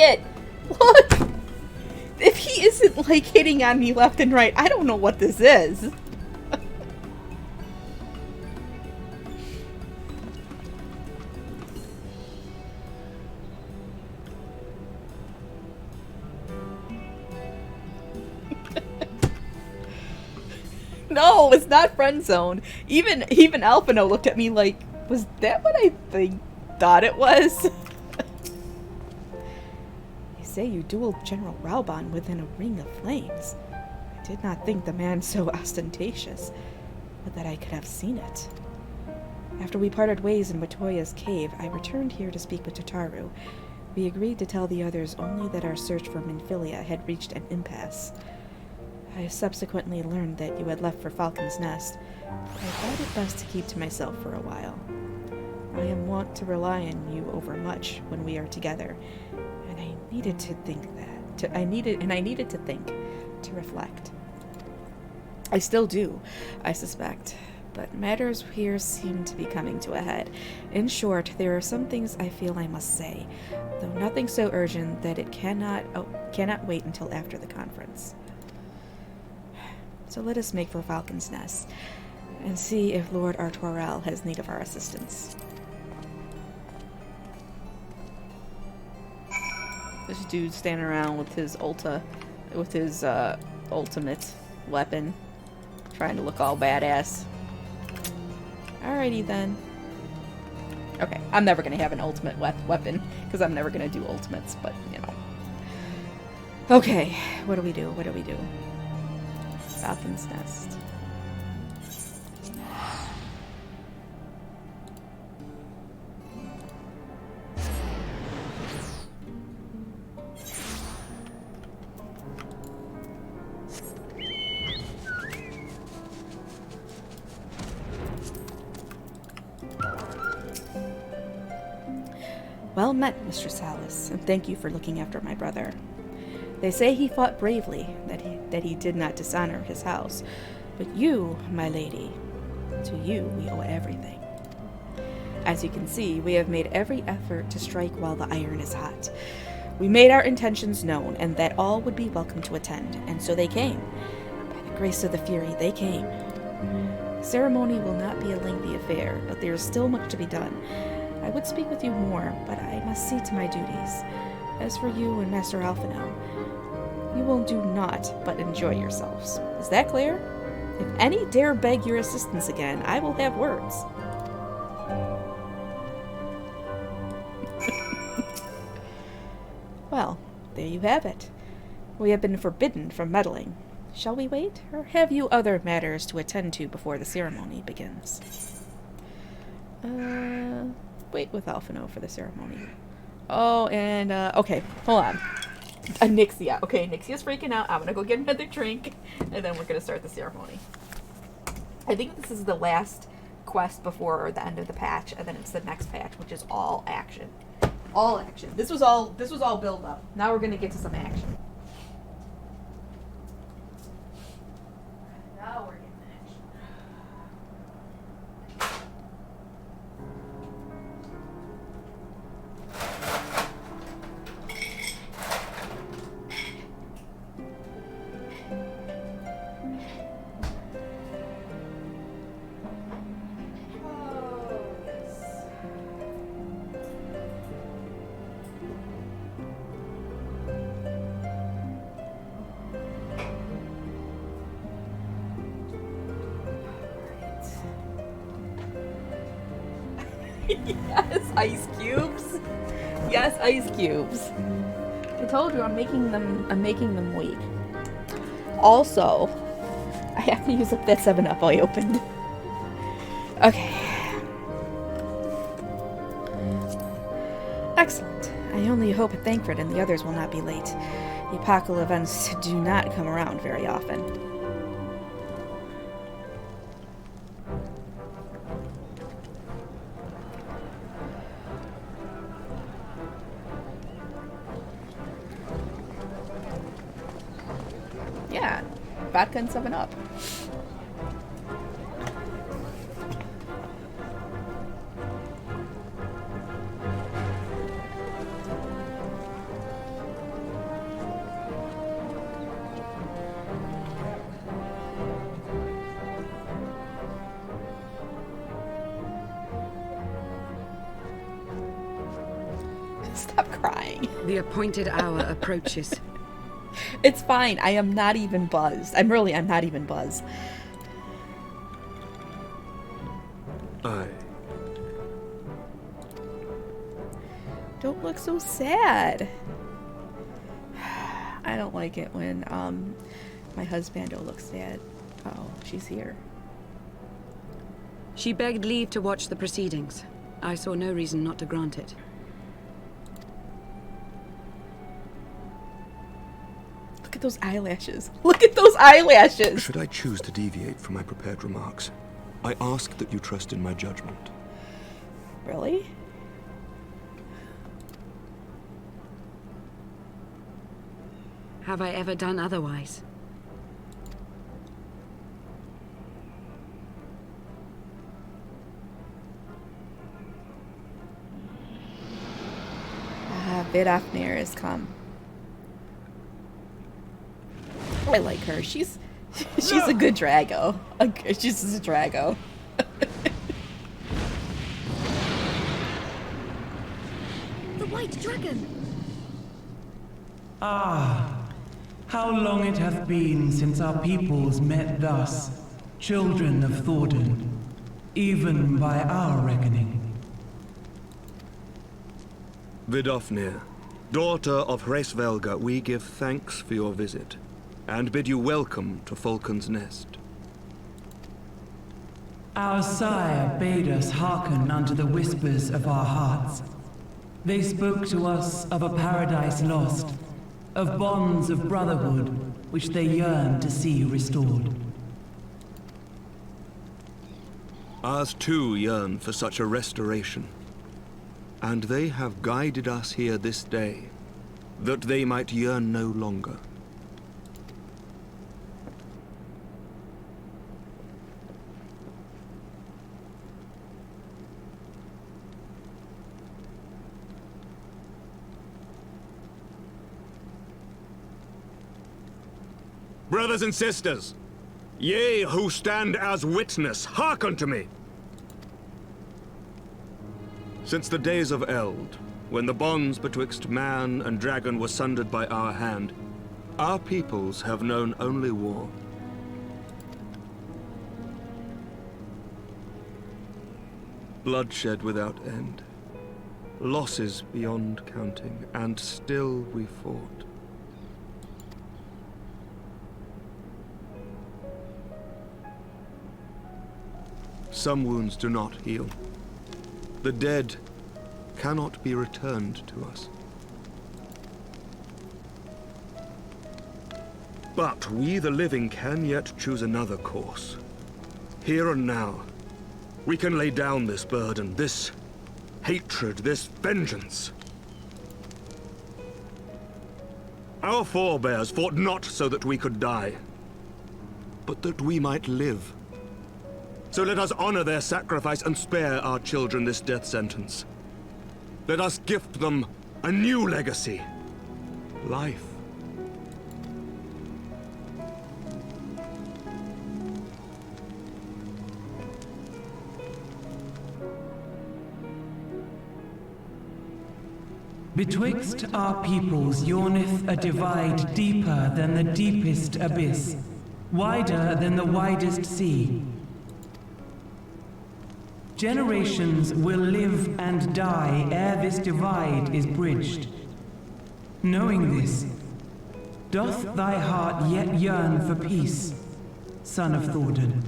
If he isn't, like, hitting on me left and right, I don't know what this is. No, it's not friend zone. Even Alphino looked at me like, was that what I thought it was? You say you dueled General Rauban within a ring of flames. I did not think the man so ostentatious, but that I could have seen it. After we parted ways in Matoya's cave, I returned here to speak with Tataru. We agreed to tell the others only that our search for Minfilia had reached an impasse. I subsequently learned that you had left for Falcon's Nest. I thought it best to keep to myself for a while. I am wont to rely on you overmuch when we are together, and I needed to think to reflect. I still do, I suspect, but matters here seem to be coming to a head. In short, there are some things I feel I must say, though nothing so urgent that it cannot wait until after the conference. So let us make for Falcon's Nest, and see if Lord Artoirel has need of our assistance. This dude standing around with his ultimate weapon, trying to look all badass. Alrighty then. Okay, I'm never gonna have an ultimate weapon, because I'm never gonna do ultimates, but, you know. Okay, what do we do? Falcon's Nest. Well met, Mistress Alice, and thank you for looking after my brother. They say he fought bravely, that he did not dishonor his house. But you, my lady, to you we owe everything. As you can see, we have made every effort to strike while the iron is hot. We made our intentions known, and that all would be welcome to attend, and so they came. By the grace of the Fury, they came. Ceremony will not be a lengthy affair, but there is still much to be done. I would speak with you more, but I must see to my duties. As for you and Master Alphino, you will do naught but enjoy yourselves. Is that clear? If any dare beg your assistance again, I will have words. Well, there you have it. We have been forbidden from meddling. Shall we wait, or have you other matters to attend to before the ceremony begins? Wait with Alphino for the ceremony. Oh, and, okay, hold on. Nixia. Okay, Nixia's freaking out. I'm gonna go get another drink, and then we're gonna start the ceremony. I think this is the last quest before the end of the patch, and then it's the next patch, which is all action. All action. This was all build up. Now we're gonna get to some action. Now we're getting action. Yes, ice cubes. Yes, ice cubes. I told you I'm making them weak. Also, I have to use up that 7-Up I opened. Okay. Excellent. I only hope Thancred and the others will not be late. The epochal events do not come around very often. Yeah, vodka and 7-Up. Stop crying. The appointed hour approaches. It's fine. I am not even buzzed. I'm not even buzzed. Don't look so sad. I don't like it when my husbando looks sad. Oh, she's here. She begged leave to watch the proceedings. I saw no reason not to grant it. Look at those eyelashes. Look at those eyelashes! Should I choose to deviate from my prepared remarks, I ask that you trust in my judgment. Really? Have I ever done otherwise? Vidofnir has come. I like her. She's a good Drago. She's a Drago. The White Dragon! Ah, how long it hath been since our peoples met thus, children of Thordan, even by our reckoning. Vidofnir, daughter of Hraesvelga, we give thanks for your visit, and bid you welcome to Falcon's Nest. Our sire bade us hearken unto the whispers of our hearts. They spoke to us of a paradise lost, of bonds of brotherhood which they yearned to see restored. Ours too yearn for such a restoration, and they have guided us here this day, that they might yearn no longer. Brothers and sisters, Ye who stand as witness, hearken to me! Since the days of Eld, when the bonds betwixt man and dragon were sundered by our hand, our peoples have known only war. Bloodshed without end, losses beyond counting, and still we fought. Some wounds do not heal. The dead cannot be returned to us. But we, the living, can yet choose another course. Here and now, we can lay down this burden, this hatred, this vengeance. Our forebears fought not so that we could die, but that we might live. So let us honor their sacrifice and spare our children this death sentence. Let us gift them a new legacy. Life. Betwixt our peoples yawneth a divide deeper than the deepest abyss, wider than the widest sea. Generations will live and die ere this divide is bridged. Knowing this, doth thy heart yet yearn for peace, son of Thordan?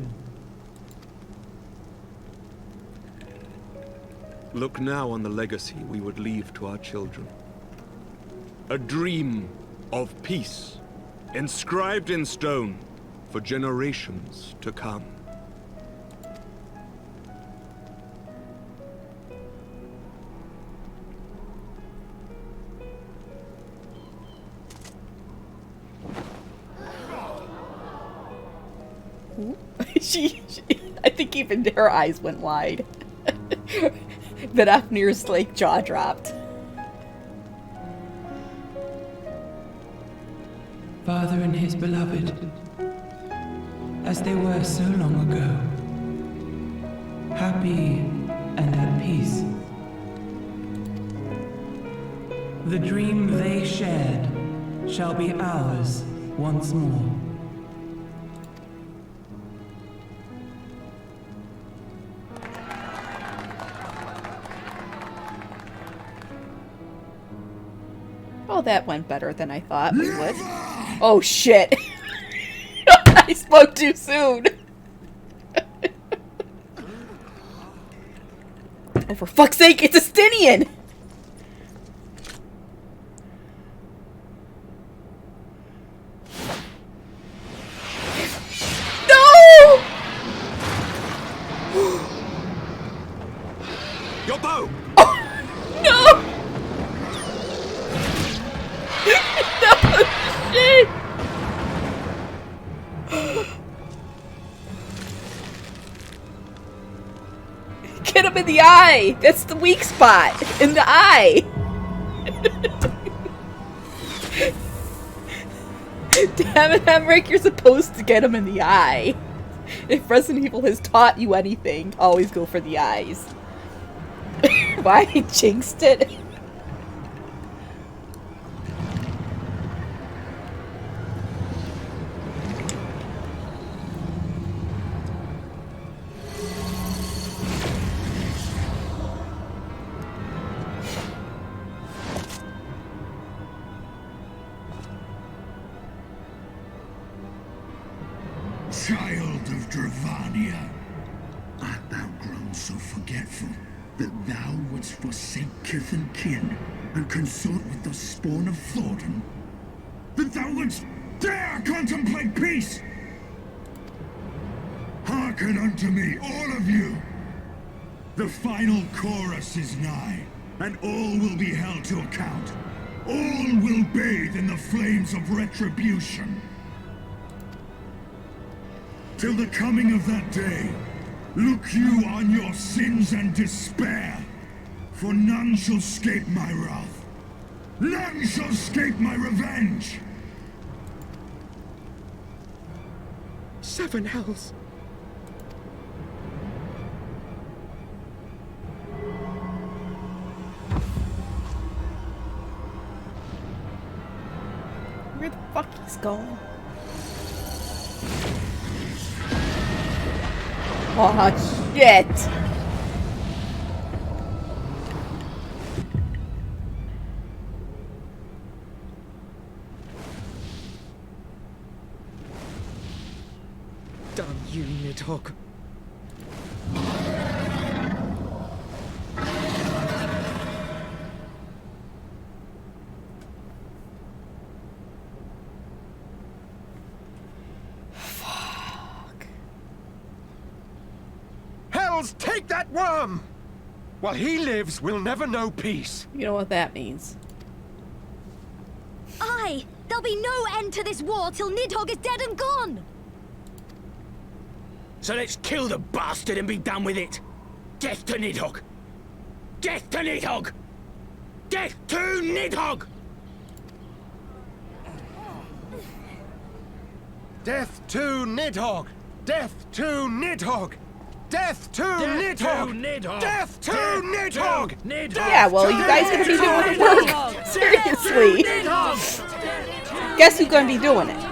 Look now on the legacy we would leave to our children. A dream of peace, inscribed in stone for generations to come. I think even her eyes went wide. Vidofnir's like jaw dropped. Father and his beloved, as they were so long ago, happy and at peace. The dream they shared shall be ours once more. Oh, that went better than I thought we would. Oh, shit. I spoke too soon. Oh, for fuck's sake, it's a Stinian! No! Your bow! Oh, no! No, shit! Get him in the eye! That's the weak spot! In the eye! Damn it, Emmerich, you're supposed to get him in the eye. If Resident Evil has taught you anything, always go for the eyes. Why? I jinxed it? Child of Dravania, art thou grown so forgetful that thou wouldst forsake kith and kin and consort with the spawn of Thordan? That thou wouldst dare contemplate peace? Hearken unto me, all of you! The final chorus is nigh, and all will be held to account. All will bathe in the flames of retribution. Till the coming of that day, look you on your sins and despair, for none shall escape my wrath. None shall escape my revenge. 7 hells. Where the fuck he's going? Oh shit! Damn you, Nidhogg. Hells, take that worm! While he lives, we'll never know peace. You know what that means. Aye! There'll be no end to this war till Nidhogg is dead and gone! So let's kill the bastard and be done with it. Death to Nidhogg! Death to Nidhogg! Death to Nidhogg! Death to Nidhogg! Death to Nidhogg! Death to Nidhogg! Death to Nidhogg! Yeah, well, you guys gonna be doing the work. Seriously. Guess who's gonna be doing it?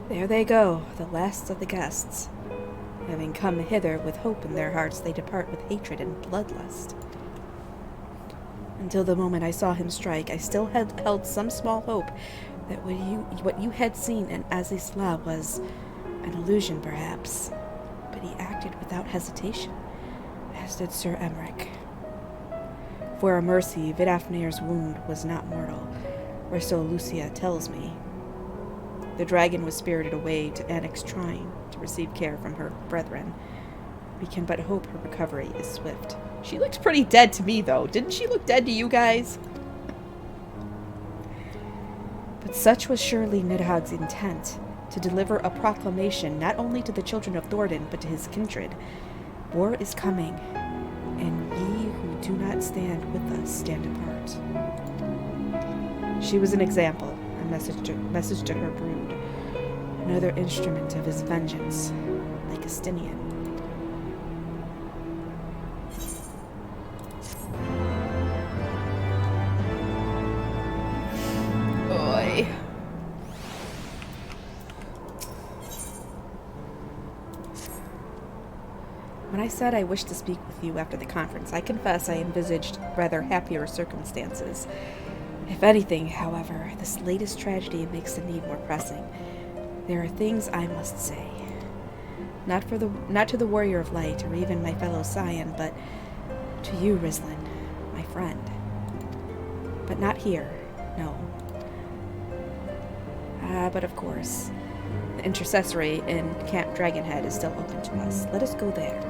There they go, the last of the guests. Having come hither with hope in their hearts, they depart with hatred and bloodlust. Until the moment I saw him strike, I still had held some small hope that what you had seen in Azizla was an illusion, perhaps. But he acted without hesitation, as did Sir Emmerich. For a mercy, Vidafnir's wound was not mortal, or so Lucia tells me. The dragon was spirited away to Annex Shrine to receive care from her brethren. We can but hope her recovery is swift. She looked pretty dead to me, though. Didn't she look dead to you guys? But such was surely Nidhogg's intent, to deliver a proclamation not only to the children of Thordan, but to his kindred. War is coming, and ye who do not stand with us stand apart. She was an example, a message to her brood, another instrument of his vengeance, like Estinian. Oy. When I said I wished to speak with you after the conference, I confess I envisaged rather happier circumstances. If anything, however, this latest tragedy makes the need more pressing. There are things I must say. Not to the Warrior of Light, or even my fellow Scion, but to you, Rislin, my friend. But not here, no. But of course, the intercessory in Camp Dragonhead is still open to us. Let us go there.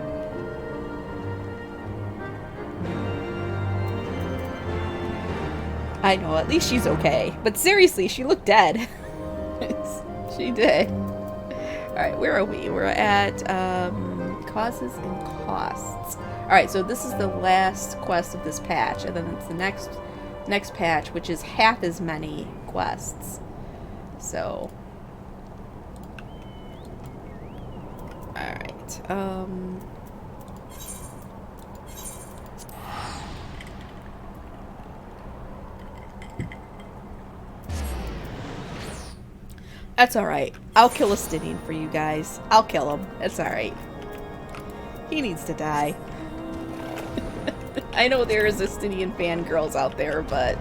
I know, at least she's okay. But seriously, she looked dead. She did. Alright, where are we? We're at causes and costs. Alright, so this is the last quest of this patch, and then it's the next patch, which is half as many quests. So alright. That's alright. I'll kill Estinian for you guys. I'll kill him. It's alright. He needs to die. I know there is Estinian fangirls out there, but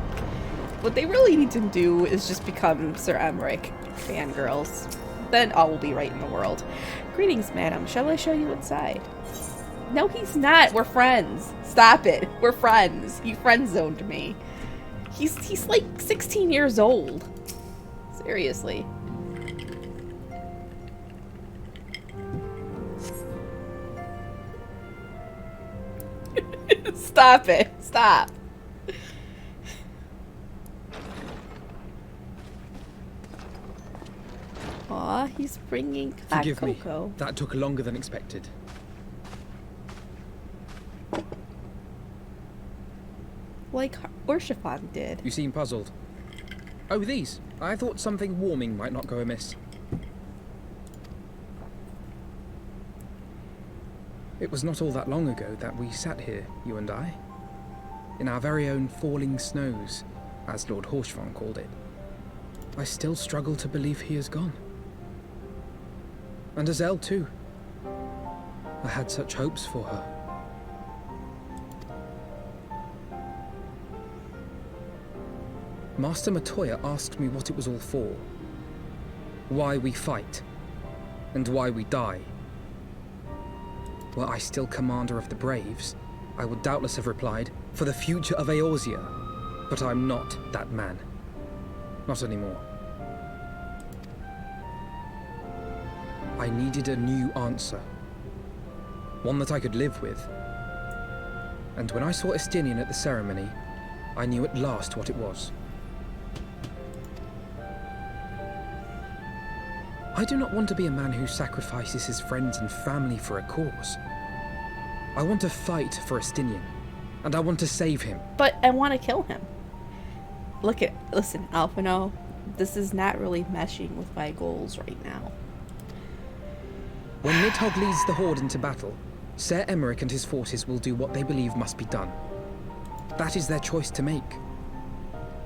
what they really need to do is just become Sir Emmerich fangirls. Then all will be right in the world. Greetings, madam. Shall I show you inside? No, he's not. We're friends. Stop it. We're friends. He friend-zoned me. He's like 16 years old. Seriously. Stop it. Stop. Aw, he's bringing hot Forgive me. cocoa. That took longer than expected. Like Urshifan did. You seem puzzled. Oh, these. I thought something warming might not go amiss. It was not all that long ago that we sat here, you and I. In our very own falling snows, as Lord Horshvan called it. I still struggle to believe he is gone. And Azelle too. I had such hopes for her. Master Matoya asked me what it was all for. Why we fight. And why we die. Were I still commander of the Braves, I would doubtless have replied, for the future of Eorzea. But I'm not that man. Not anymore. I needed a new answer. One that I could live with. And when I saw Estinian at the ceremony, I knew at last what it was. I do not want to be a man who sacrifices his friends and family for a cause. I want to fight for Estinian, and I want to save him. But I want to kill him. Listen, Alphino, this is not really meshing with my goals right now. When Nidhogg leads the Horde into battle, Ser Emmerich and his forces will do what they believe must be done. That is their choice to make.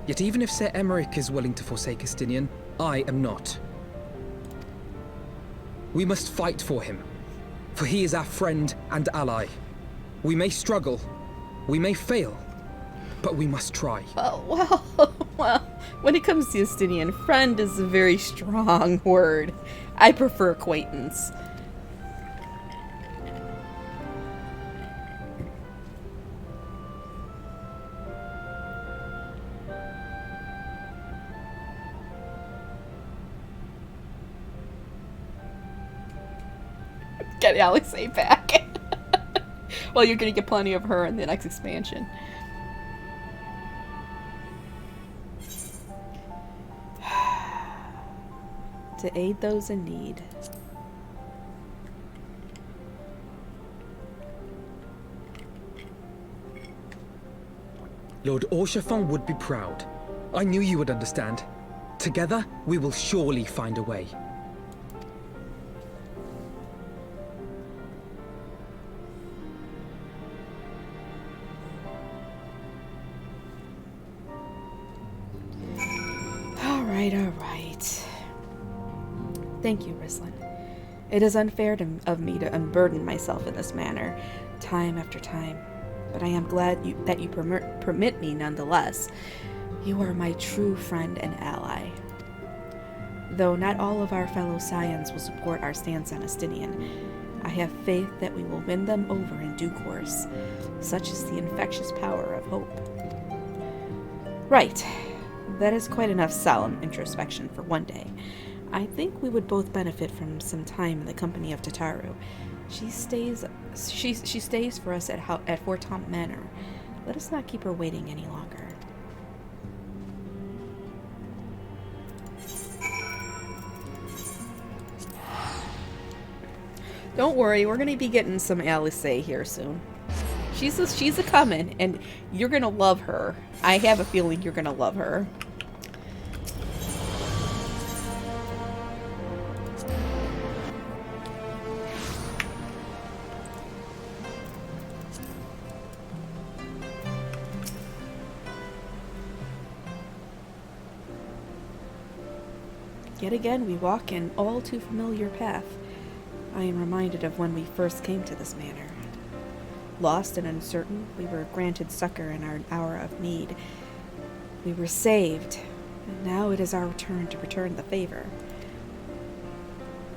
Yet even if Ser Emmerich is willing to forsake Estinian, I am not. We must fight for him, for he is our friend and ally. We may struggle, we may fail, but we must try. Well, when it comes to Estinian, friend is a very strong word. I prefer acquaintance. Get Alice back. Well, you're gonna get plenty of her in the next expansion. To aid those in need. Lord Orshafon would be proud. I knew you would understand. Together, we will surely find a way. Alright. Thank you, Rislin. It is unfair of me to unburden myself in this manner, time after time, but I am glad that you permit me nonetheless. You are my true friend and ally. Though not all of our fellow Scions will support our stance on Estinian, I have faith that we will win them over in due course. Such is the infectious power of hope. Right. That is quite enough solemn introspection for one day. I think we would both benefit from some time in the company of Tataru. She stays for us at Fort Tom Manor. Let us not keep her waiting any longer. Don't worry, we're gonna be getting some Alice here soon. She's a coming, and you're gonna love her. I have a feeling you're gonna love her. Yet again, we walk an all too familiar path. I am reminded of when we first came to this manor. Lost and uncertain, we were granted succor in our hour of need. We were saved, and now it is our turn to return the favor.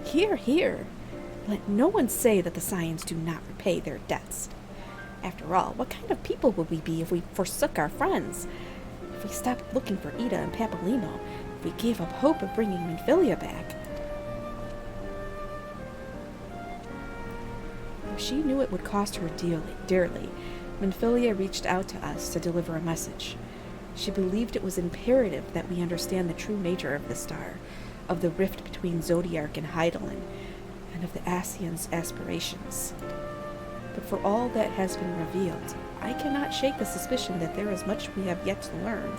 Hear, hear! Let no one say that the Scions do not repay their debts. After all, what kind of people would we be if we forsook our friends? If we stopped looking for Ida and Papolino? If we gave up hope of bringing Minfilia back? If she knew it would cost her dearly, Minfilia reached out to us to deliver a message. She believed it was imperative that we understand the true nature of the star, of the rift between Zodiark and Hydaelyn, and of the Ascians' aspirations. But for all that has been revealed, I cannot shake the suspicion that there is much we have yet to learn.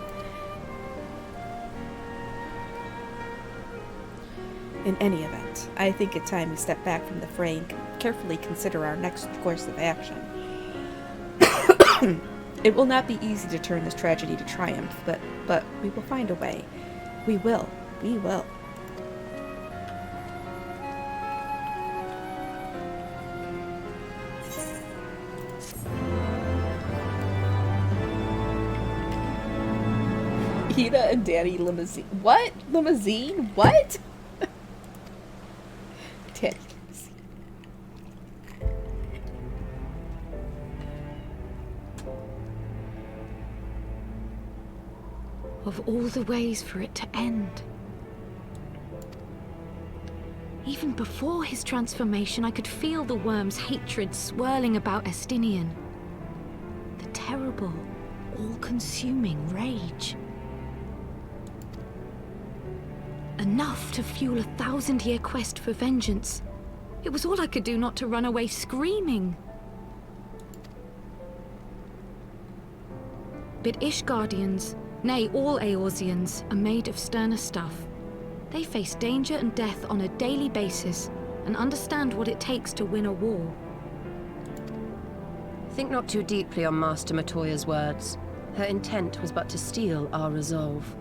In any event, I think it's time we step back from the fray and carefully consider our next course of action. It will not be easy to turn this tragedy to triumph, but we will find a way. We will. We will. Ida and Danny limousine. What? Limousine? What? Danny limousine. Of all the ways for it to end. Even before his transformation, I could feel the worm's hatred swirling about Estinian. The terrible, all-consuming rage. Enough to fuel a 1,000-year quest for vengeance. It was all I could do not to run away screaming. But Ishgardians, nay, all Eorzeans, are made of sterner stuff. They face danger and death on a daily basis and understand what it takes to win a war. Think not too deeply on Master Matoya's words. Her intent was but to steal our resolve.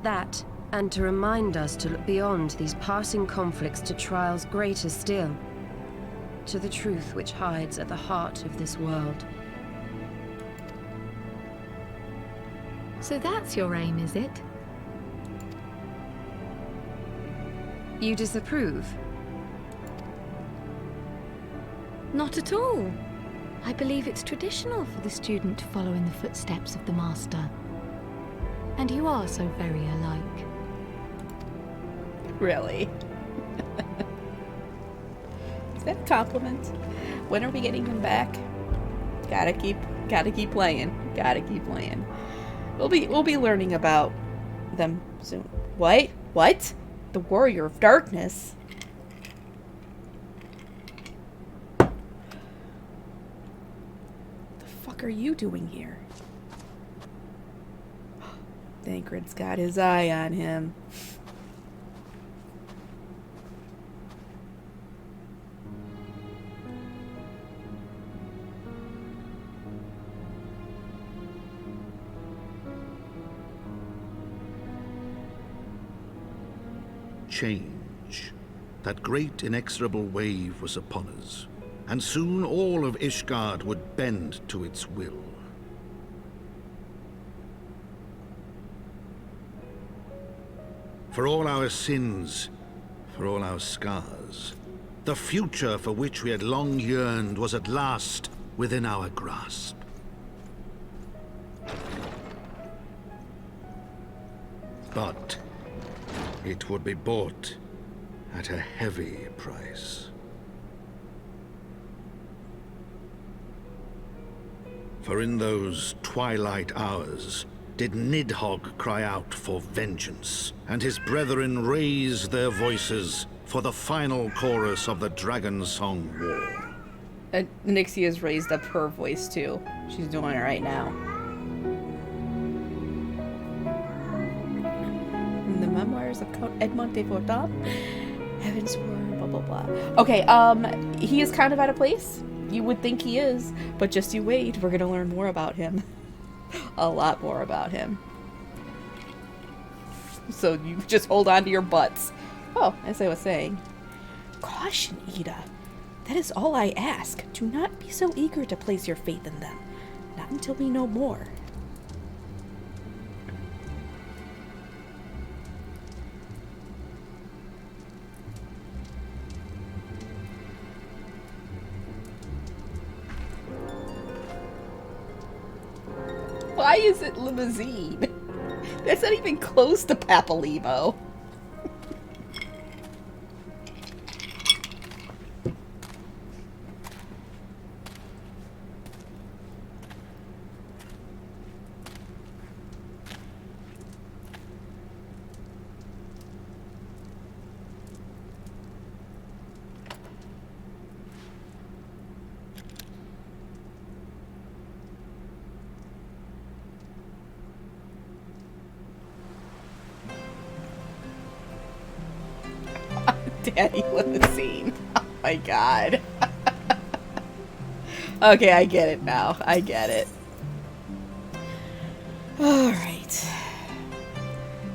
That, and to remind us to look beyond these passing conflicts to trials greater still, to the truth which hides at the heart of this world. So that's your aim, is it? You disapprove? Not at all. I believe it's traditional for the student to follow in the footsteps of the master. And you are so very alike. Really? Is that a compliment? When are we getting him back? Gotta keep playing. Gotta keep playing. We'll be learning about them soon. What? What? The Warrior of Darkness? What the fuck are you doing here? Thancred's got his eye on him. Change. That great inexorable wave was upon us, and soon all of Ishgard would bend to its will. For all our sins, for all our scars, the future for which we had long yearned was at last within our grasp. But it would be bought at a heavy price. For in those twilight hours, did Nidhogg cry out for vengeance, and his brethren raise their voices for the final chorus of the Dragon Song War. And Nixie has raised up her voice too. She's doing it right now. From the memoirs of Count Edmond de Vordan, Heavensward, blah blah blah. Okay, he is kind of out of place. You would think he is, but just you wait. We're gonna learn more about him. A lot more about him. So you just hold on to your butts. Oh, as I was saying. Caution, Ida. That is all I ask. Do not be so eager to place your faith in them. Not until we know more. Why is it limousine? That's not even close to Papalimo. Daddy limousine. Oh my god. Okay, I get it now. I get it. Alright.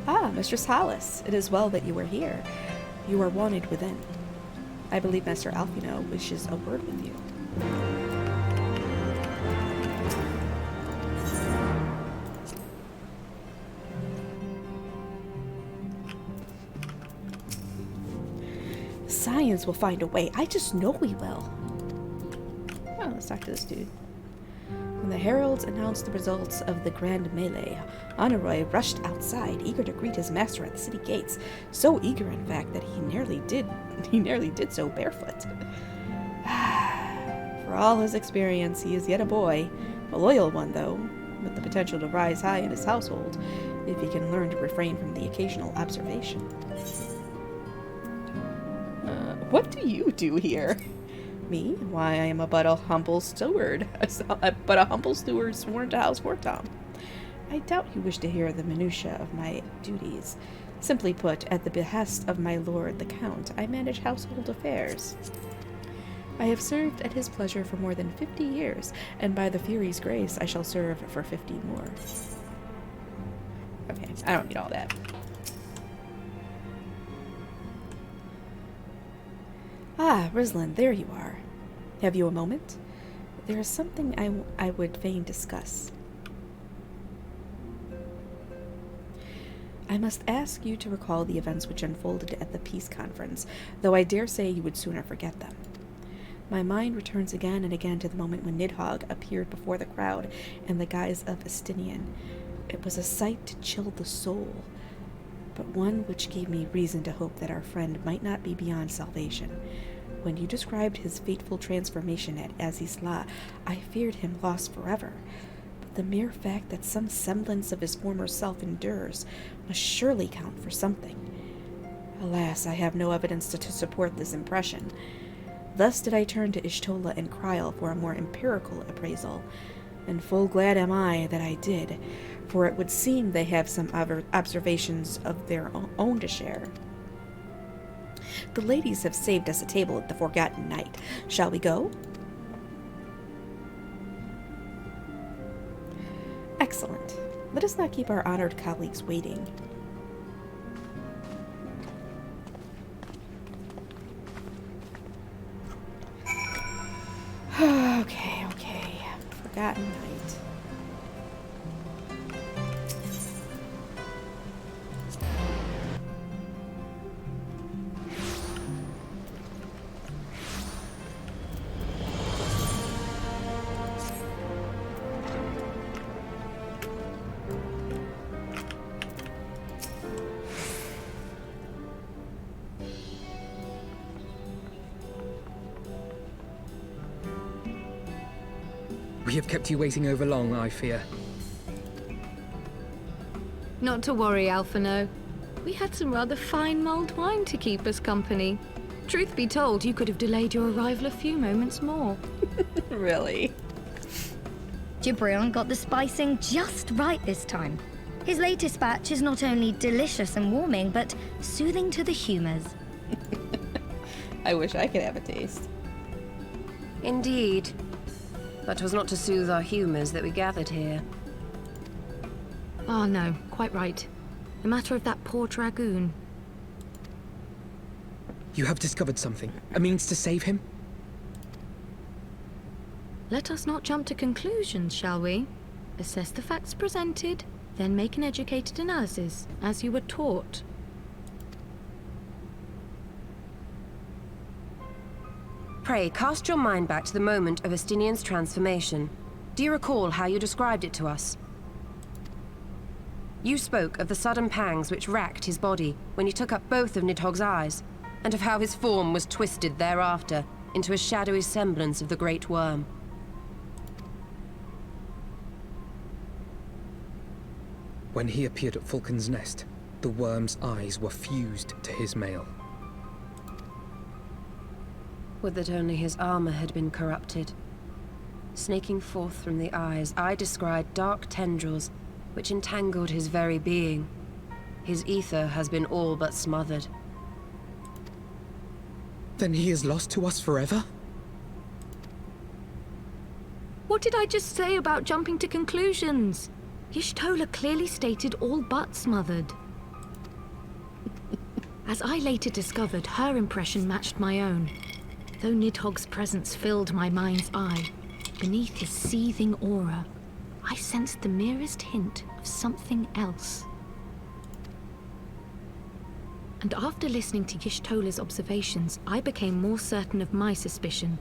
Ah, Mistress Hollis. It is well that you are here. You are wanted within. I believe Master Alfino wishes a word with you. Science will find a way. I just know we will. Oh, let's talk to this dude. When the heralds announced the results of the grand melee, Honoroi rushed outside, eager to greet his master at the city gates. So eager, in fact, that he nearly did so barefoot. For all his experience, he is yet a boy. A loyal one, though, with the potential to rise high in his household, if he can learn to refrain from the occasional observation. What do you do here? Me? Why, I am but a humble steward. But a humble steward sworn to House Fortom. I doubt you wish to hear the minutiae of my duties. Simply put, at the behest of my lord the Count, I manage household affairs. I have served at his pleasure for more than 50 years, and by the Fury's grace, I shall serve for 50 more. Okay, I don't need all that. Ah, Rislin, there you are. Have you a moment? There is something I would fain discuss. I must ask you to recall the events which unfolded at the peace conference, though I dare say you would sooner forget them. My mind returns again and again to the moment when Nidhogg appeared before the crowd in the guise of Estinian. It was a sight to chill the soul, but one which gave me reason to hope that our friend might not be beyond salvation. When you described his fateful transformation at Azizla, I feared him lost forever. But the mere fact that some semblance of his former self endures must surely count for something. Alas, I have no evidence to support this impression. Thus did I turn to Ishtola and Kryl for a more empirical appraisal, and full glad am I that I did, for it would seem they have some observations of their own to share. The ladies have saved us a table at the Forgotten Knight. Shall we go? Excellent. Let us not keep our honored colleagues waiting. Okay. Forgotten Knight. We have kept you waiting over long, I fear. Not to worry, Alphino. We had some rather fine mulled wine to keep us company. Truth be told, you could have delayed your arrival a few moments more. Really? Gibrion got the spicing just right this time. His latest batch is not only delicious and warming, but soothing to the humors. I wish I could have a taste. Indeed. But 'twas not to soothe our humours that we gathered here. Ah, no, quite right. The matter of that poor dragoon. You have discovered something. A means to save him? Let us not jump to conclusions, shall we? Assess the facts presented, then make an educated analysis, as you were taught. Pray, cast your mind back to the moment of Estinian's transformation. Do you recall how you described it to us? You spoke of the sudden pangs which racked his body when you took up both of Nidhogg's eyes, and of how his form was twisted thereafter into a shadowy semblance of the Great Worm. When he appeared at Falcon's Nest, the worm's eyes were fused to his mail. Would that only his armor had been corrupted. Snaking forth from the eyes, I descried dark tendrils which entangled his very being. His ether has been all but smothered. Then he is lost to us forever? What did I just say about jumping to conclusions? Y'shtola clearly stated all but smothered. As I later discovered, her impression matched my own. Though Nidhogg's presence filled my mind's eye, beneath his seething aura, I sensed the merest hint of something else. And after listening to Y'shtola's observations, I became more certain of my suspicion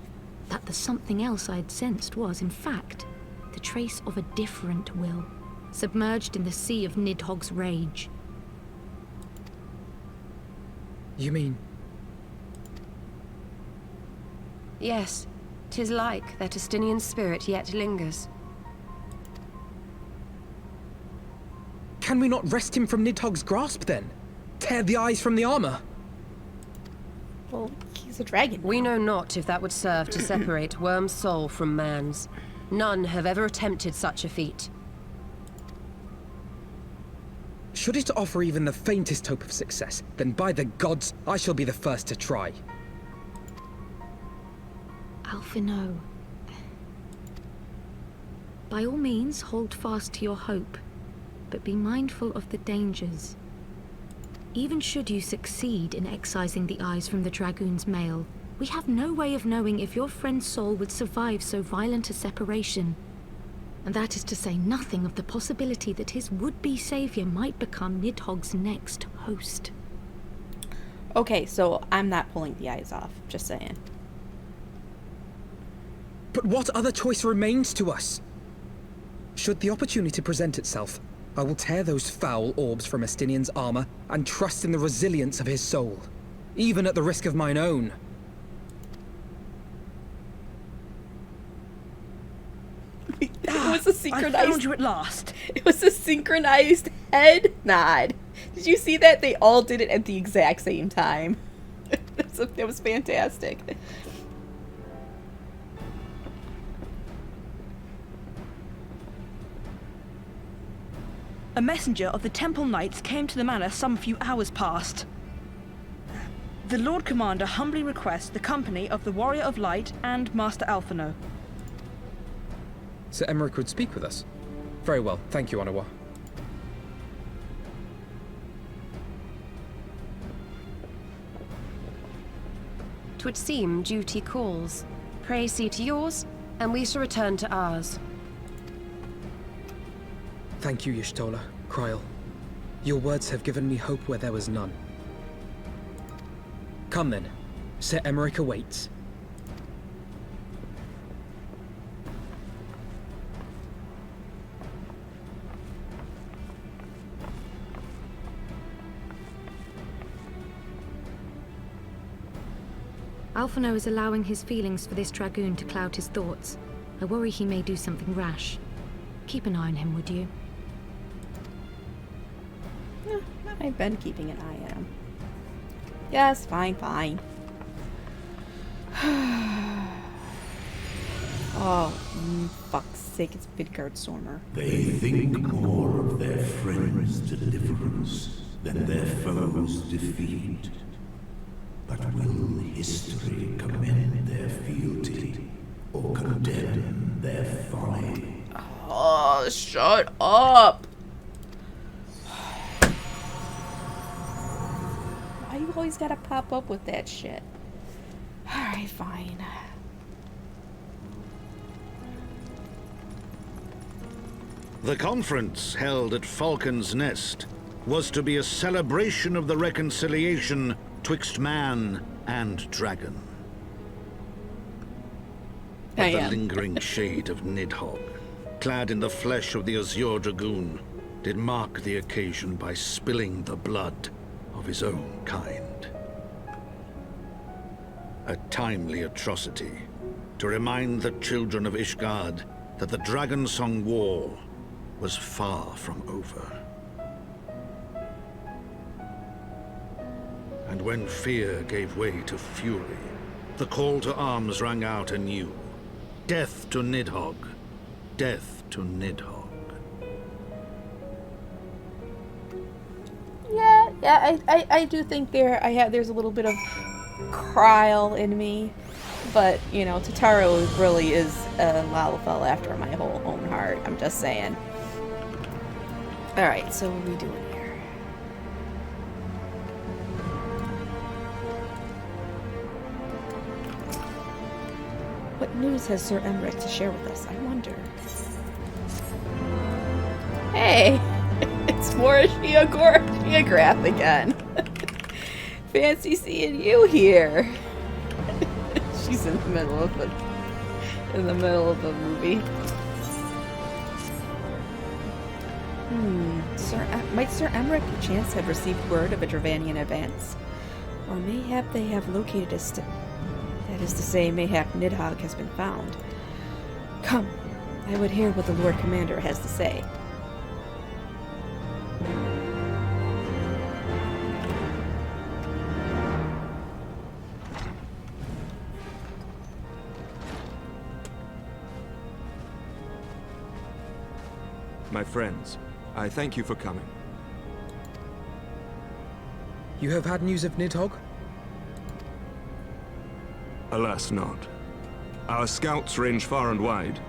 that the something else I'd sensed was, in fact, the trace of a different will, submerged in the sea of Nidhogg's rage. You mean? Yes, 'tis like that Estinian spirit yet lingers. Can we not wrest him from Nidhogg's grasp, then? Tear the eyes from the armor? Well, he's a dragon. We know not if that would serve to separate Worm's soul from man's. None have ever attempted such a feat. Should it offer even the faintest hope of success, then by the gods, I shall be the first to try. Alphino. By all means, hold fast to your hope, but be mindful of the dangers. Even should you succeed in excising the eyes from the dragoon's mail, we have no way of knowing if your friend's soul would survive so violent a separation. And that is to say nothing of the possibility that his would-be savior might become Nidhogg's next host. Okay, so I'm not pulling the eyes off, just saying. But what other choice remains to us? Should the opportunity present itself, I will tear those foul orbs from Estinian's armor and trust in the resilience of his soul, even at the risk of mine own. It was a synchronized. I found you at last. It was a synchronized head nod. Did you see that? They all did it at the exact same time. It was fantastic. A messenger of the Temple Knights came to the manor some few hours past. The Lord Commander humbly requests the company of the Warrior of Light and Master Alphino. Sir Emmerich would speak with us. Very well, thank you, Onawa. Twould seem duty calls. Pray see to yours, and we shall return to ours. Thank you, Y'shtola, Kryl. Your words have given me hope where there was none. Come then. Sir Emmerich awaits. Alphino is allowing his feelings for this dragoon to cloud his thoughts. I worry he may do something rash. Keep an eye on him, would you? I've been keeping an eye on him. Yes, fine, fine. Oh, fuck's sake, it's Midgard Stormer. They think more of their friends' deliverance than their foes' defeat. But will history commend their fealty or condemn their folly? Oh, shut up! always gotta pop up with that shit? Alright, fine. The conference held at Falcon's Nest was to be a celebration of the reconciliation twixt man and dragon. But the lingering shade of Nidhogg, clad in the flesh of the Azure Dragoon, did mark the occasion by spilling the blood of his own kind. A timely atrocity to remind the children of Ishgard that the Dragonsong War was far from over. And when fear gave way to fury, the call to arms rang out anew. Death to Nidhogg! Death to Nidhogg! Yeah, I do think there's a little bit of Kryl in me, but you know, Totaro really is a Lalafell after my whole own heart. I'm just saying. All right, so what are we doing here? What news has Sir Emmerich to share with us? I wonder. Hey, it's more Geograph again. Fancy seeing you here. She's in the middle of the movie. Might Sir Emmerich perchance have received word of a Dravanian advance? Or mayhap they have located us to... That is to say, mayhap Nidhogg has been found. Come, I would hear what the Lord Commander has to say. My friends, I thank you for coming. You have had news of Nidhogg? Alas not. Our scouts range far and wide,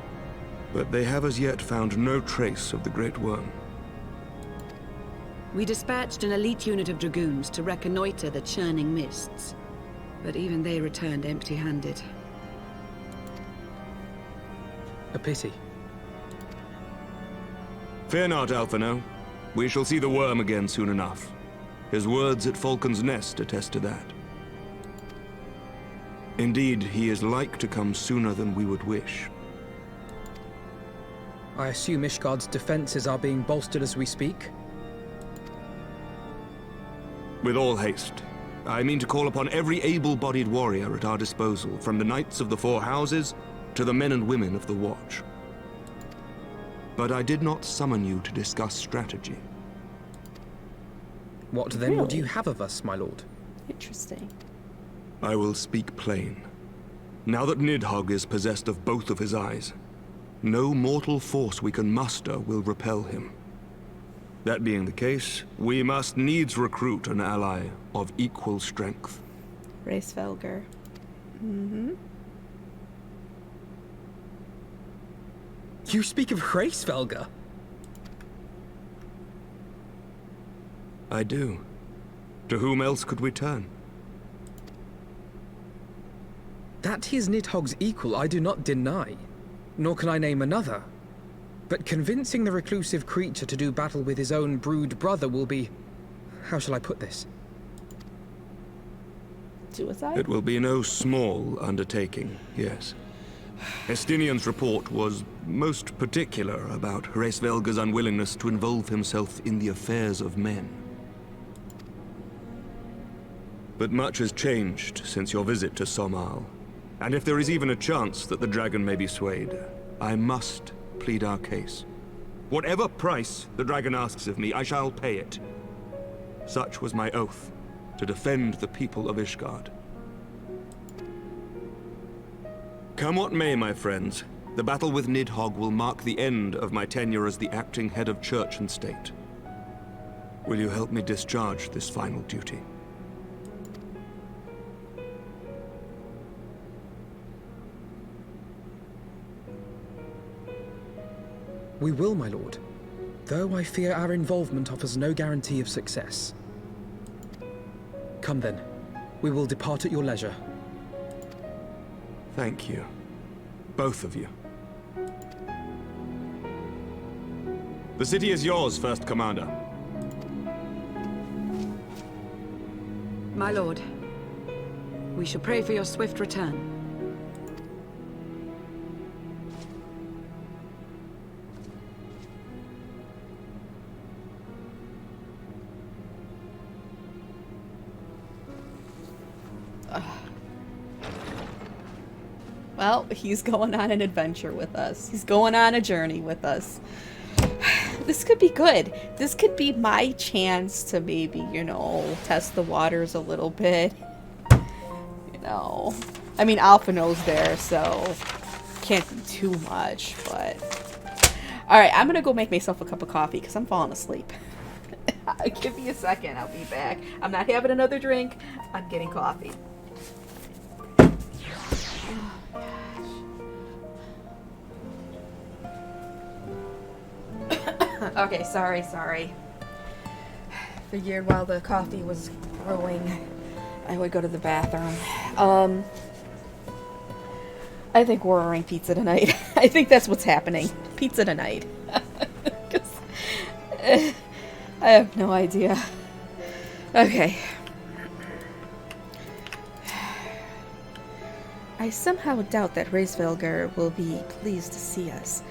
but they have as yet found no trace of the Great Worm. We dispatched an elite unit of dragoons to reconnoiter the churning mists, but even they returned empty-handed. A pity. Fear not, Alphino. We shall see the worm again soon enough. His words at Falcon's Nest attest to that. Indeed, he is like to come sooner than we would wish. I assume Ishgard's defenses are being bolstered as we speak? With all haste. I mean to call upon every able-bodied warrior at our disposal, from the Knights of the Four Houses to the men and women of the Watch. But I did not summon you to discuss strategy. What then would you have of us, my lord? Interesting. I will speak plain. Now that Nidhogg is possessed of both of his eyes, no mortal force we can muster will repel him. That being the case, we must needs recruit an ally of equal strength. Hraesvelgr. Mm-hmm. You speak of Hraesvelgr? I do. To whom else could we turn? That he is Nidhogg's equal, I do not deny. Nor can I name another. But convincing the reclusive creature to do battle with his own brood brother will be... How shall I put this? Suicide? It will be no small undertaking, yes. Estinian's report was most particular about Hraesvelgr's unwillingness to involve himself in the affairs of men. But much has changed since your visit to Somal. And if there is even a chance that the dragon may be swayed, I must plead our case. Whatever price the dragon asks of me, I shall pay it. Such was my oath, to defend the people of Ishgard. Come what may, my friends, the battle with Nidhogg will mark the end of my tenure as the acting head of church and state. Will you help me discharge this final duty? We will, my lord. Though I fear our involvement offers no guarantee of success. Come then. We will depart at your leisure. Thank you. Both of you. The city is yours, First Commander. My lord, we shall pray for your swift return. Well, he's going on an adventure with us. He's going on a journey with us. This could be good. This could be my chance to maybe, you know, test the waters a little bit. You know. I mean, Alphino's there, so can't do too much, but... Alright, I'm gonna go make myself a cup of coffee, because I'm falling asleep. Give me a second, I'll be back. I'm not having another drink. I'm getting coffee. Okay, sorry. Figured while the coffee was brewing, I would go to the bathroom. I think we're ordering pizza tonight. I think that's what's happening. Pizza tonight. 'Cause, I have no idea. Okay. I somehow doubt that Reisvelger will be pleased to see us.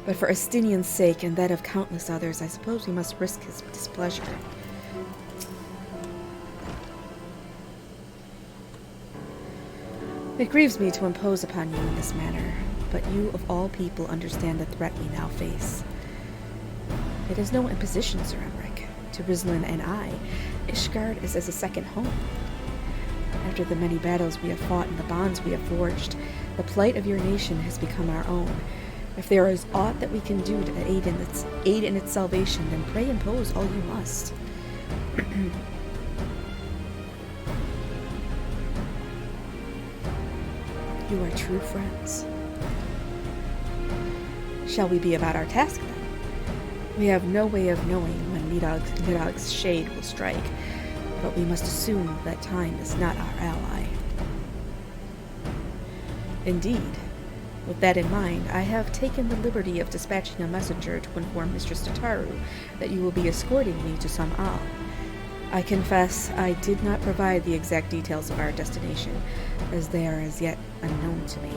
But for Estinian's sake and that of countless others, I suppose we must risk his displeasure. It grieves me to impose upon you in this manner, but you of all people understand the threat we now face. It is no imposition, Sir Emmerich. To Rislin and I, Ishgard is as a second home. After the many battles we have fought and the bonds we have forged, the plight of your nation has become our own. If there is aught that we can do to aid in its salvation, then pray impose all you must. You are true friends. Shall we be about our task then? We have no way of knowing when Nidog's shade will strike, but we must assume that time is not our ally. Indeed. With that in mind, I have taken the liberty of dispatching a messenger to inform Mistress Tataru that you will be escorting me to Sam'al. I confess I did not provide the exact details of our destination, as they are as yet unknown to me.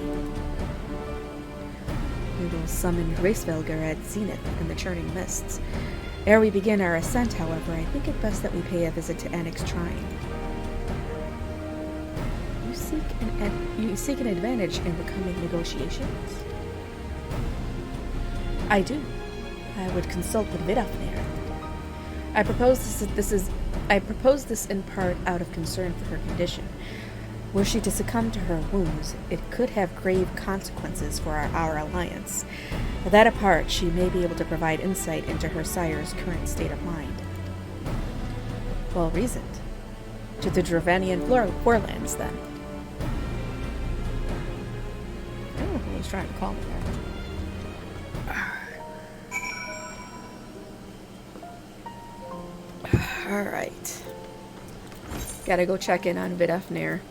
We will summon Reisvelger at Zenith in the Churning Mists. Ere we begin our ascent, however, I think it best that we pay a visit to Anix Shrine. You seek an advantage in the coming negotiations? I do. I would consult with Vidofnir. I propose this in part out of concern for her condition. Were she to succumb to her wounds, it could have grave consequences for our alliance. That apart, she may be able to provide insight into her sire's current state of mind. Well reasoned. To the Dravanian Forelands, then. I don't know who was trying to call me there. Alright. Gotta go check in on Vidofnir.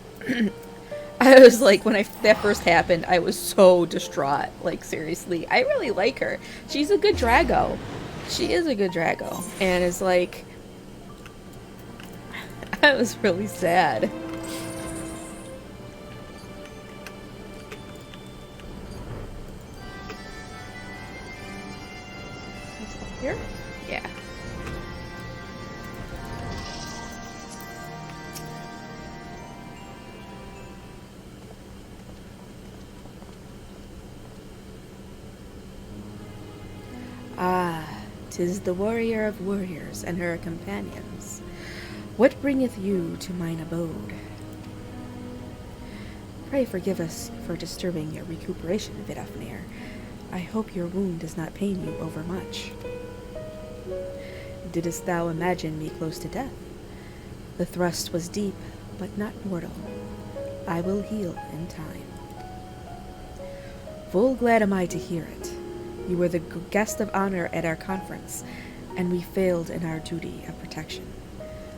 I was like, when that first happened, I was so distraught. Like, seriously. I really like her. She's a good Drago. She is a good Drago. And it's like... I was really sad. Here? Yeah. Ah, 'tis the warrior of warriors and her companions. What bringeth you to mine abode? Pray forgive us for disturbing your recuperation, Vidofnir. I hope your wound does not pain you overmuch. Didst thou imagine me close to death? The thrust was deep, but not mortal. I will heal in time. Full glad am I to hear it. You were the guest of honor at our conference, and we failed in our duty of protection.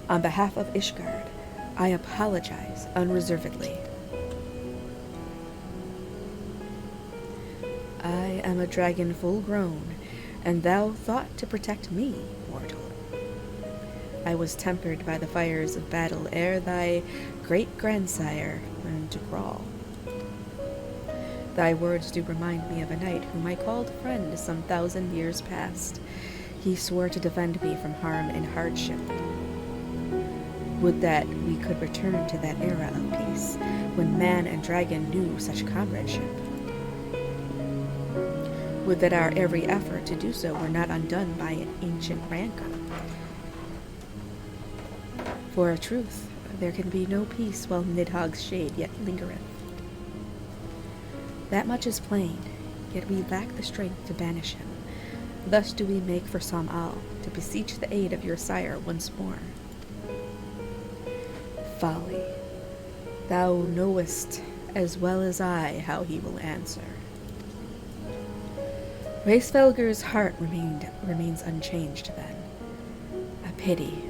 On behalf of Ishgard, I apologize unreservedly. I am a dragon full grown, and thou thought to protect me, mortal. I was tempered by the fires of battle ere thy great-grandsire learned to crawl. Thy words do remind me of a knight whom I called friend some 1,000 years past. He swore to defend me from harm and hardship. Would that we could return to that era of peace, when man and dragon knew such comradeship. Would that our every effort to do so were not undone by an ancient rancor. For a truth, there can be no peace while Nidhogg's shade yet lingereth. That much is plain, yet we lack the strength to banish him. Thus do we make for Sam-Al, to beseech the aid of your sire once more. Folly, thou knowest as well as I how he will answer. Racefelger's heart remains unchanged then. A pity.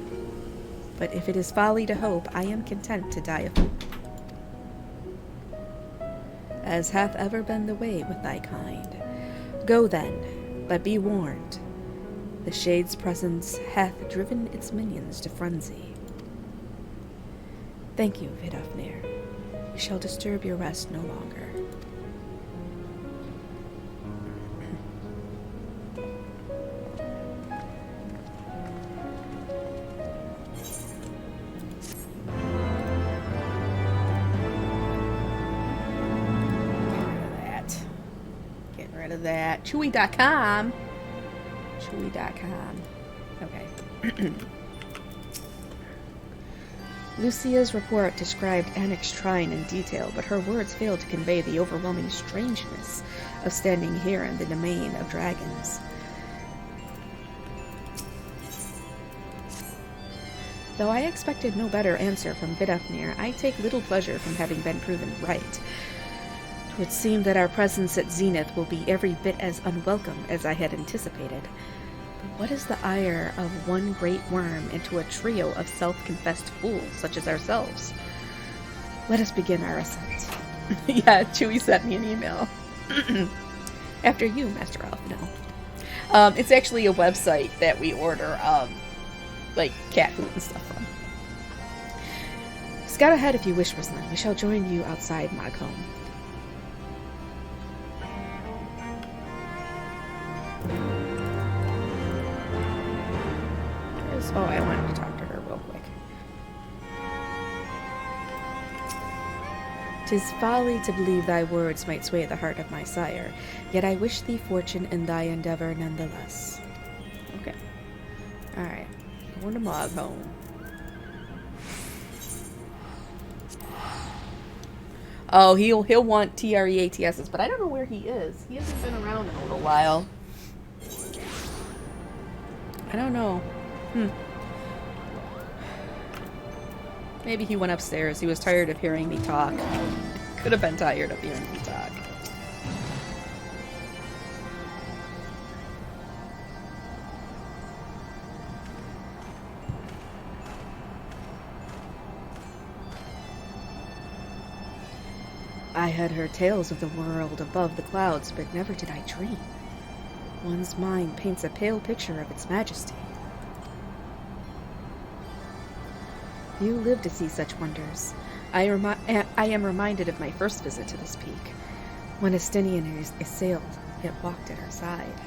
But if it is folly to hope, I am content to die of hope. As hath ever been the way with thy kind. Go then, but be warned. The Shade's presence hath driven its minions to frenzy. Thank you, Vidofnir. We shall disturb your rest no longer. Getting rid of that. Chewy.com. Chewy.com. Okay. Lucia's report described Annick's shrine in detail, but her words failed to convey the overwhelming strangeness of standing here in the domain of dragons. Though I expected no better answer from Vidofnir, I take little pleasure from having been proven right. It would seem that our presence at Zenith will be every bit as unwelcome as I had anticipated. What is the ire of one great worm into a trio of self-confessed fools such as ourselves? Let us begin our ascent. Yeah, Chewy sent me an email. After you, Master Elf, no. It's actually a website that we order, like, cat food and stuff from. Scout ahead if you wish, Rizlan. We shall join you outside Maghome. Oh, I wanted to talk to her real quick. 'Tis folly to believe thy words might sway the heart of my sire, yet I wish thee fortune in thy endeavor nonetheless. Okay. Alright. Going to Maghome. Oh, he'll want TREATSs, but I don't know where he is. He hasn't been around in a little while. I don't know. Maybe he went upstairs. He was tired of hearing me talk. Could have been tired of hearing me talk. I had heard tales of the world above the clouds, but never did I dream. One's mind paints a pale picture of its majesty. You live to see such wonders. I am reminded of my first visit to this peak, when Estinian assailed, yet walked at our side.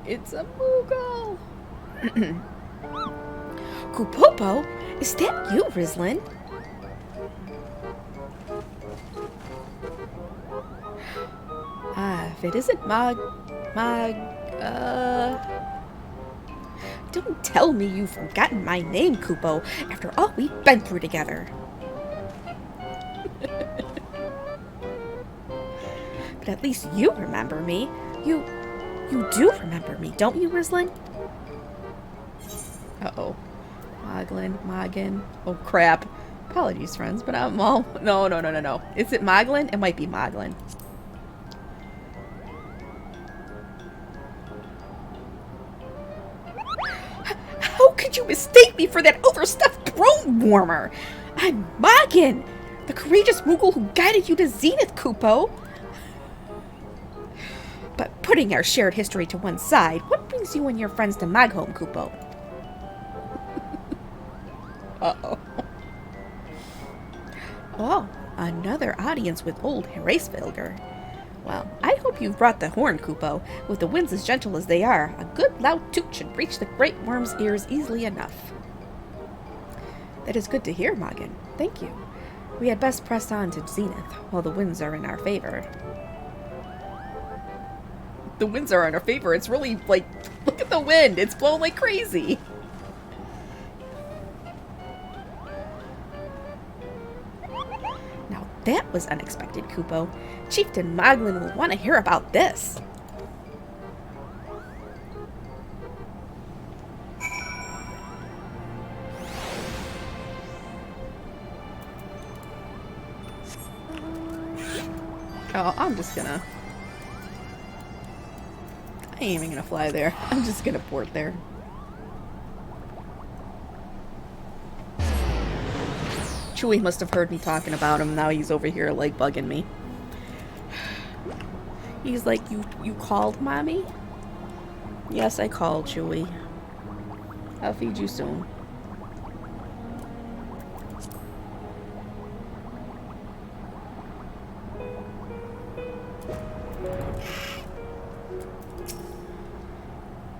It's a Moogle! Kupopo? Is that you, Rizlan? If it isn't Don't tell me you've forgotten my name, Kupo, after all we've been through together. But at least you remember me. You do remember me, don't you, Rizlan? Uh-oh. Moglin. Oh, crap. Apologies, friends, but I'm all... No. Is it Moglin? It might be Moglin. you mistake me for that overstuffed throne warmer? I'm Magan, the courageous Moogle who guided you to Zenith, Kupo. But putting our shared history to one side, what brings you and your friends to Magholm, Kupo? Uh-oh. Oh, another audience with old Heavensward. Well, I hope you've brought the horn, Kupo. With the winds as gentle as they are, a good loud toot should reach the great worm's ears easily enough. That is good to hear, Magan. Thank you. We had best press on to Zenith while the winds are in our favor. The winds are in our favor. It's really, like, look at the wind. It's blowing like crazy. Now that was unexpected, Kupo. Chieftain Moglin will want to hear about this. Oh, I'm just gonna... I ain't even gonna fly there. I'm just gonna port there. Chewie must have heard me talking about him. Now he's over here, like, bugging me. He's like, you called, Mommy? Yes, I called, Chewie. I'll feed you soon.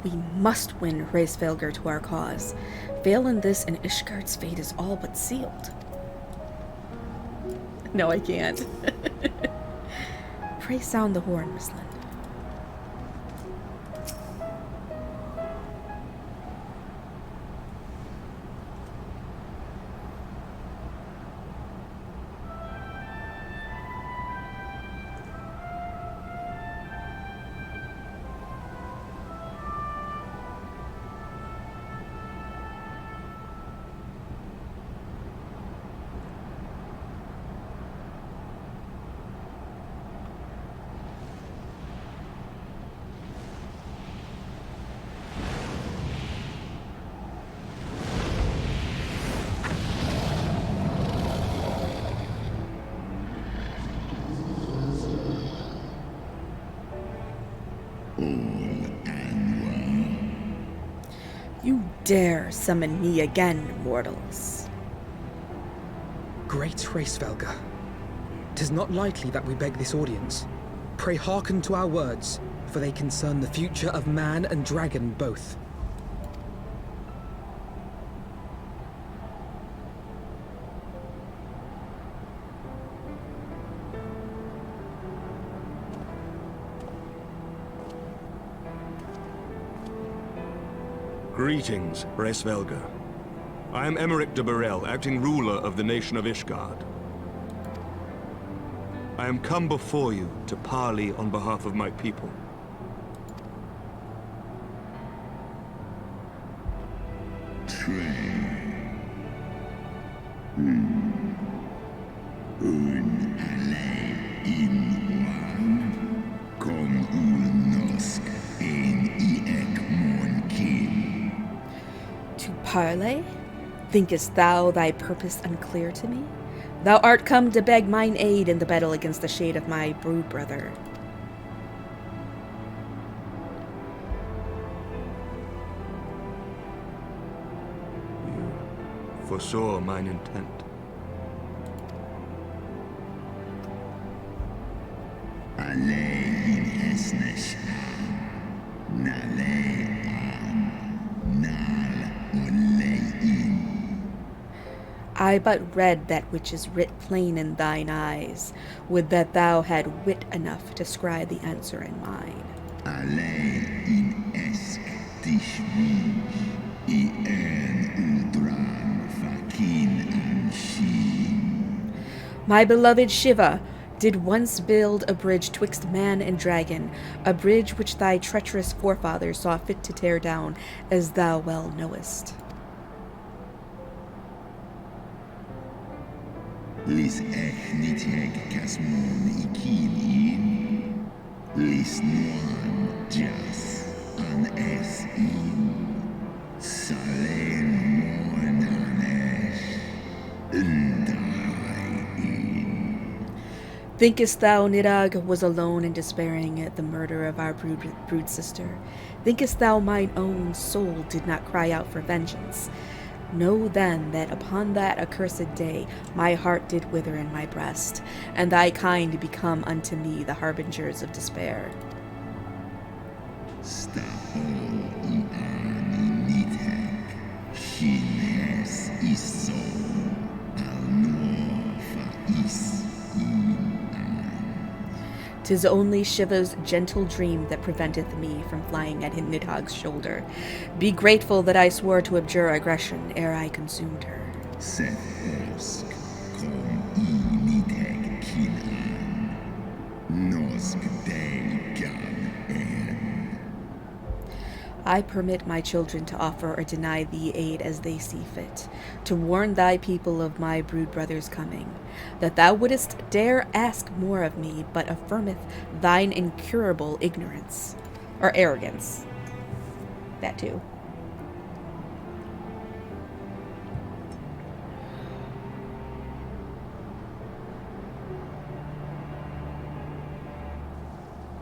We must win Heavensward to our cause. Fail in this and Ishgard's fate is all but sealed. No, I can't. Pray sound the horn, Miss Lind. You dare summon me again, mortals. Great Heavensward, 'tis not lightly that we beg this audience. Pray hearken to our words, for they concern the future of man and dragon both. Greetings, Heavensward. I am Emmerich de Burrell, acting ruler of the nation of Ishgard. I am come before you to parley on behalf of my people. To parley? Thinkest thou thy purpose unclear to me? Thou art come to beg mine aid in the battle against the shade of my brood brother. You foresaw mine intent. I but read that which is writ plain in thine eyes. Would that thou had wit enough to scribe the answer in mine. My beloved Shiva did once build a bridge twixt man and dragon, a bridge which thy treacherous forefathers saw fit to tear down, as thou well knowest. Lis echniteg kasmon ikin Lis nuan jas an es in Salen Thinkest thou Nidhogg was alone in despairing at the murder of our brood sister? Thinkest thou mine own soul did not cry out for vengeance? Know then that upon that accursed day my heart did wither in my breast, and thy kind become unto me the harbingers of despair. Tis only Shiva's gentle dream that preventeth me from flying at Nidhogg's shoulder. Be grateful that I swore to abjure aggression ere I consumed her. I permit my children to offer or deny thee aid as they see fit, to warn thy people of my brood brother's coming, that thou wouldest dare ask more of me, but affirmeth thine incurable ignorance, or arrogance. That too.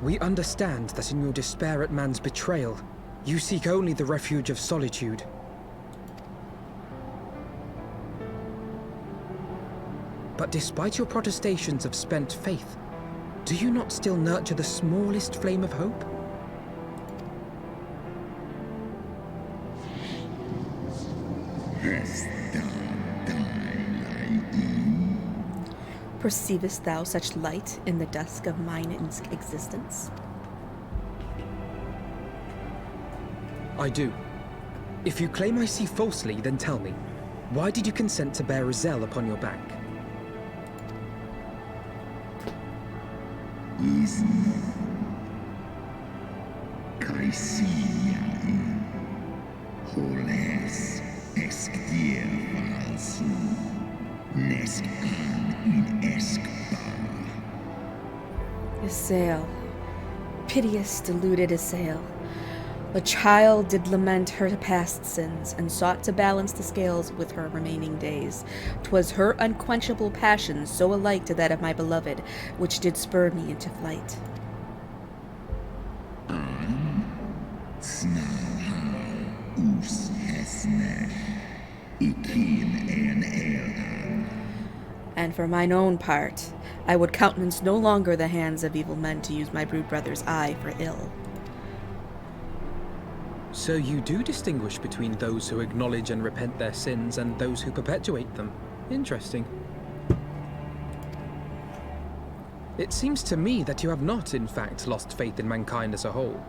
We understand that in your despair at man's betrayal, you seek only the refuge of solitude. But despite your protestations of spent faith, do you not still nurture the smallest flame of hope? Perceivest thou such light in the dusk of mine existence? I do. If you claim I see falsely, then tell me, why did you consent to bear Rizel upon your back? Isael, piteous, deluded Isael. The child did lament her past sins, and sought to balance the scales with her remaining days. 'Twas her unquenchable passion, so alike to that of my beloved, which did spur me into flight. And for mine own part, I would countenance no longer the hands of evil men to use my brood brother's eye for ill. So you do distinguish between those who acknowledge and repent their sins and those who perpetuate them. Interesting. It seems to me that you have not, in fact, lost faith in mankind as a whole.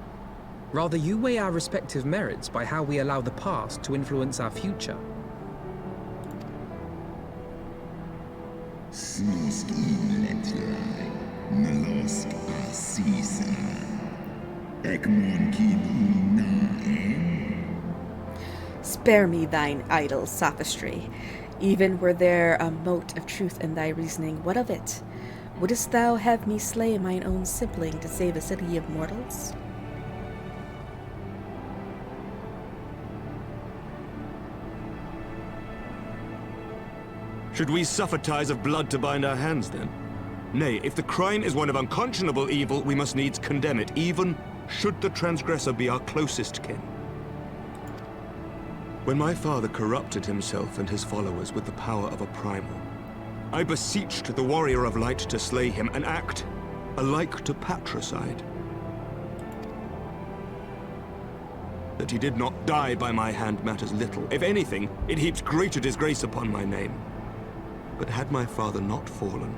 Rather, you weigh our respective merits by how we allow the past to influence our future. Spare me thine idle sophistry. Even were there a mote of truth in thy reasoning, what of it? Wouldst thou have me slay mine own sibling to save a city of mortals? Should we suffer ties of blood to bind our hands, then? Nay, if the crime is one of unconscionable evil, we must needs condemn it, even should the transgressor be our closest kin. When my father corrupted himself and his followers with the power of a primal, I beseeched the warrior of light to slay him, an act alike to patricide. That he did not die by my hand matters little. If anything, it heaps greater disgrace upon my name. But had my father not fallen,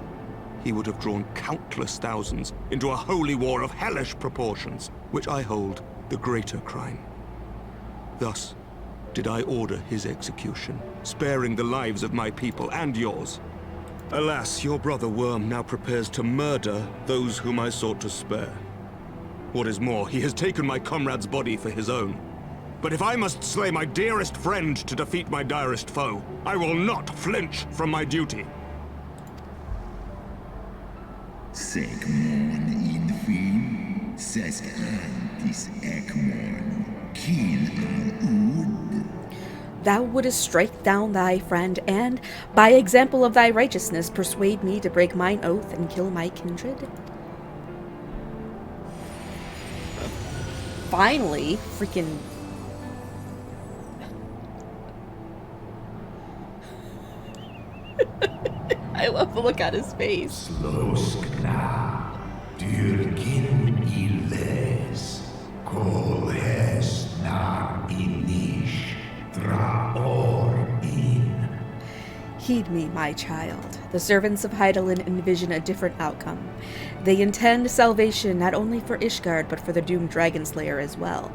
he would have drawn countless thousands into a holy war of hellish proportions, which I hold the greater crime. Thus did I order his execution, sparing the lives of my people and yours. Alas, your brother Worm now prepares to murder those whom I sought to spare. What is more, he has taken my comrade's body for his own. But if I must slay my dearest friend to defeat my direst foe, I will not flinch from my duty. thou wouldest strike down thy friend, and, by example of thy righteousness, persuade me to break mine oath and kill my kindred? Finally, freaking... I love the look on his face. Sloskna, dyrkin illes, kolhes na inish, draor in. Heed me, my child. The servants of Hydaelyn envision a different outcome. They intend salvation not only for Ishgard, but for the doomed dragon slayer as well.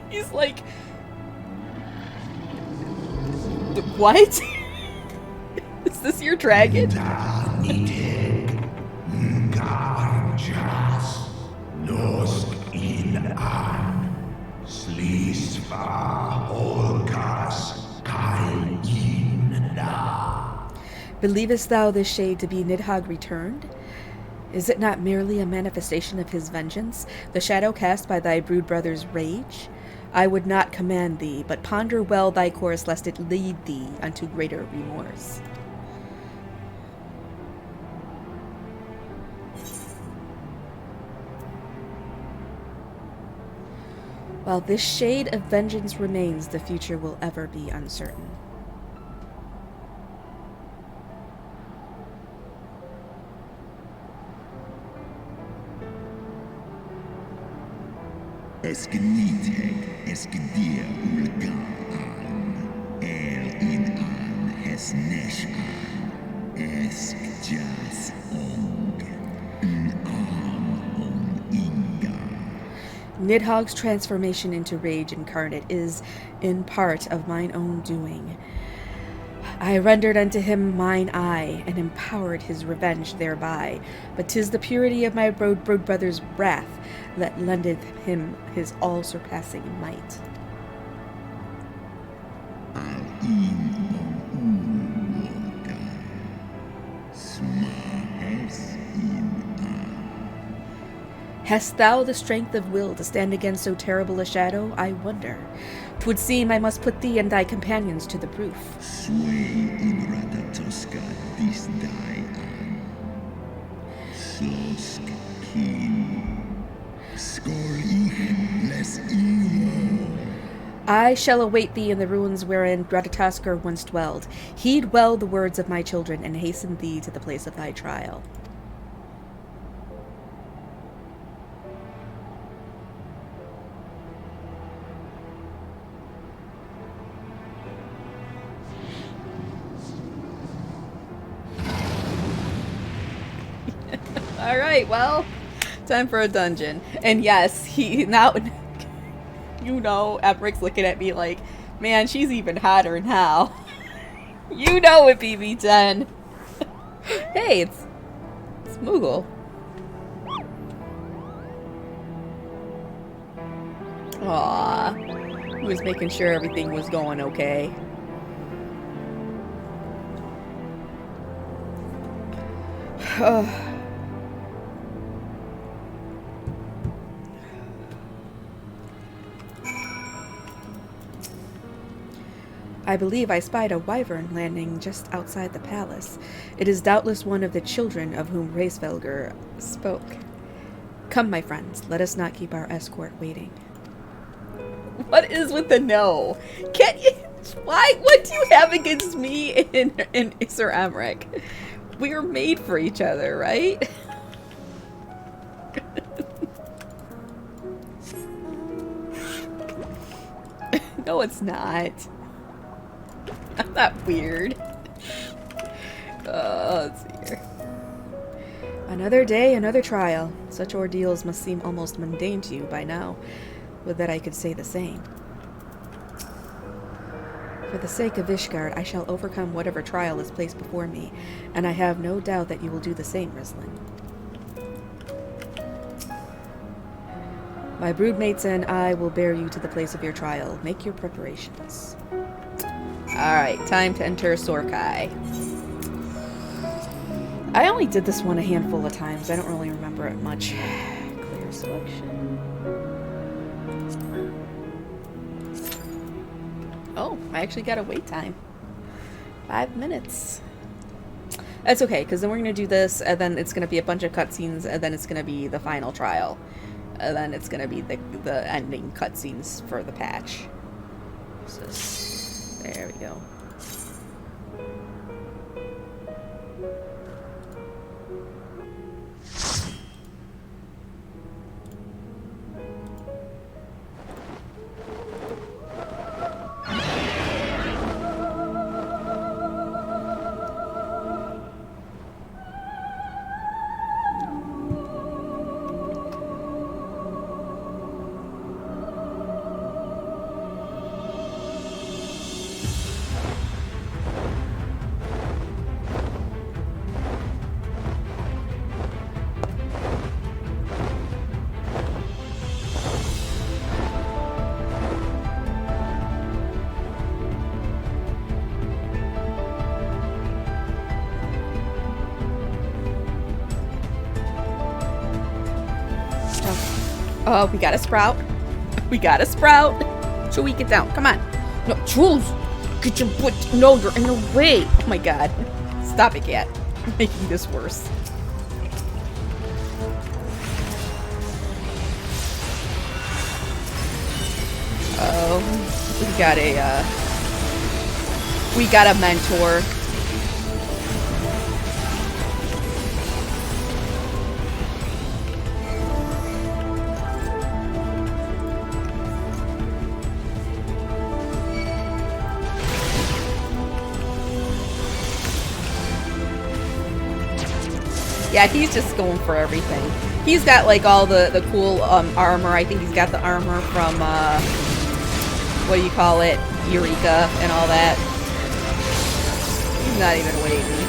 He's like... What? Is this your dragon? Believest thou this shade to be Nidhogg returned? Is it not merely a manifestation of his vengeance, the shadow cast by thy brood brother's rage? I would not command thee, but ponder well thy course, lest it lead thee unto greater remorse. While this shade of vengeance remains, the future will ever be uncertain. Eskeniteg, eskedir ulga an, in an, esnesh an, jas ong, on inga. Nidhogg's transformation into rage incarnate is, in part, of mine own doing. I rendered unto him mine eye, and empowered his revenge thereby. But 'tis the purity of my brood brother's wrath that lendeth him his all-surpassing might. Hast thou the strength of will to stand against so terrible a shadow? I wonder. 'Twould seem I must put thee and thy companions to the proof. I shall await thee in the ruins wherein Ratatoskr once dwelled. Heed well the words of my children, and hasten thee to the place of thy trial. Alright, well, time for a dungeon. And yes, he now, you know, Emmeric's looking at me like, man, she's even hotter now. You know it, BB10. Hey, it's Moogle. Aw, he was making sure everything was going okay. I believe I spied a wyvern landing just outside the palace. It is doubtless one of the children of whom Hraesvelgr spoke. Come, my friends, let us not keep our escort waiting. What is with the no? Can't you? Why? What do you have against me and Sir Emmerich? We are made for each other, right? No, it's not. I'm not weird. Let's see here. Another day, another trial. Such ordeals must seem almost mundane to you by now. Would that I could say the same. For the sake of Ishgard, I shall overcome whatever trial is placed before me, and I have no doubt that you will do the same, Rislin. My broodmates and I will bear you to the place of your trial. Make your preparations. Alright, time to enter Sorkai. I only did this one a handful of times. I don't really remember it much. Clear selection. I actually got a wait time. 5 minutes. That's okay, because then we're going to do this, and then it's going to be a bunch of cutscenes, and then it's going to be the final trial. And then it's going to be the ending cutscenes for the patch. So, there we go. Oh, we got a sprout. We got a sprout. Chewie, get down. Come on. No, Jules, get your butt. No, you're in the way. Oh my god. Stop it, cat. You're making this worse. Oh, we got a mentor. Yeah, he's just going for everything. He's got like all the cool armor. I think he's got the armor from what do you call it? Eureka and all that. He's not even waiting.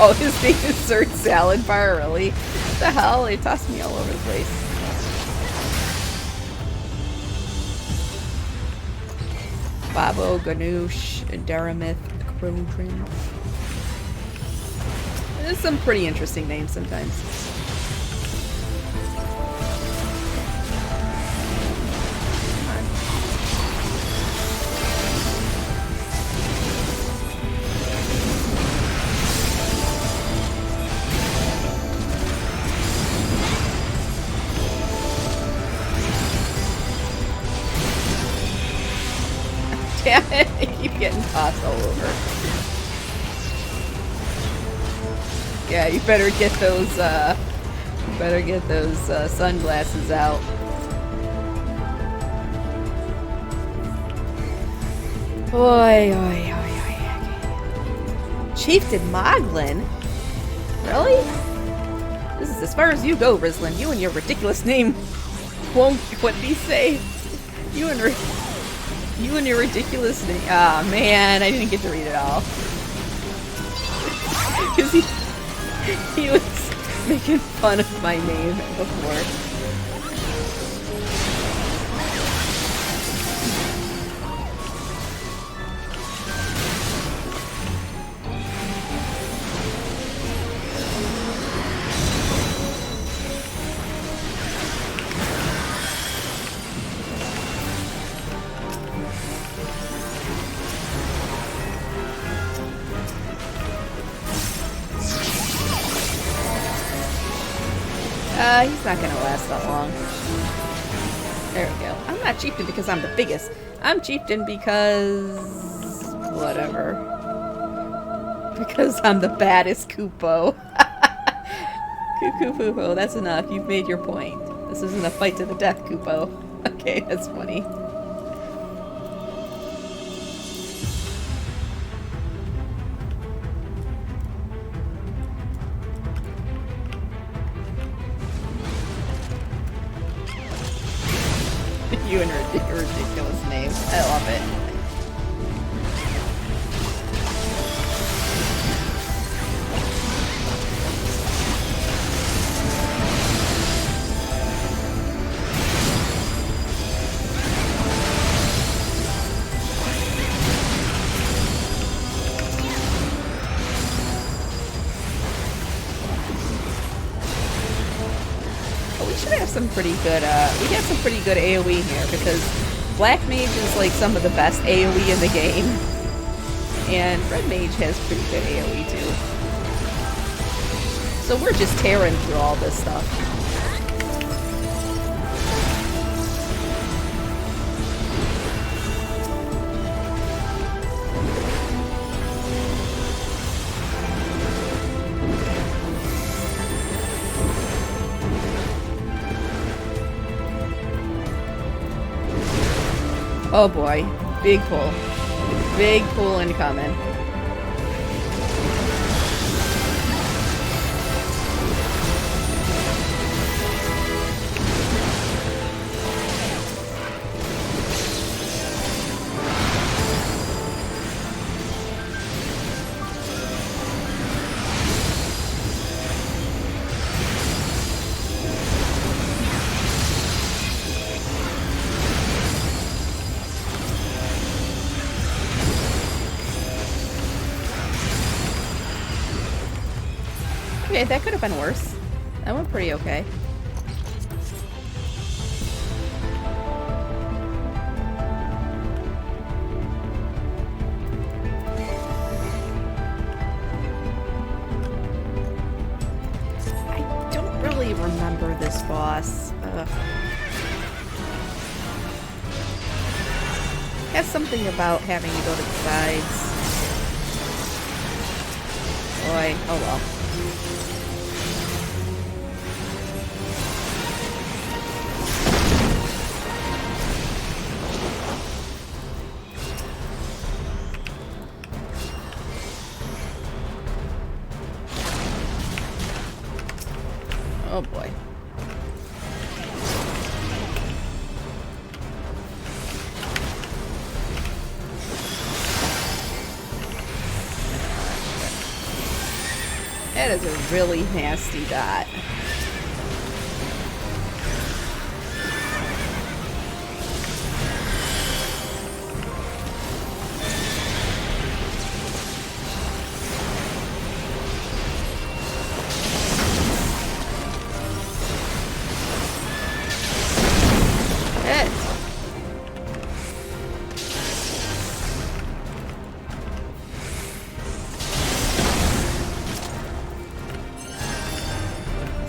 Oh, his name is Sir Salad Bar, really? What the hell? They tossed me all over the place. Babo, Ganoush, Daramith, Crodrin. There's some pretty interesting names sometimes. Damn it, I keep getting tossed all over. Yeah, you better get those, sunglasses out. Oi, oi, oi, oi. Chieftain Moglin? Really? This is as far as you go, Rislin. You and your ridiculous name won't, what did he say? You and your ridiculous name. Ah, oh, man, I didn't get to read it all. Because he was making fun of my name before. He's not gonna last that long. There we go. I'm not chieftain because I'm the biggest. I'm chieftain because... whatever. Because I'm the baddest Kupo. Kupo, that's enough. You've made your point. This isn't a fight to the death, Kupo. Okay, that's funny. You and your ridiculous name. I love it. some pretty good, AoE here, because Black Mage is like some of the best AoE in the game. And Red Mage has pretty good AoE too. So we're just tearing through all this stuff. Oh boy, big pull. Big pull incoming. Okay, that could have been worse. That went pretty okay. I don't really remember this boss. Has something about having to go to the sides. Boy, oh well. Oh boy. That is a really nasty dot.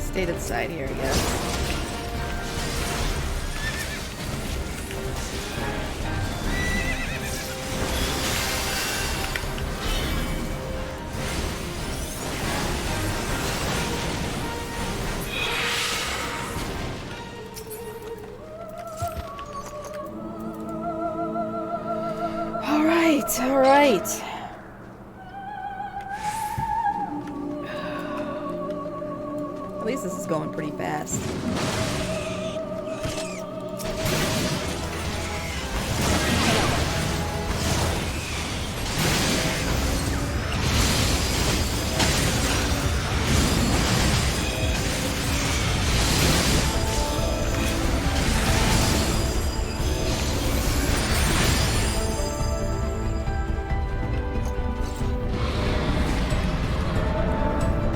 Stay to the side here, I guess. All right, all right. At least this is going pretty fast.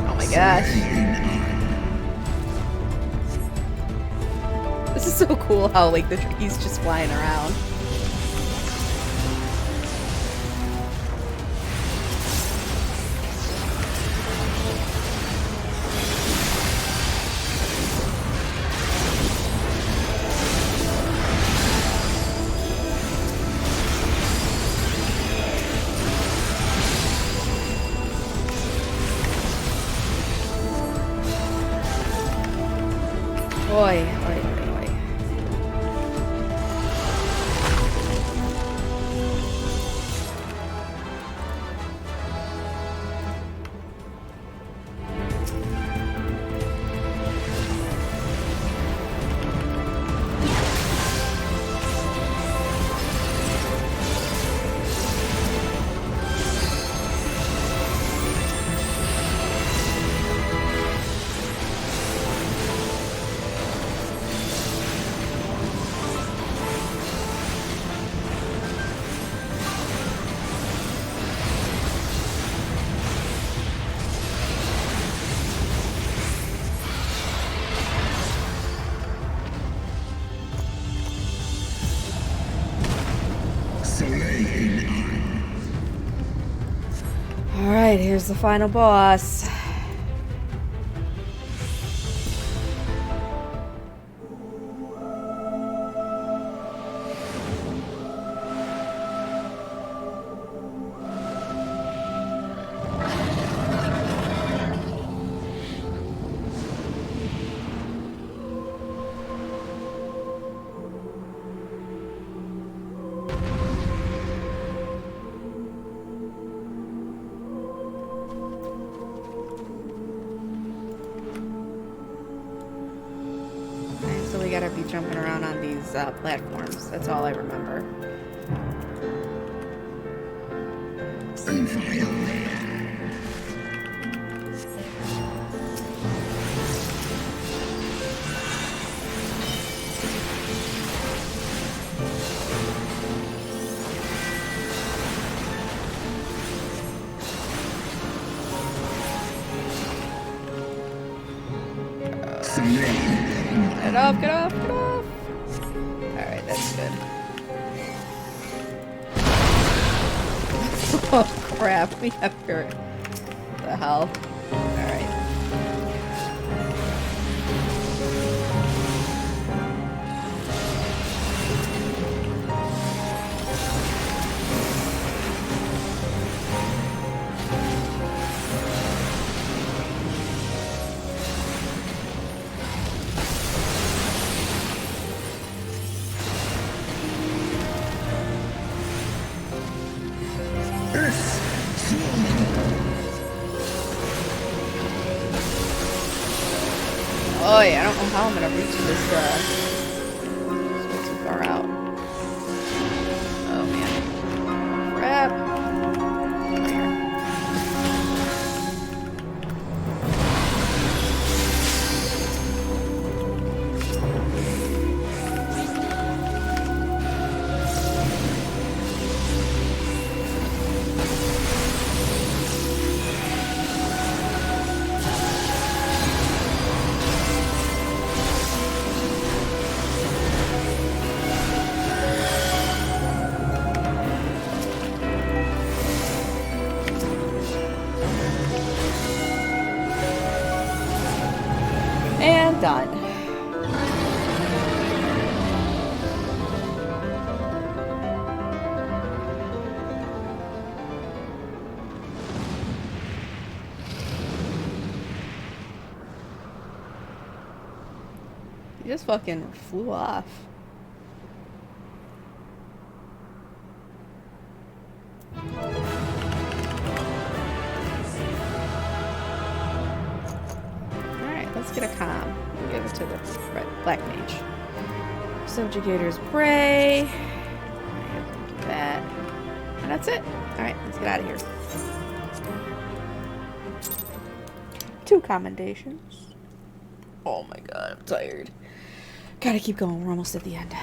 Oh my gosh. This is so cool how, like, he's just flying around. Boy, boy, boy, boy. Alright, here's the final boss. Gotta be jumping around on these platforms. That's all I remember. Get off, get off, get off! Alright, that's good. Oh crap, we have here. What the hell? Alright. Oh yeah, I don't know how I'm gonna reach this, it's way too far out. Oh man. Crap. Over here. And done. He just fucking flew off. Let's get a comm. We'll give it to the Black Mage. Subjugator's Bray. Do that. And that's it. Alright, let's get out of here. 2 commendations. Oh my god, I'm tired. Gotta keep going. We're almost at the end.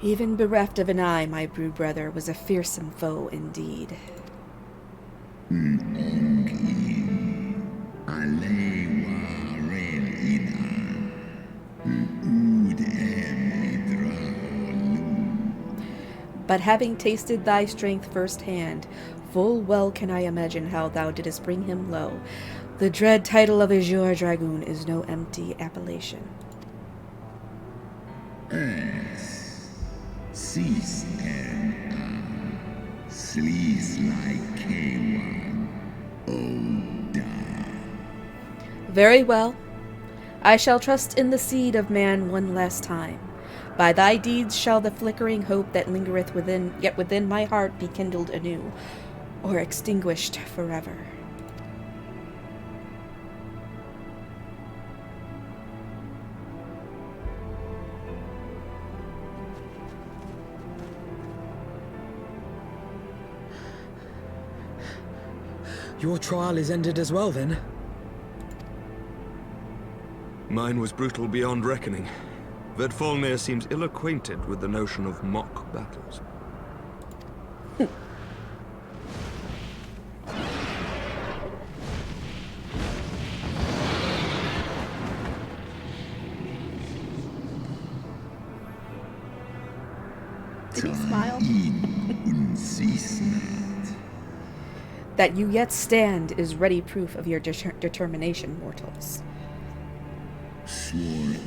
Even bereft of an eye, my brood brother was a fearsome foe indeed. But having tasted thy strength firsthand, full well can I imagine how thou didst bring him low. The dread title of Azure Dragoon is no empty appellation. Cease and sleaze like K1. Very well. I shall trust in the seed of man one last time. By thy deeds shall the flickering hope that lingereth within my heart be kindled anew, or extinguished forever. Your trial is ended as well, then? Mine was brutal beyond reckoning. Vedfalnir seems ill-acquainted with the notion of mock battles. Did he smile? That you yet stand is ready proof of your determination, mortals. Swor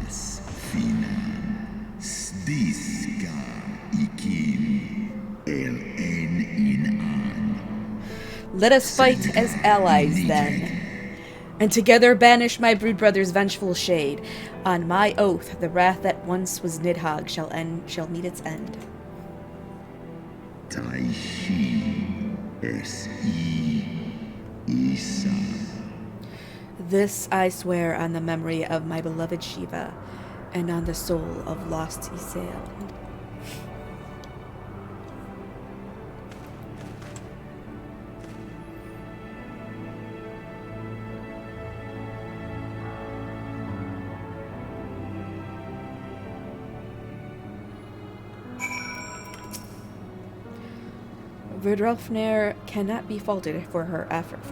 as finan stiska ikin el en in an. Let us fight as allies, then, and together banish my brood brother's vengeful shade. On my oath, the wrath that once was Nidhogg shall meet its end. Taishi S.E. Isa. This I swear on the memory of my beloved Shiva, and on the soul of lost Isael. Vedrelfnir cannot be faulted for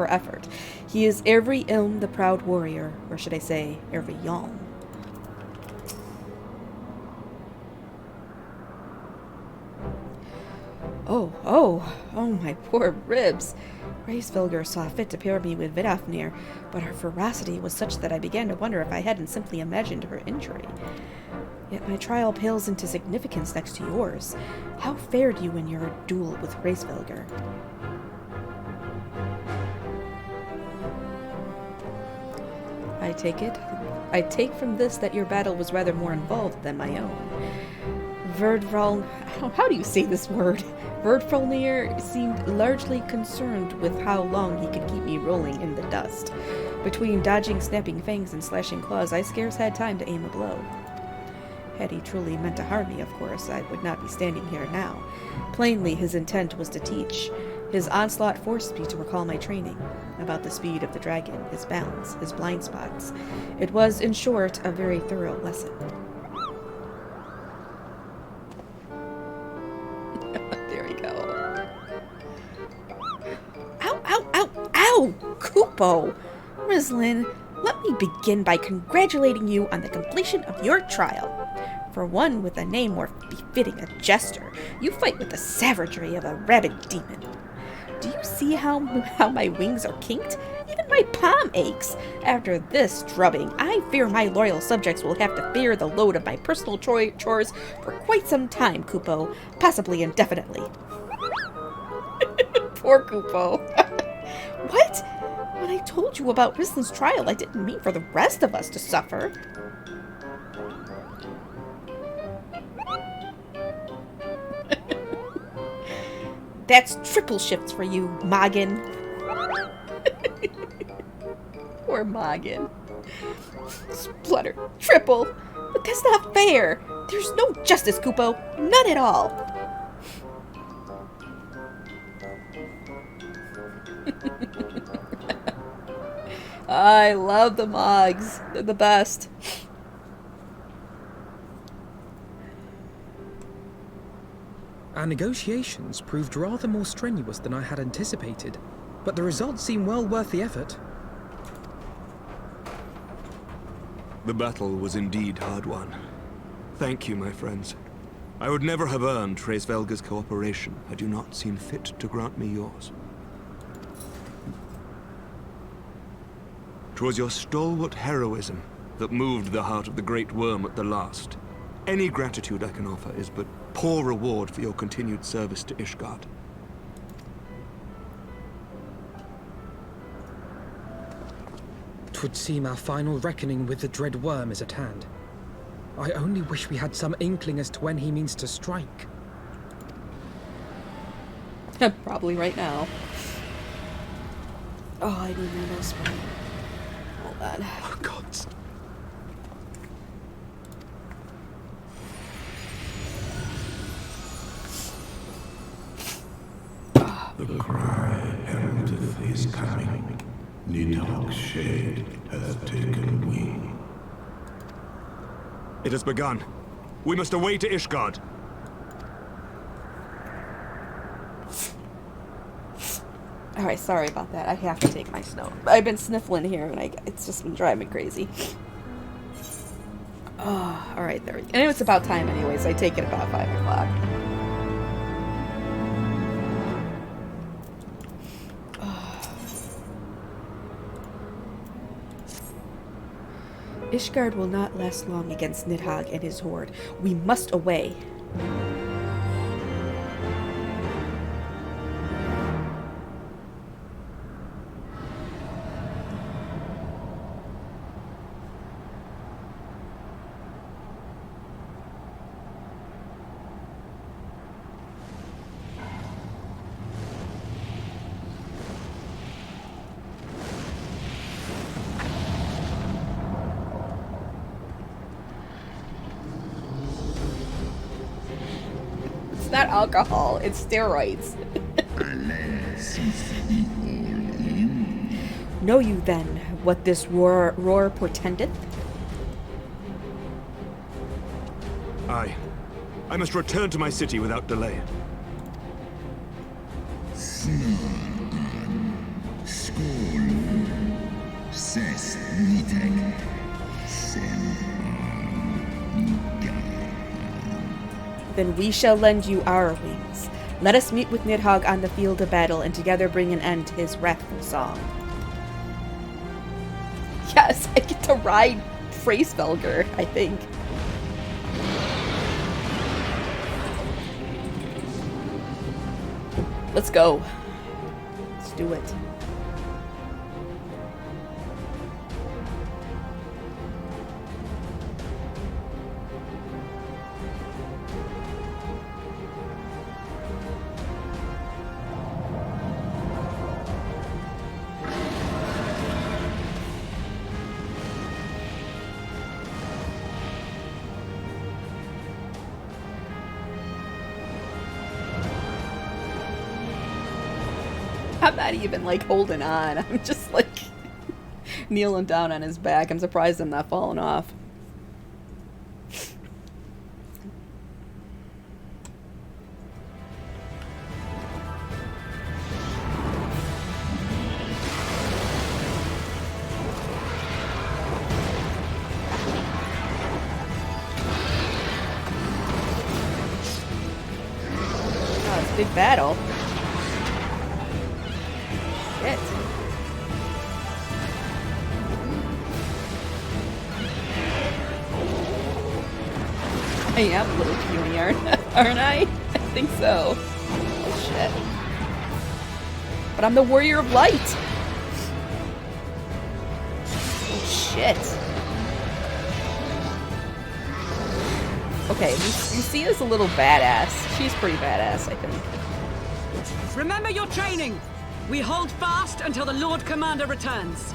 effort. He is every ilm the proud warrior, or should I say, every yalm. Oh, my poor ribs. Hraesvelgr saw fit to pair me with Vidofnir, but her ferocity was such that I began to wonder if I hadn't simply imagined her injury. Yet my trial pales into significance next to yours. How fared you in your duel with Hraesvelgr? I take from this that your battle was rather more involved than my own. How do you say this word? Vedfalnir seemed largely concerned with how long he could keep me rolling in the dust. Between dodging snapping fangs and slashing claws, I scarce had time to aim a blow. Had he truly meant to harm me, of course, I would not be standing here now. Plainly, his intent was to teach. His onslaught forced me to recall my training about the speed of the dragon, his balance, his blind spots. It was, in short, a very thorough lesson. There we go. Ow! Kupo! Rislin, let me begin by congratulating you on the completion of your trial. For one with a name more befitting a jester, you fight with the savagery of a rabid demon. Do you see how my wings are kinked? Even my palm aches. After this drubbing, I fear my loyal subjects will have to bear the load of my personal chores for quite some time, Kupo, possibly indefinitely. Poor Kupo. What? When I told you about Rislin's trial, I didn't mean for the rest of us to suffer. That's triple shifts for you, Moggin. Poor Moggin. Splutter. Triple. But that's not fair. There's no justice, Kupo. None at all. I love the Moggs. They're the best. Our negotiations proved rather more strenuous than I had anticipated, but the results seem well worth the effort. The battle was indeed hard won. Thank you, my friends. I would never have earned Hraesvelgr's cooperation had you not seen fit to grant me yours. 'Twas your stalwart heroism that moved the heart of the Great Worm at the last. Any gratitude I can offer is but poor reward for your continued service to Ishgard. Twould seem our final reckoning with the dread worm is at hand. I only wish we had some inkling as to when he means to strike. Probably right now. Oh, I need another spray. Hold on. Oh, God. The cry heraldeth is coming. Nidhogg's shade has taken wing. It has begun. We must away to Ishgard. Alright, sorry about that. I have to take my snow. I've been sniffling here and it's just been driving me crazy. Oh, alright, there we go. And it's about time anyways. I take it about 5 o'clock. Ishgard will not last long against Nidhogg and his horde. We must away. Not alcohol, it's steroids. Know you then what this roar portendeth? Aye. I must return to my city without delay. Then we shall lend you our wings. Let us meet with Nidhogg on the field of battle, and together bring an end to his wrathful song. Yes, I get to ride Freysvelger, I think. Let's go. Let's do it. I'm not even like holding on. I'm just like kneeling down on his back. I'm surprised I'm not falling off. Oh, it's a big battle. Shit. I am a little puny, aren't I? I think so. Oh shit. But I'm the warrior of light. Oh shit. Okay, Lucia's a little badass. She's pretty badass, I think. Remember your training! We hold fast until the Lord Commander returns.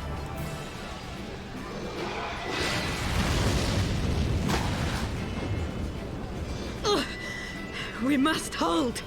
Ugh. We must hold.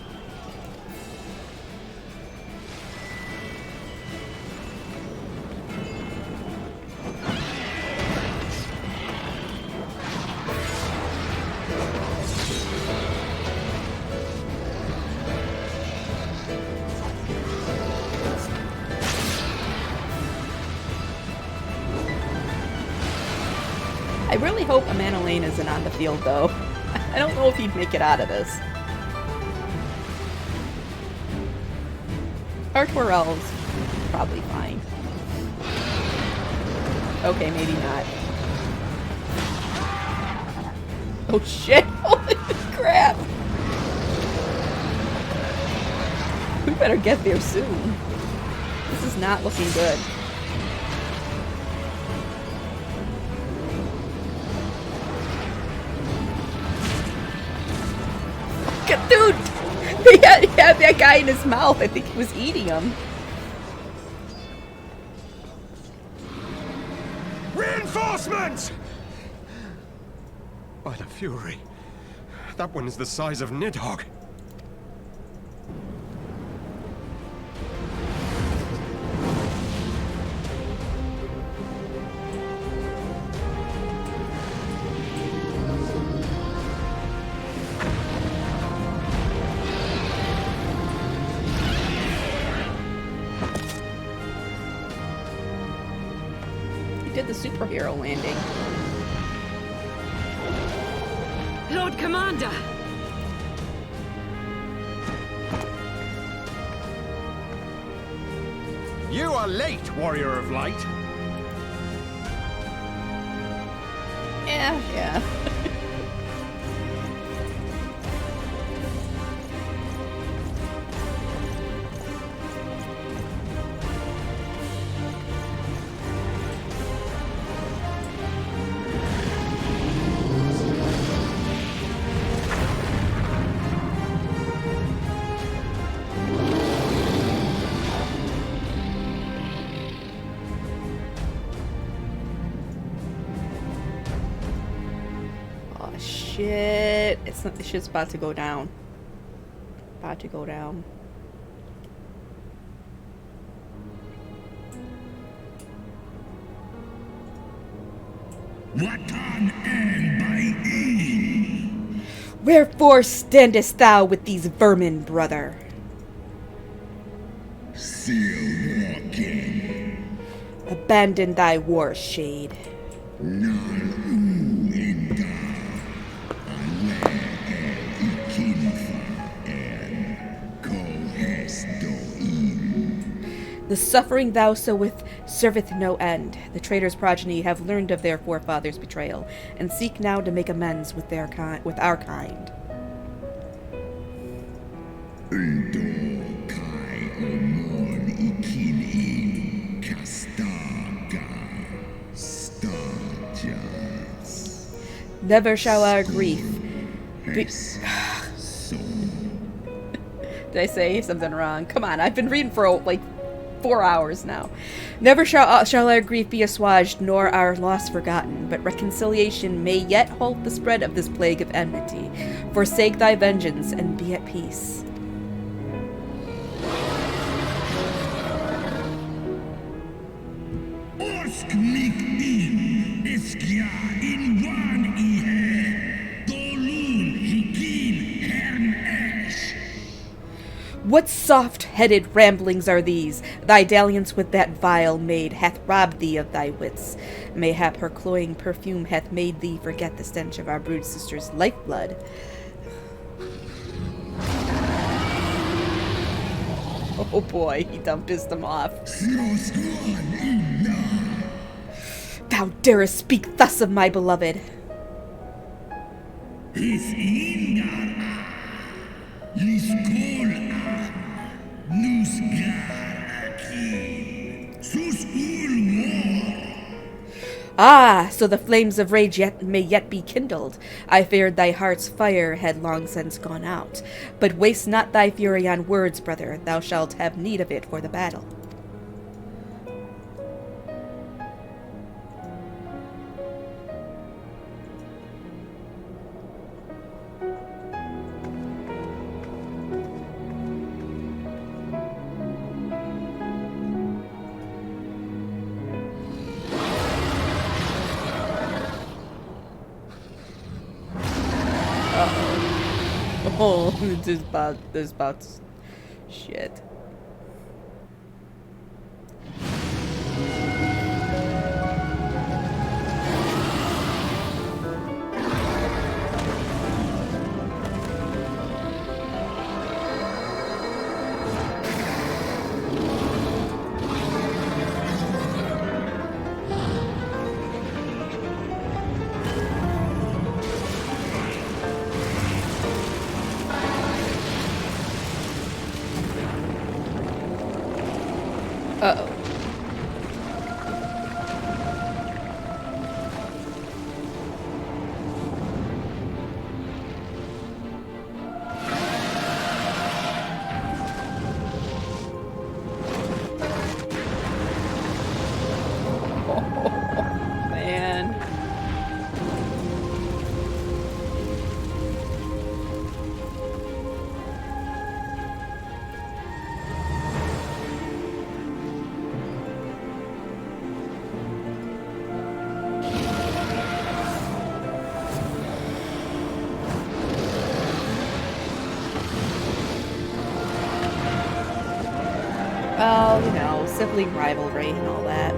I really hope Amanda Lane isn't on the field, though. I don't know if he'd make it out of this. Artworell's probably fine. Okay, maybe not. Oh shit! Holy crap! We better get there soon. This is not looking good. Dude! He had that guy in his mouth. I think he was eating him. Reinforcements! By the Fury. That one is the size of Nidhogg. He did the superhero landing. Lord Commander! You are late, Warrior of Light. Yeah. Shit. It's not, the shit's about to go down. About to go down. Wherefore standest thou with these vermin, brother? Still walking. Abandon thy war, shade. The suffering thou sowest serveth no end. The traitor's progeny have learned of their forefathers' betrayal, and seek now to make amends with our kind. Never shall our grief be... Did I say something wrong? Come on, I've been reading for like 4 hours now. Never shall our grief be assuaged, nor our loss forgotten, but reconciliation may yet halt the spread of this plague of enmity. Forsake thy vengeance, and be at peace. What soft-headed ramblings are these? Thy dalliance with that vile maid hath robbed thee of thy wits. Mayhap her cloying perfume hath made thee forget the stench of our brood sister's lifeblood. Oh boy, he dumped his them off. Thou darest speak thus of my beloved. Ah, so the flames of rage may yet be kindled. I feared thy heart's fire had long since gone out. But waste not thy fury on words, brother. Thou shalt have need of it for the battle. Oh, this is about shit. Uh-oh. Man. Well, you know, sibling rivalry and all that.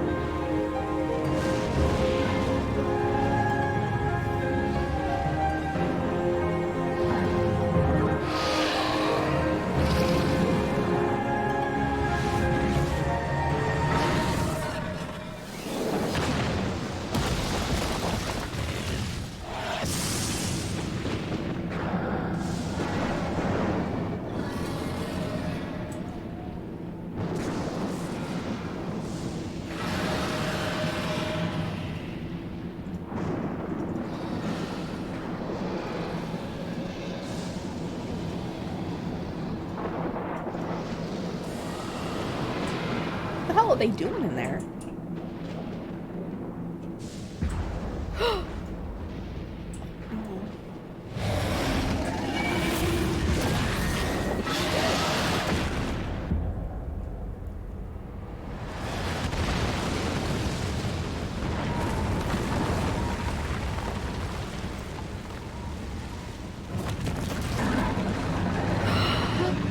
they doing in there?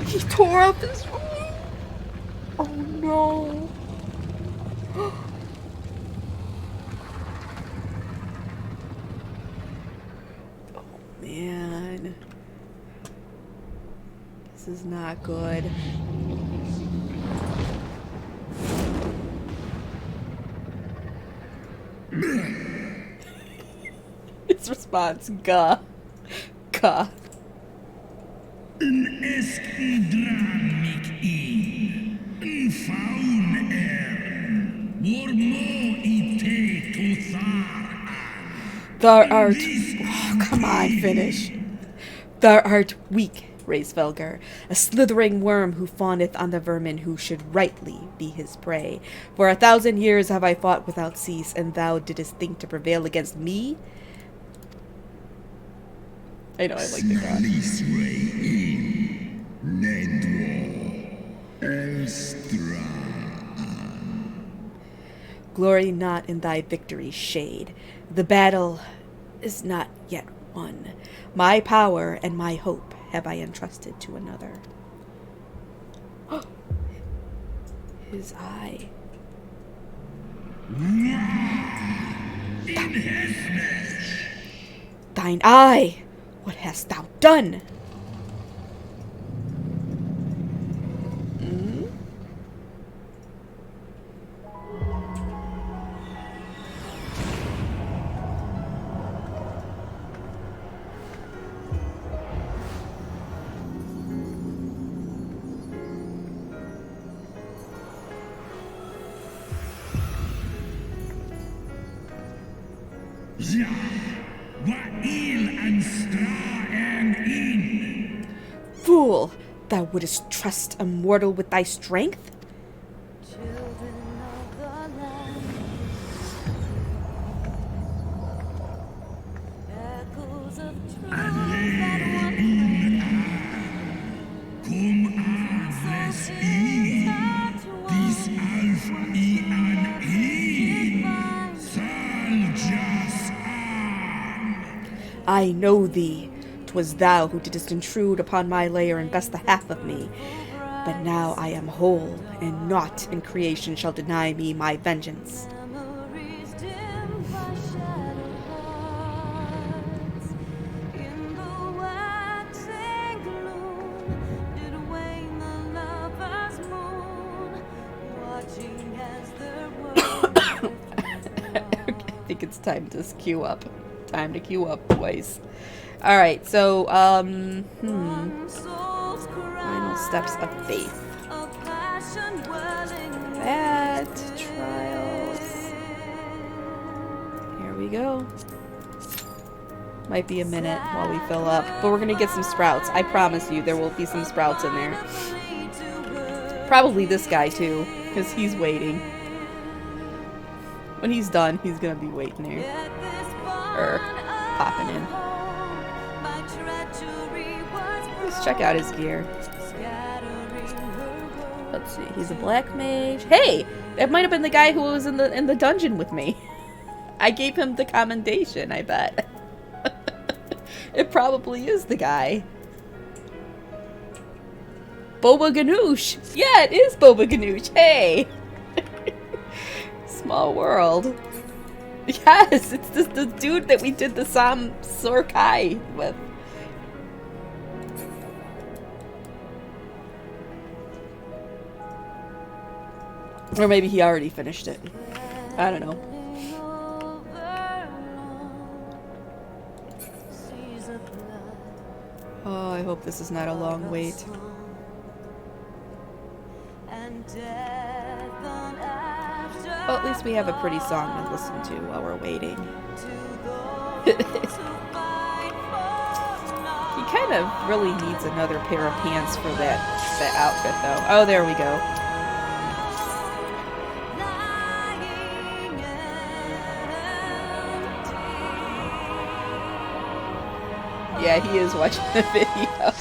He tore up his room. Oh no. Oh man. This is not good. His response, gah. Gah. Thou art... Oh, come on, finish. Thou art weak, Raisvelgar, a slithering worm who fawneth on the vermin who should rightly be his prey. For 1,000 years have I fought without cease, and thou didst think to prevail against me? I know, I like the god. Glory not in thy victory's shade. The battle is not yet won. My power and my hope have I entrusted to another. His eye. Thine eye! What hast thou done? Fool! Thou wouldst trust a mortal with thy strength? I know thee. 'Twas thou who didst intrude upon my lair and best the half of me. But now I am whole, and naught in creation shall deny me my vengeance. I think it's time to queue up. Time to queue up, boys. Alright, so, Final steps of faith. That, trials. Here we go. Might be a minute while we fill up, but we're gonna get some sprouts. I promise you, there will be some sprouts in there. Probably this guy, too, because he's waiting. When he's done, he's gonna be waiting there. Or popping in. Let's check out his gear. Let's see. He's a black mage. Hey, that might have been the guy who was in the dungeon with me. I gave him the commendation, I bet. It probably is the guy. Boba Ganoush. Yeah, it is Boba Ganoush. Hey. Small world. Yes, it's the dude that we did the Sam Sorkai with. Or maybe he already finished it. I don't know. Oh, I hope this is not a long wait. Well, at least we have a pretty song to listen to while we're waiting. He kind of really needs another pair of pants for that outfit, though. Oh, there we go. Yeah, he is watching the video.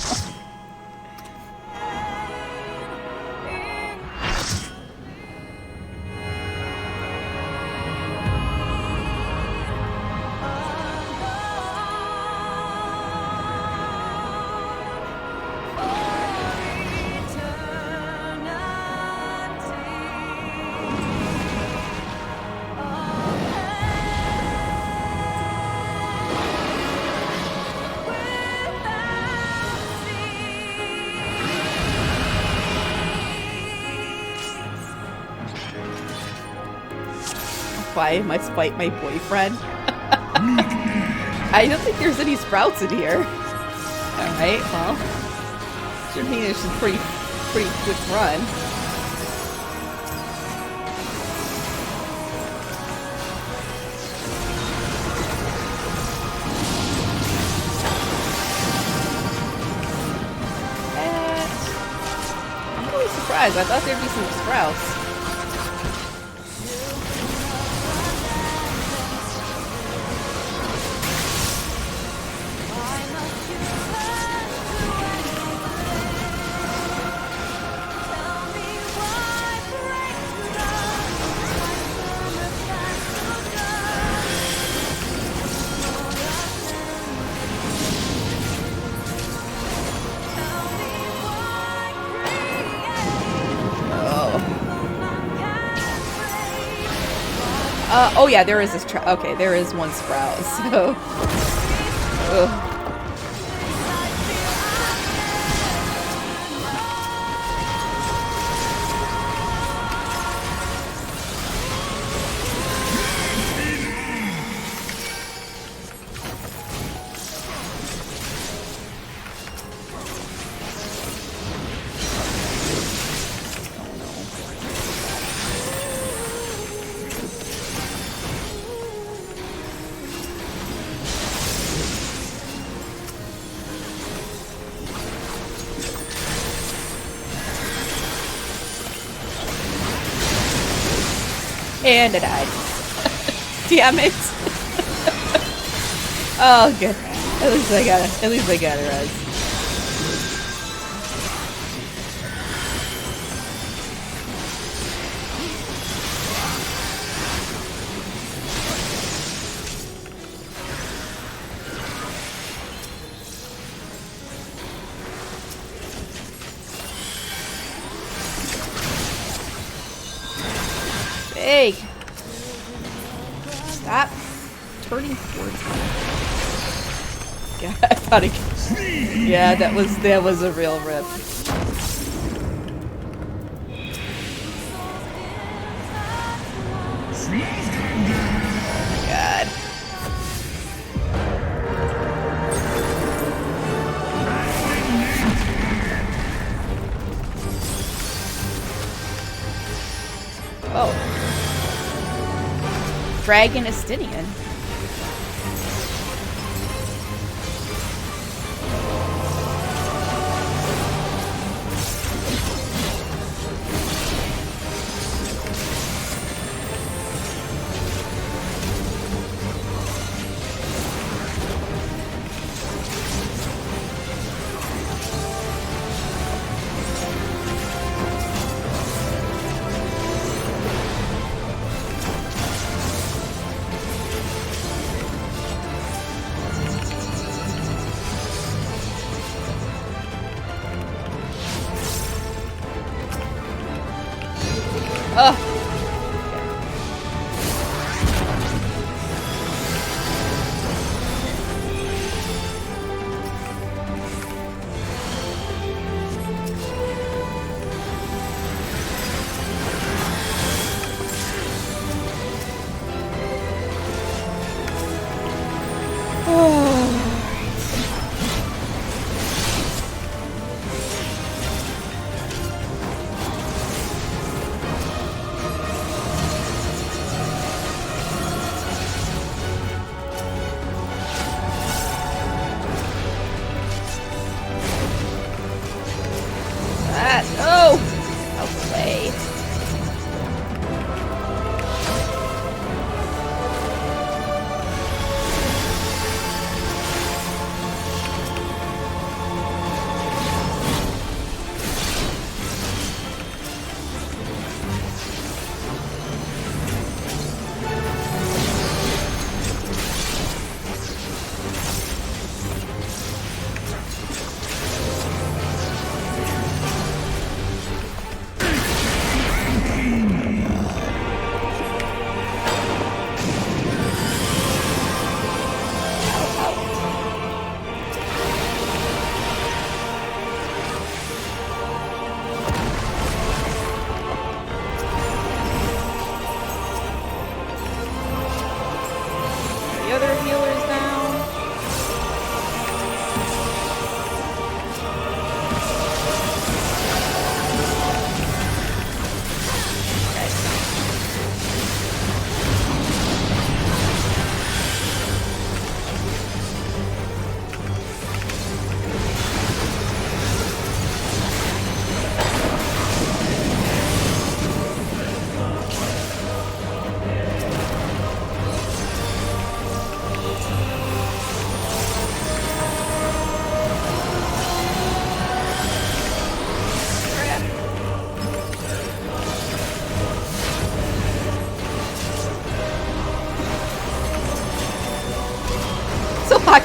Why must fight my boyfriend? I don't think there's any sprouts in here. Alright, well. Should mean it's a pretty quick run. I'm really surprised. I thought there'd be some sprouts. Oh yeah, there is this okay, there is one sprout, so... Ugh. And I died. Damn it. Oh, good. At least I got a res. Hey! Stop turning towards me. Yeah, I thought it. Yeah, that was a real rip. God. Oh. Dragon Estinian.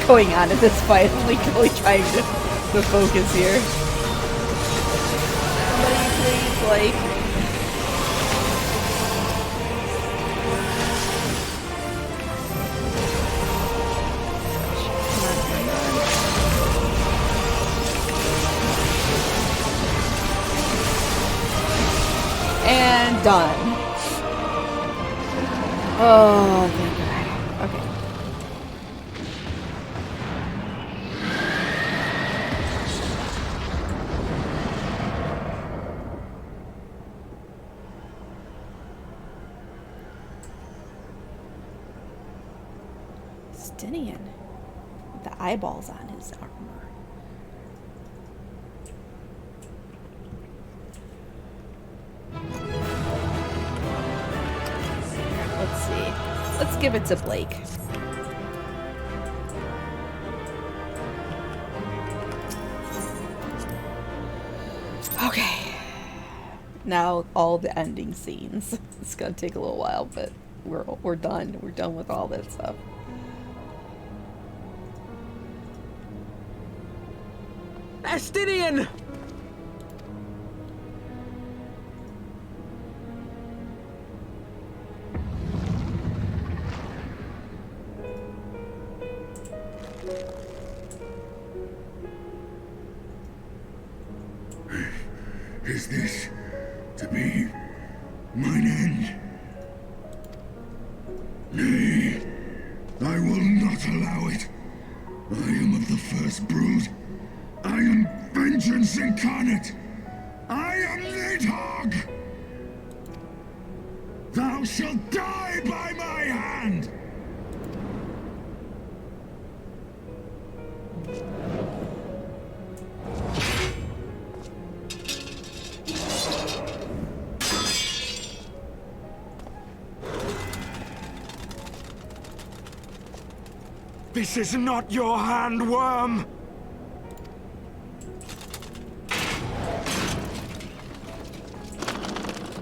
going on at this fight. I'm like really trying to focus here. Somebody please, like... And done. Oh, thank God. Okay. Stinian. With the eyeballs on his armor. Let's see. Let's give it to Blake. Okay. Now all the ending scenes. It's gonna take a little while, but we're done. We're done with all that stuff. Estinian! Is this to be mine end? Nay, I will not allow it. I am of the first brood. I am vengeance incarnate. I am Nidhogg. Thou shalt die by my hand. This is not your hand, worm!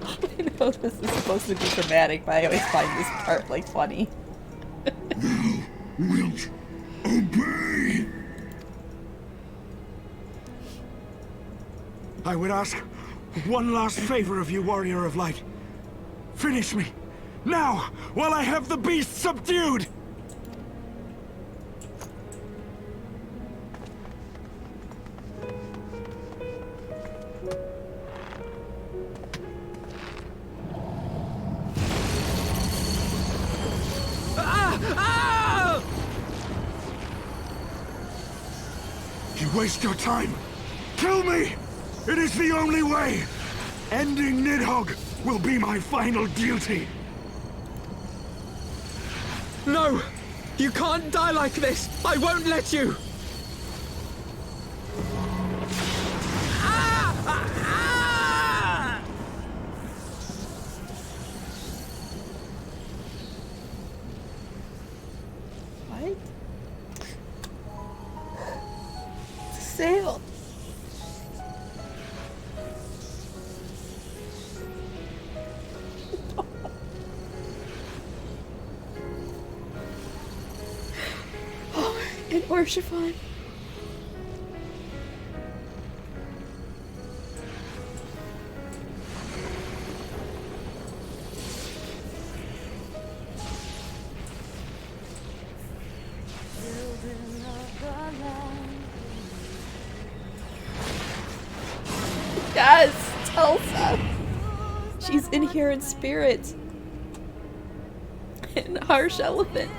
I know this is supposed to be dramatic, but I always find this part, like, funny. Thou wilt obey! I would ask one last favor of you, Warrior of Light. Finish me, now, while I have the beast subdued! You waste your time. Kill me! It is the only way! Ending Nidhogg will be my final duty! No! You can't die like this! I won't let you! What? Sail. Oh, and Orshifon. Yes, Telsa. She's in here in spirit. In harsh element.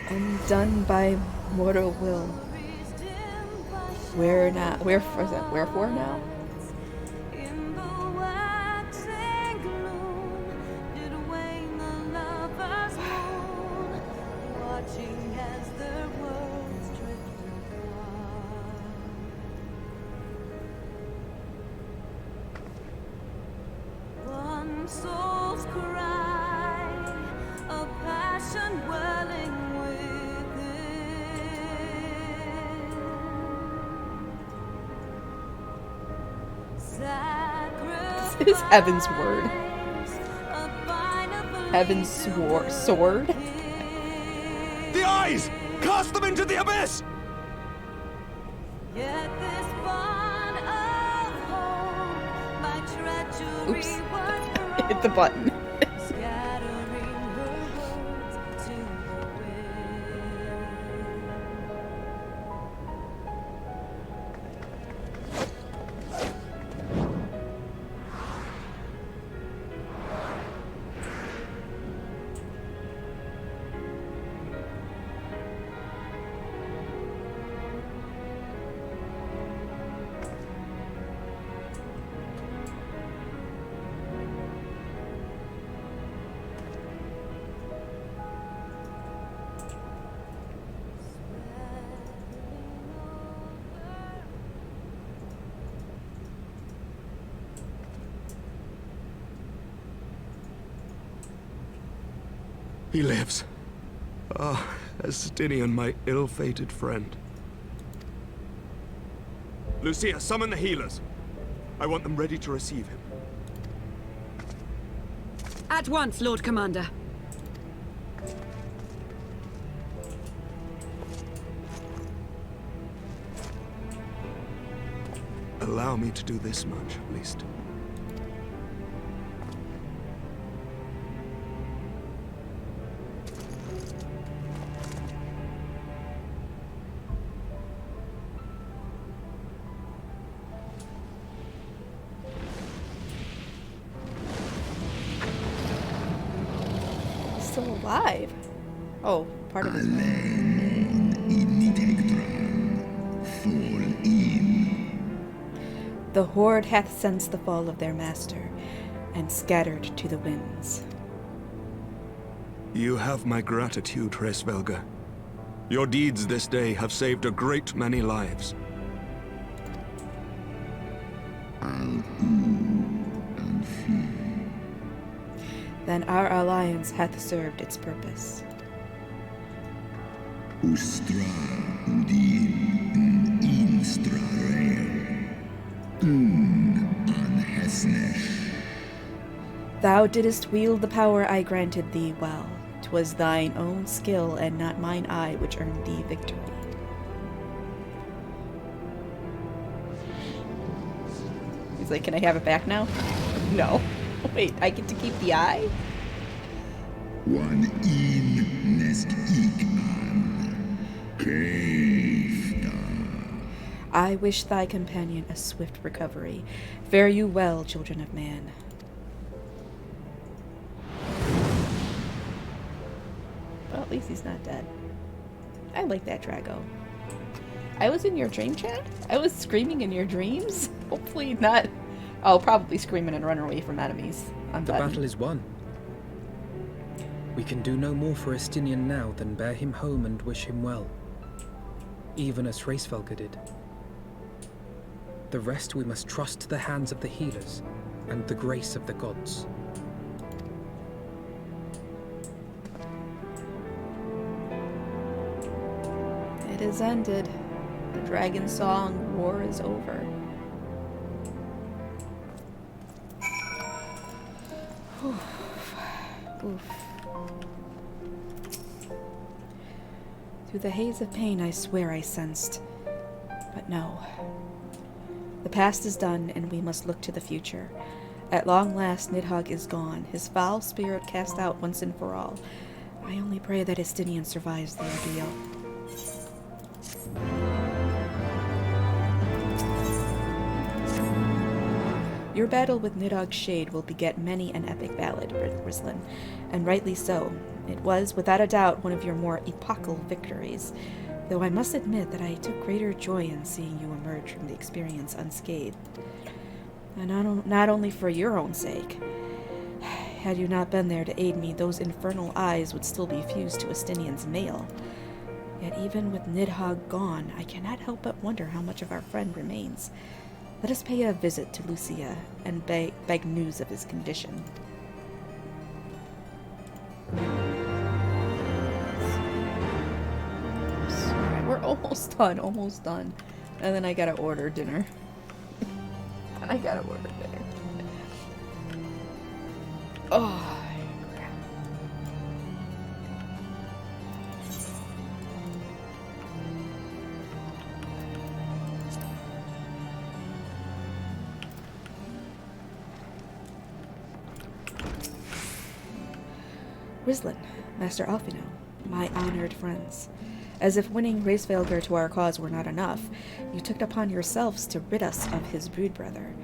Undone by mortal will. Where now? Wherefore now? Soul's cry, a passion welling within. This is Heavensward. Sword? The eyes! Cast them into the abyss! Oops. Hit the button. He lives. Ah, Estinian, my ill-fated friend. Lucia, summon the healers. I want them ready to receive him. At once, Lord Commander. Allow me to do this much, at least. Still alive. Oh, part of his The horde hath sensed the fall of their master, and scattered to the winds. You have my gratitude, Hraesvelga. Your deeds this day have saved a great many lives. Then our alliance hath served its purpose. Thou didst wield the power I granted thee well. 'Twas thine own skill and not mine eye which earned thee victory. He's like, can I have it back now? No. Wait, I get to keep the eye? One in nest an I wish thy companion a swift recovery. Fare you well, children of man. Well, at least he's not dead. I like that Drago. I was in your dream chat? I was screaming in your dreams? Hopefully not. I'll probably screaming and run away from enemies. The battle is won. We can do no more for Estinian now than bear him home and wish him well. Even as Hraesvelga did. The rest we must trust to the hands of the healers and the grace of the gods. It is ended. The dragon song war is over. Oof. Through the haze of pain I swear I sensed. But no. The past is done, and we must look to the future. At long last, Nidhogg is gone, his foul spirit cast out once and for all. I only pray that Estinian survives the ordeal. Your battle with Nidhogg's shade will beget many an epic ballad, Rislin, and rightly so. It was, without a doubt, one of your more epochal victories, though I must admit that I took greater joy in seeing you emerge from the experience unscathed. And not only for your own sake. Had you not been there to aid me, those infernal eyes would still be fused to Estinian's mail. Yet even with Nidhogg gone, I cannot help but wonder how much of our friend remains. Let us pay a visit to Lucia and beg news of his condition. Alright, we're almost done. And then I gotta order dinner. I gotta work there. Oh. Rislin, Master Alfino, my honored friends. As if winning Racevelger to our cause were not enough, you took it upon yourselves to rid us of his brood brother.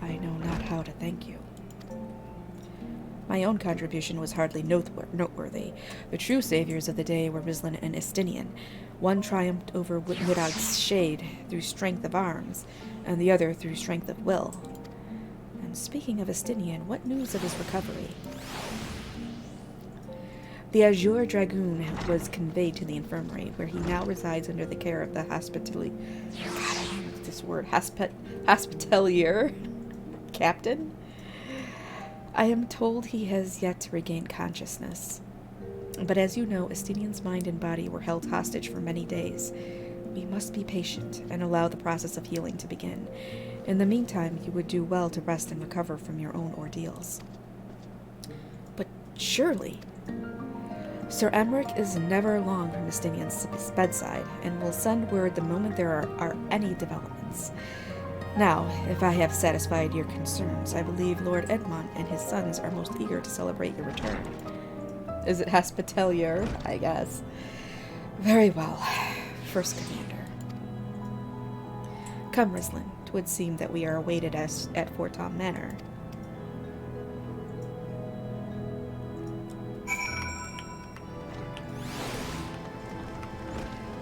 I know not how to thank you. My own contribution was hardly noteworthy. The true saviors of the day were Rislin and Estinian. One triumphed over Widog's shade through strength of arms, and the other through strength of will. And speaking of Estinian, what news of his recovery? The Azure Dragoon was conveyed to the infirmary, where he now resides under the care of the hospitalier captain. I am told he has yet to regain consciousness. But as you know, Estinian's mind and body were held hostage for many days. We must be patient and allow the process of healing to begin. In the meantime, you would do well to rest and recover from your own ordeals. But surely... Sir Emmerich is never long from Estinian's bedside, and will send word the moment there are any developments. Now, if I have satisfied your concerns, I believe Lord Edmond and his sons are most eager to celebrate your return. Is it Hospitalier, I guess? Very well, First Commander. Come, Rislin, 'twould seem that we are awaited at Fort Tom Manor.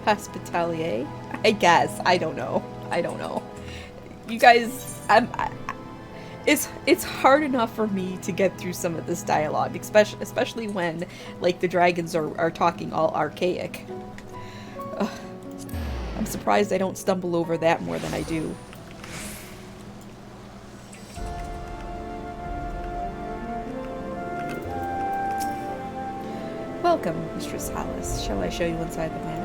Hospitalier? I guess. I don't know. You guys, it's hard enough for me to get through some of this dialogue, especially when, like, the dragons are talking all archaic. Ugh. I'm surprised I don't stumble over that more than I do. Welcome, Mistress Hollis. Shall I show you inside the manor?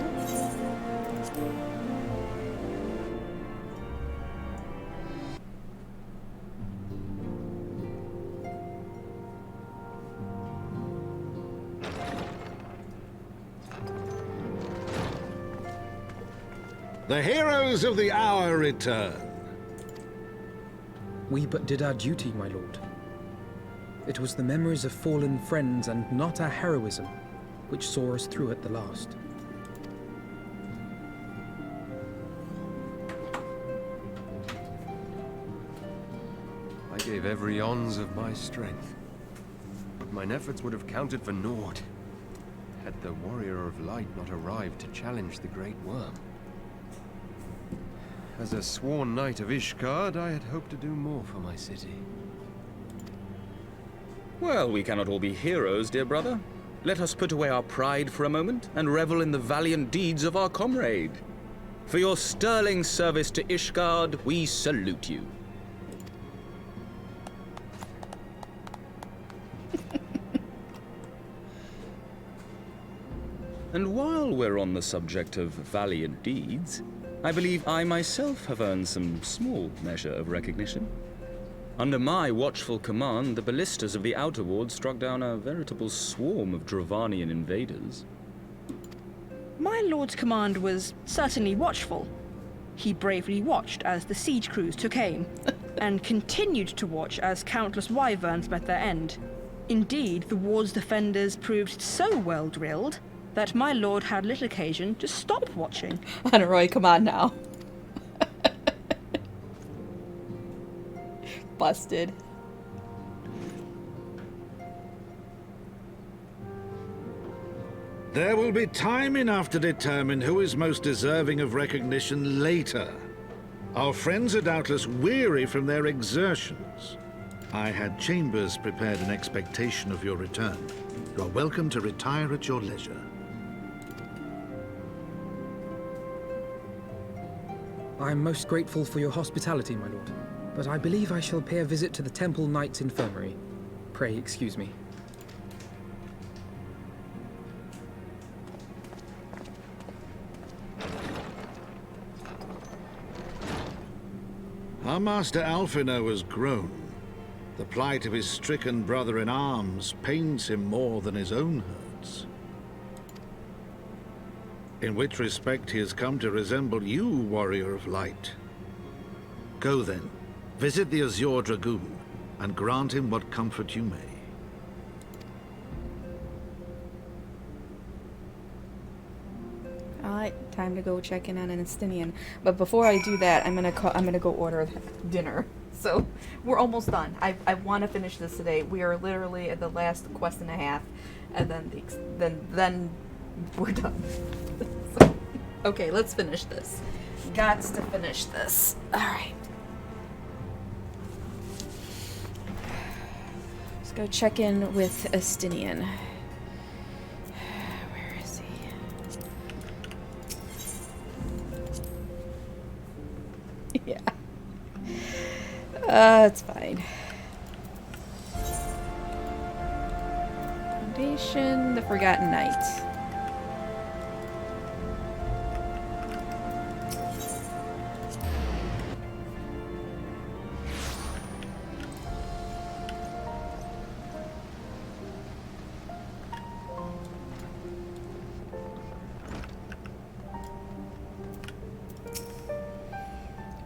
The heroes of the hour return. We but did our duty, my lord. It was the memories of fallen friends and not our heroism which saw us through at the last. I gave every ounce of my strength, but mine efforts would have counted for naught had the Warrior of Light not arrived to challenge the Great Worm. As a sworn knight of Ishgard, I had hoped to do more for my city. Well, we cannot all be heroes, dear brother. Let us put away our pride for a moment and revel in the valiant deeds of our comrade. For your sterling service to Ishgard, we salute you. And while we're on the subject of valiant deeds, I believe I myself have earned some small measure of recognition. Under my watchful command, the ballistas of the Outer Ward struck down a veritable swarm of Dravanian invaders. My lord's command was certainly watchful. He bravely watched as the siege crews took aim, and continued to watch as countless wyverns met their end. Indeed, the ward's defenders proved so well drilled that my lord had little occasion to stop watching. Honoroi, come on now. Busted. There will be time enough to determine who is most deserving of recognition later. Our friends are doubtless weary from their exertions. I had chambers prepared in expectation of your return. You are welcome to retire at your leisure. I am most grateful for your hospitality, my lord, but I believe I shall pay a visit to the Temple Knight's Infirmary. Pray excuse me. Our Our master Alphino has grown. The plight of his stricken brother in arms pains him more than his own hurts. In which respect he has come to resemble you, warrior of light. Go then, visit the Azure Dragoon, and grant him what comfort you may. Alright, time to go check in on an Estinian. But before I do that, I'm gonna go order dinner. So we're almost done. I want to finish this today. We are literally at the last quest and a half, and then we're done. So, okay, let's finish this. Gots to finish this. All right. Let's go check in with Estinian. Where is he? Yeah. It's fine. Foundation, the Forgotten Knight.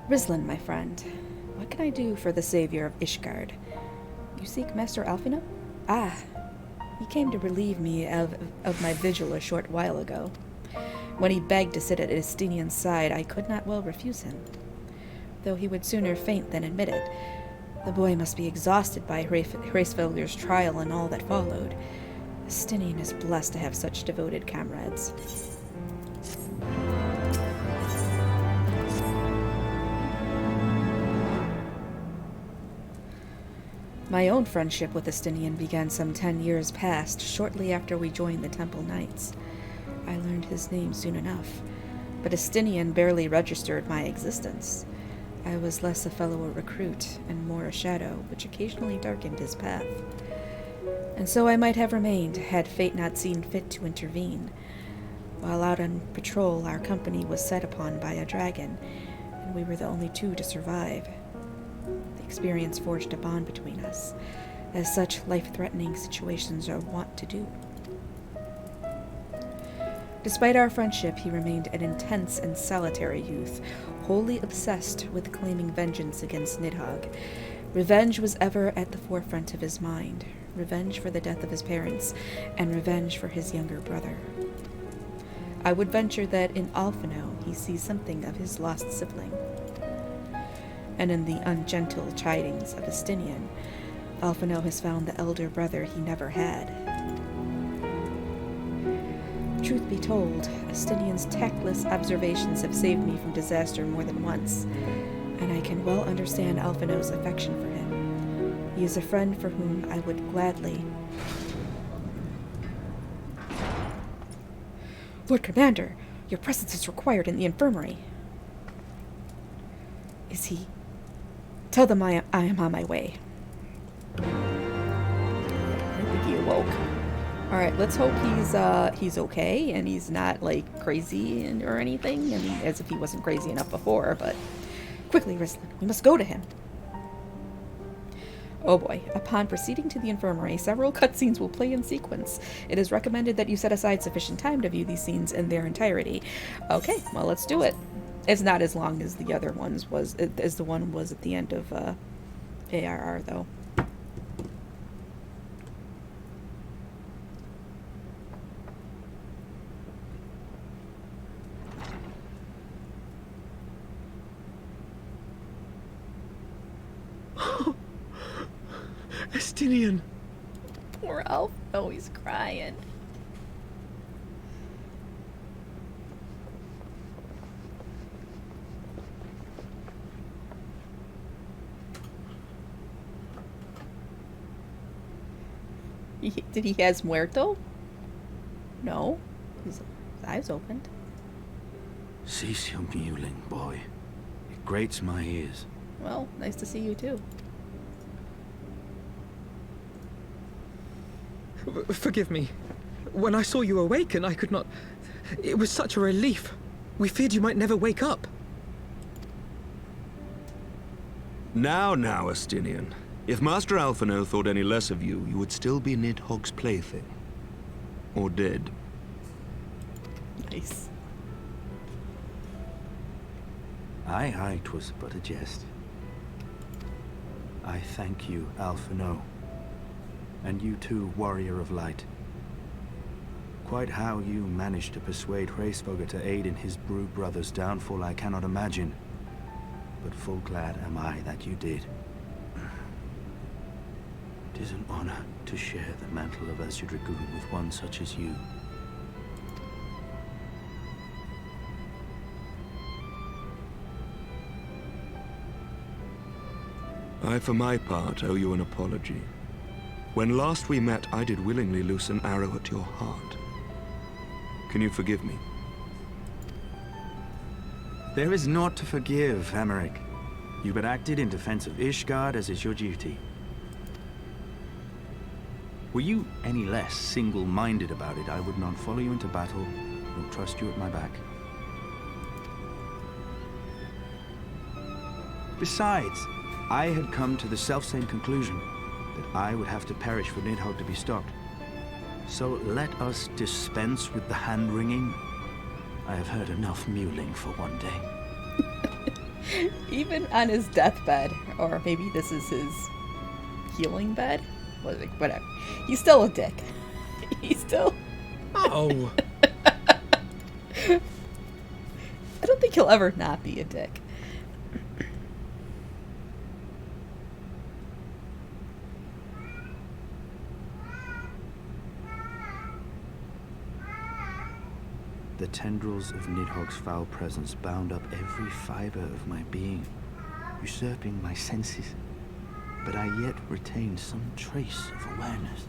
Rislin, my friend. What can I do for the savior of Ishgard? You seek Master Alphino? Ah, he came to relieve me of my vigil a short while ago. When he begged to sit at Estinian's side, I could not well refuse him. Though he would sooner faint than admit it. The boy must be exhausted by Hraesvelgur's trial and all that followed. Estinian is blessed to have such devoted comrades. My own friendship with Estinian began some 10 years past, shortly after we joined the Temple Knights. I learned his name soon enough, but Estinian barely registered my existence. I was less a fellow recruit and more a shadow, which occasionally darkened his path. And so I might have remained, had fate not seen fit to intervene. While out on patrol, our company was set upon by a dragon, and we were the only two to survive. Experience forged a bond between us, as such life-threatening situations are wont to do. Despite our friendship, he remained an intense and solitary youth, wholly obsessed with claiming vengeance against Nidhogg. Revenge was ever at the forefront of his mind, revenge for the death of his parents, and revenge for his younger brother. I would venture that in Alphino he sees something of his lost sibling. And in the ungentle chidings of Estinian, Alphino has found the elder brother he never had. Truth be told, Estinian's tactless observations have saved me from disaster more than once, and I can well understand Alphino's affection for him. He is a friend for whom I would gladly... Lord Commander, your presence is required in the infirmary. Is he... Tell them I am on my way. I think he awoke. Alright, let's hope he's okay and he's not, like, crazy or anything. I mean, as if he wasn't crazy enough before, but... Quickly, Rislin, we must go to him. Oh boy. Upon proceeding to the infirmary, several cutscenes will play in sequence. It is recommended that you set aside sufficient time to view these scenes in their entirety. Okay, well, let's do it. It's not as long as the other ones was, as the one was at the end of ARR, though. Estinian! Poor Elf. Oh, he's crying. Did he has muerto? No. His eyes opened. Cease your mewling, boy. It grates my ears. Well, nice to see you too. Forgive me. When I saw you awaken, I could not... It was such a relief. We feared you might never wake up. Now, Astinian. If Master Alphino thought any less of you, you would still be Nidhogg's plaything. Or dead. Nice. Aye, 'twas but a jest. I thank you, Alphino. And you too, Warrior of Light. Quite how you managed to persuade Hraesvogr to aid in his brood brother's downfall I cannot imagine. But full glad am I that you did. 'Tis an honor to share the mantle of Azure Dragoon with one such as you. I, for my part, owe you an apology. When last we met, I did willingly loose an arrow at your heart. Can you forgive me? There is naught to forgive, Emmerich. You but acted in defense of Ishgard as is your duty. Were you any less single-minded about it, I would not follow you into battle, nor trust you at my back. Besides, I had come to the selfsame conclusion, that I would have to perish for Nidhogg to be stopped. So let us dispense with the hand-wringing. I have heard enough mewling for one day. Even on his deathbed, or maybe this is his healing bed? Whatever. He's still a dick. He's still... Oh! I don't think he'll ever not be a dick. The tendrils of Nidhogg's foul presence bound up every fiber of my being, usurping my senses, but I yet retained some trace of awareness.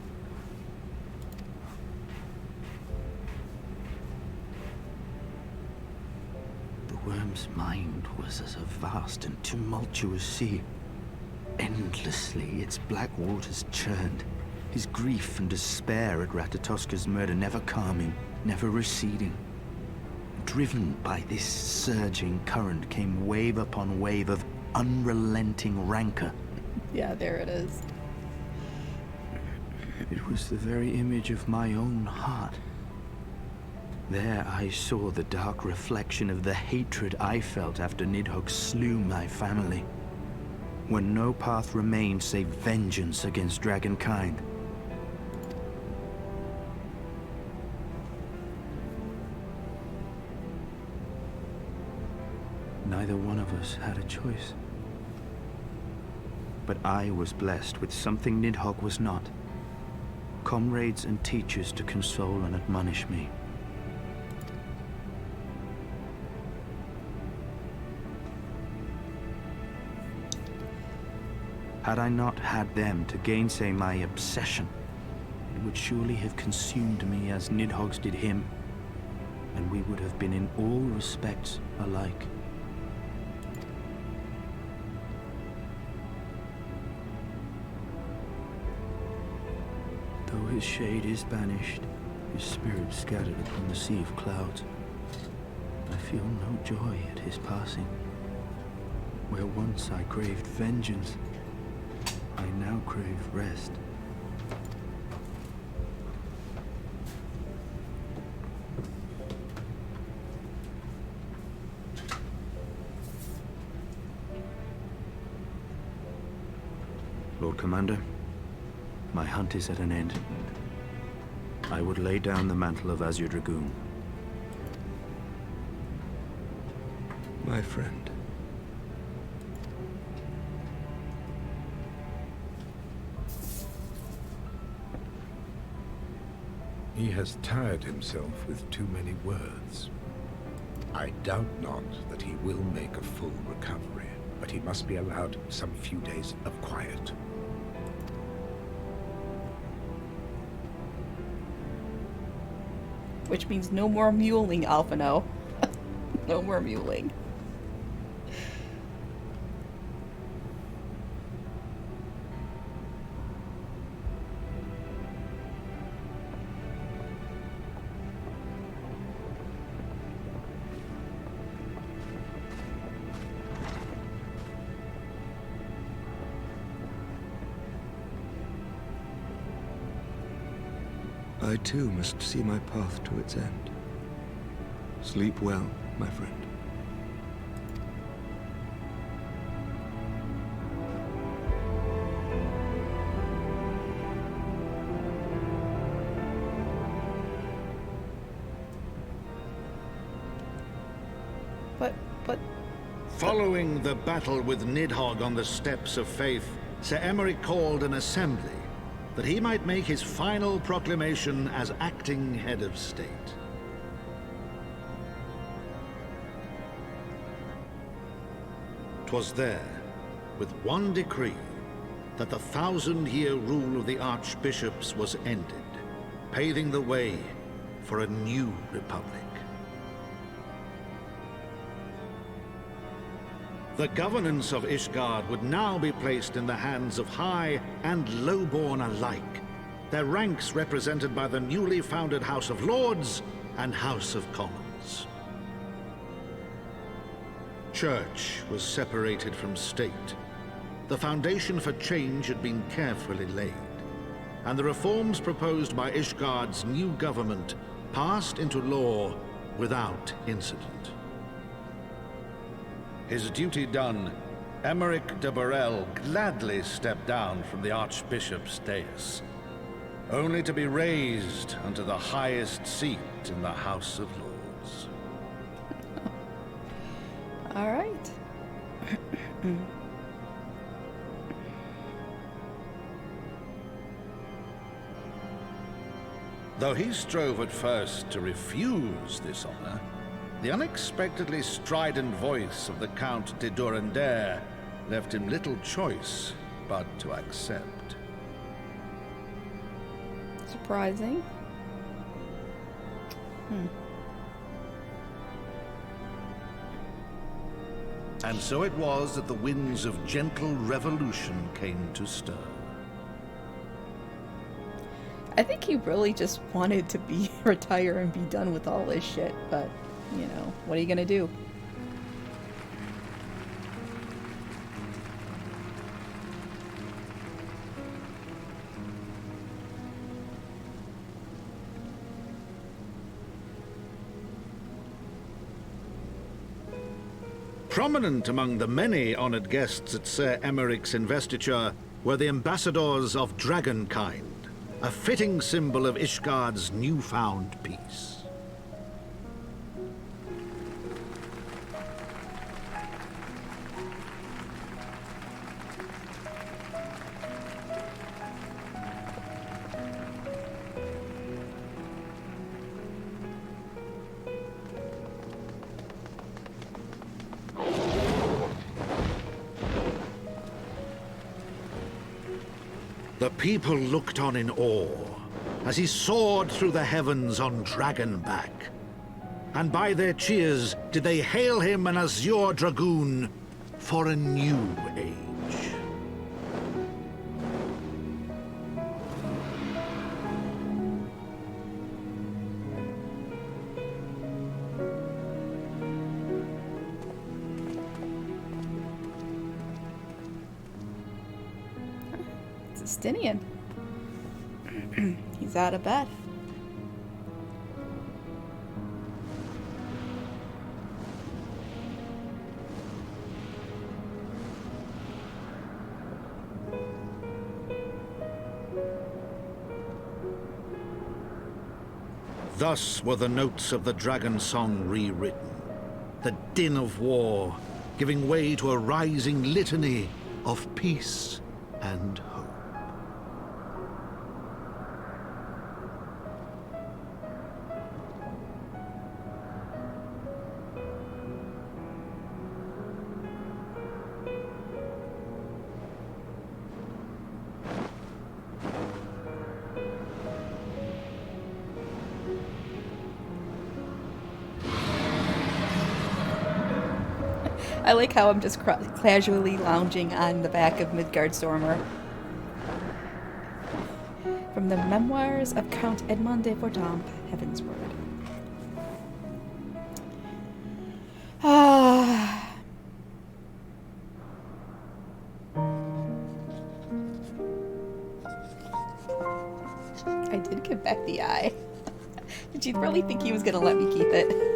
The worm's mind was as a vast and tumultuous sea. Endlessly its black waters churned, his grief and despair at Ratatoska's murder never calming, never receding. Driven by this surging current came wave upon wave of unrelenting rancor. Yeah, there it is. It was the very image of my own heart. There I saw the dark reflection of the hatred I felt after Nidhogg slew my family. When no path remained save vengeance against dragonkind. Neither one of us had a choice. But I was blessed with something Nidhogg was not. Comrades and teachers to console and admonish me. Had I not had them to gainsay my obsession, it would surely have consumed me as Nidhogg's did him, and we would have been in all respects alike. Though his shade is banished, his spirit scattered upon the sea of clouds, I feel no joy at his passing. Where once I craved vengeance, I now crave rest. Lord Commander, my hunt is at an end. I would lay down the mantle of Azure Dragoon. My friend. He has tired himself with too many words. I doubt not that he will make a full recovery, but he must be allowed some few days of quiet. Which means no more muling, Alphino. No more muling. I too must see my path to its end. Sleep well, my friend. But... Following the battle with Nidhogg on the Steps of Faith, Sir Emeric called an assembly that he might make his final proclamation as acting head of state. "'Twas there, with one decree, that the 1,000-year rule of the archbishops was ended, paving the way for a new republic. The governance of Ishgard would now be placed in the hands of high and lowborn alike, their ranks represented by the newly founded House of Lords and House of Commons. Church was separated from state. The foundation for change had been carefully laid, and the reforms proposed by Ishgard's new government passed into law without incident. His duty done, Emeric de Burrell gladly stepped down from the Archbishop's dais, only to be raised unto the highest seat in the House of Lords. All right. Though he strove at first to refuse this honor, the unexpectedly strident voice of the Count de Durandare left him little choice but to accept. Surprising. And so it was that the winds of gentle revolution came to stir. I think he really just wanted to retire and be done with all this shit, but, you know, what are you gonna do? Prominent among the many honored guests at Sir Emeric's investiture were the ambassadors of Dragonkind, a fitting symbol of Ishgard's newfound peace. The people looked on in awe as he soared through the heavens on Dragonback. And by their cheers did they hail him an Azure Dragoon for a new age. Justinian. He's out of bed. Thus were the notes of the dragon song rewritten, the din of war giving way to a rising litany of peace and hope. I like how I'm just casually lounging on the back of Midgard Stormer. From the Memoirs of Count Edmond de Fordamp, Heavensward. I did Give back the eye. Did you really think he was gonna let me keep it?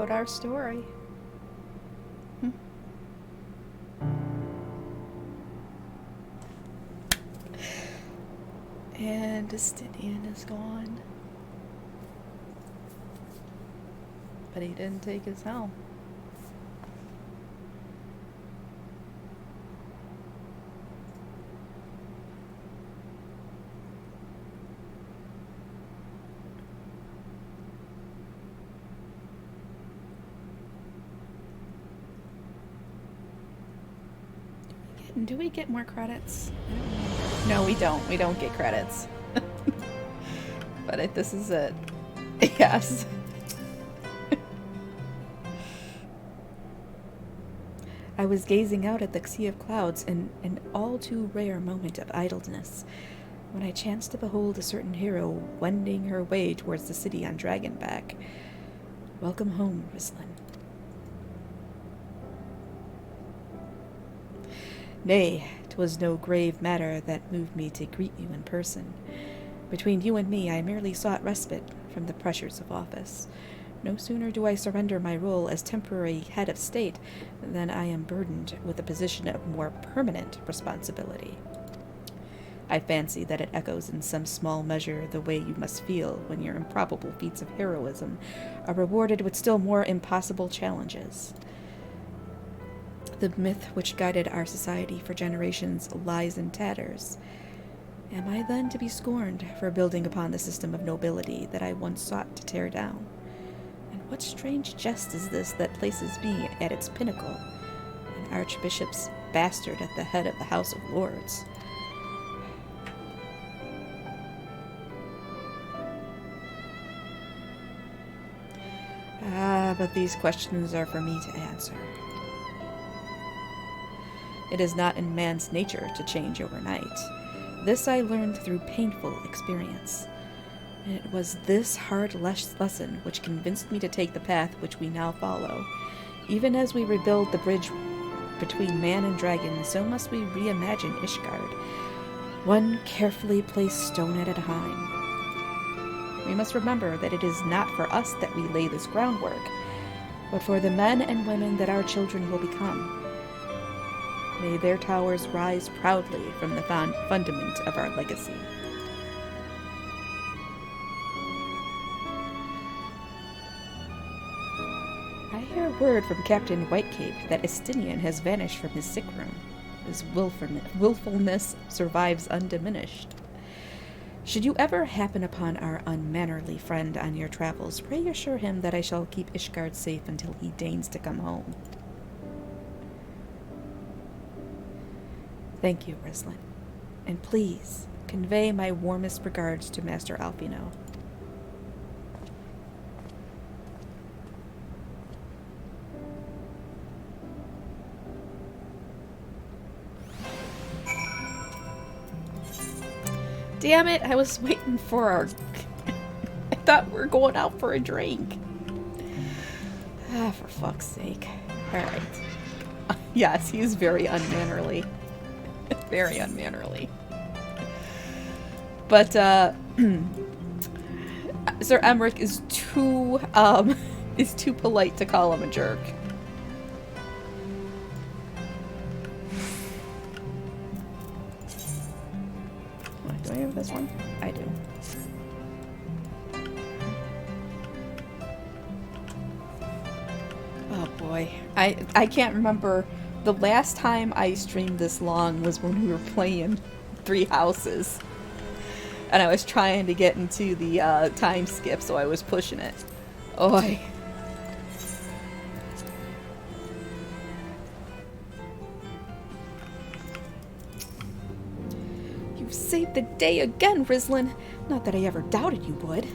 Our story. And Justinian is gone. But he didn't take his helm. Do we get more credits? No, we don't. We don't get credits. But this is it. Yes. I was gazing out at the sea of clouds in an all too rare moment of idleness, when I chanced to behold a certain hero wending her way towards the city on Dragonback. Welcome home, Rislin. Nay, 'twas no grave matter that moved me to greet you in person. Between you and me, I merely sought respite from the pressures of office. No sooner do I surrender my role as temporary head of state than I am burdened with a position of more permanent responsibility. I fancy that it echoes in some small measure the way you must feel when your improbable feats of heroism are rewarded with still more impossible challenges. The myth which guided our society for generations lies in tatters. Am I then to be scorned for building upon the system of nobility that I once sought to tear down? And what strange jest is this that places me at its pinnacle, an archbishop's bastard at the head of the House of Lords? But these questions are for me to answer. It is not in man's nature to change overnight. This I learned through painful experience. And it was this hard lesson which convinced me to take the path which we now follow. Even as we rebuild the bridge between man and dragon, so must we reimagine Ishgard, one carefully placed stone at a time. We must remember that it is not for us that we lay this groundwork, but for the men and women that our children will become. May their towers rise proudly from the fundament of our legacy. I hear word from Captain Whitecape that Estinian has vanished from his sick room. His willfulness survives undiminished. Should you ever happen upon our unmannerly friend on your travels, pray assure him that I shall keep Ishgard safe until he deigns to come home. Thank you, Rislin. And please, convey my warmest regards to Master Alfino. Damn it, I was waiting for our... I thought we were going out for a drink. Ah, for fuck's sake. Alright. Yes, he's very unmannerly. Very unmannerly. But, Sir Emmerich is too polite to call him a jerk. Do I have this one? I do. Oh boy. I can't remember. The last time I streamed this long was when we were playing Three Houses. and I was trying to get into the time skip, so I was pushing it. Oi. You saved the day again, Rislin. Not that I ever doubted you would.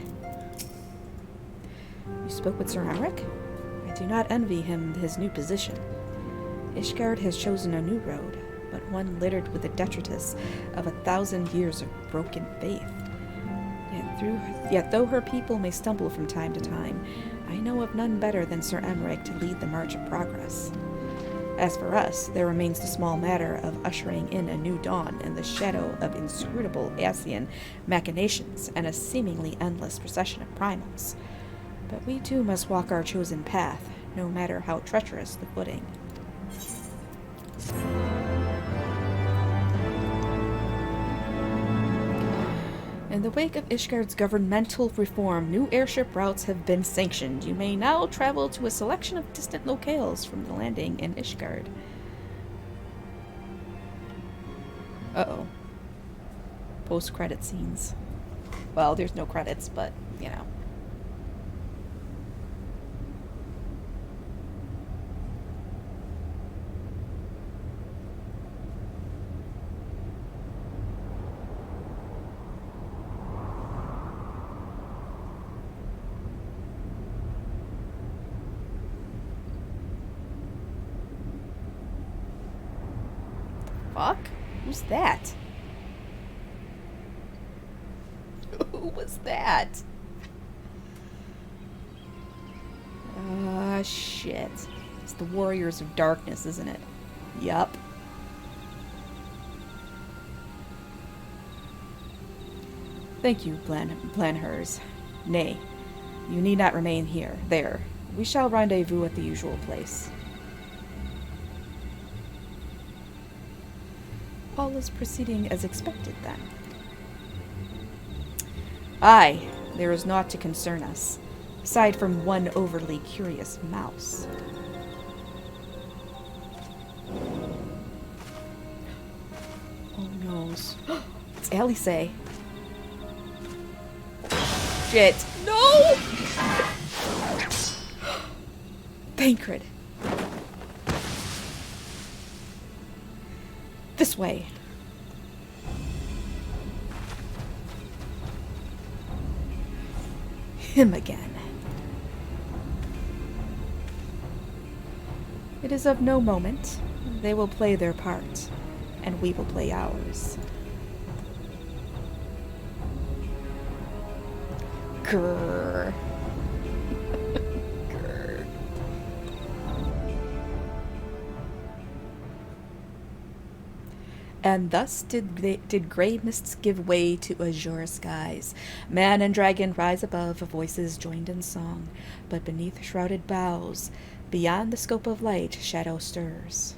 You spoke with Sir Emmerich? I do not envy him his new position. Ishgard has chosen a new road, but one littered with the detritus of 1,000 years of broken faith. Yet though her people may stumble from time to time, I know of none better than Sir Emmerich to lead the march of progress. As for us, there remains the small matter of ushering in a new dawn in the shadow of inscrutable Ascian machinations and a seemingly endless procession of primals. But we too must walk our chosen path, no matter how treacherous the footing. In the wake of Ishgard's governmental reform, new airship routes have been sanctioned. You may now travel to a selection of distant locales from the landing in Ishgard. Uh-oh. Post-credit scenes. Well, there's no credits, but, you know. Fuck? Who's that? Who was that? Shit. It's the Warriors of Darkness, isn't it? Yup. Thank you, Planhers. Nay, you need not remain here. There. We shall rendezvous at the usual place. All is proceeding as expected, then. Aye, there is naught to concern us, aside from one overly curious mouse. Oh noes. It's Alisaie. Shit. No! Thancred. This way. Him again. It is of no moment. They will play their part, and we will play ours. Grrr. Grrr. And thus did grey mists give way to azure skies. Man and dragon rise above, voices joined in song. But beneath shrouded boughs, beyond the scope of light, shadow stirs.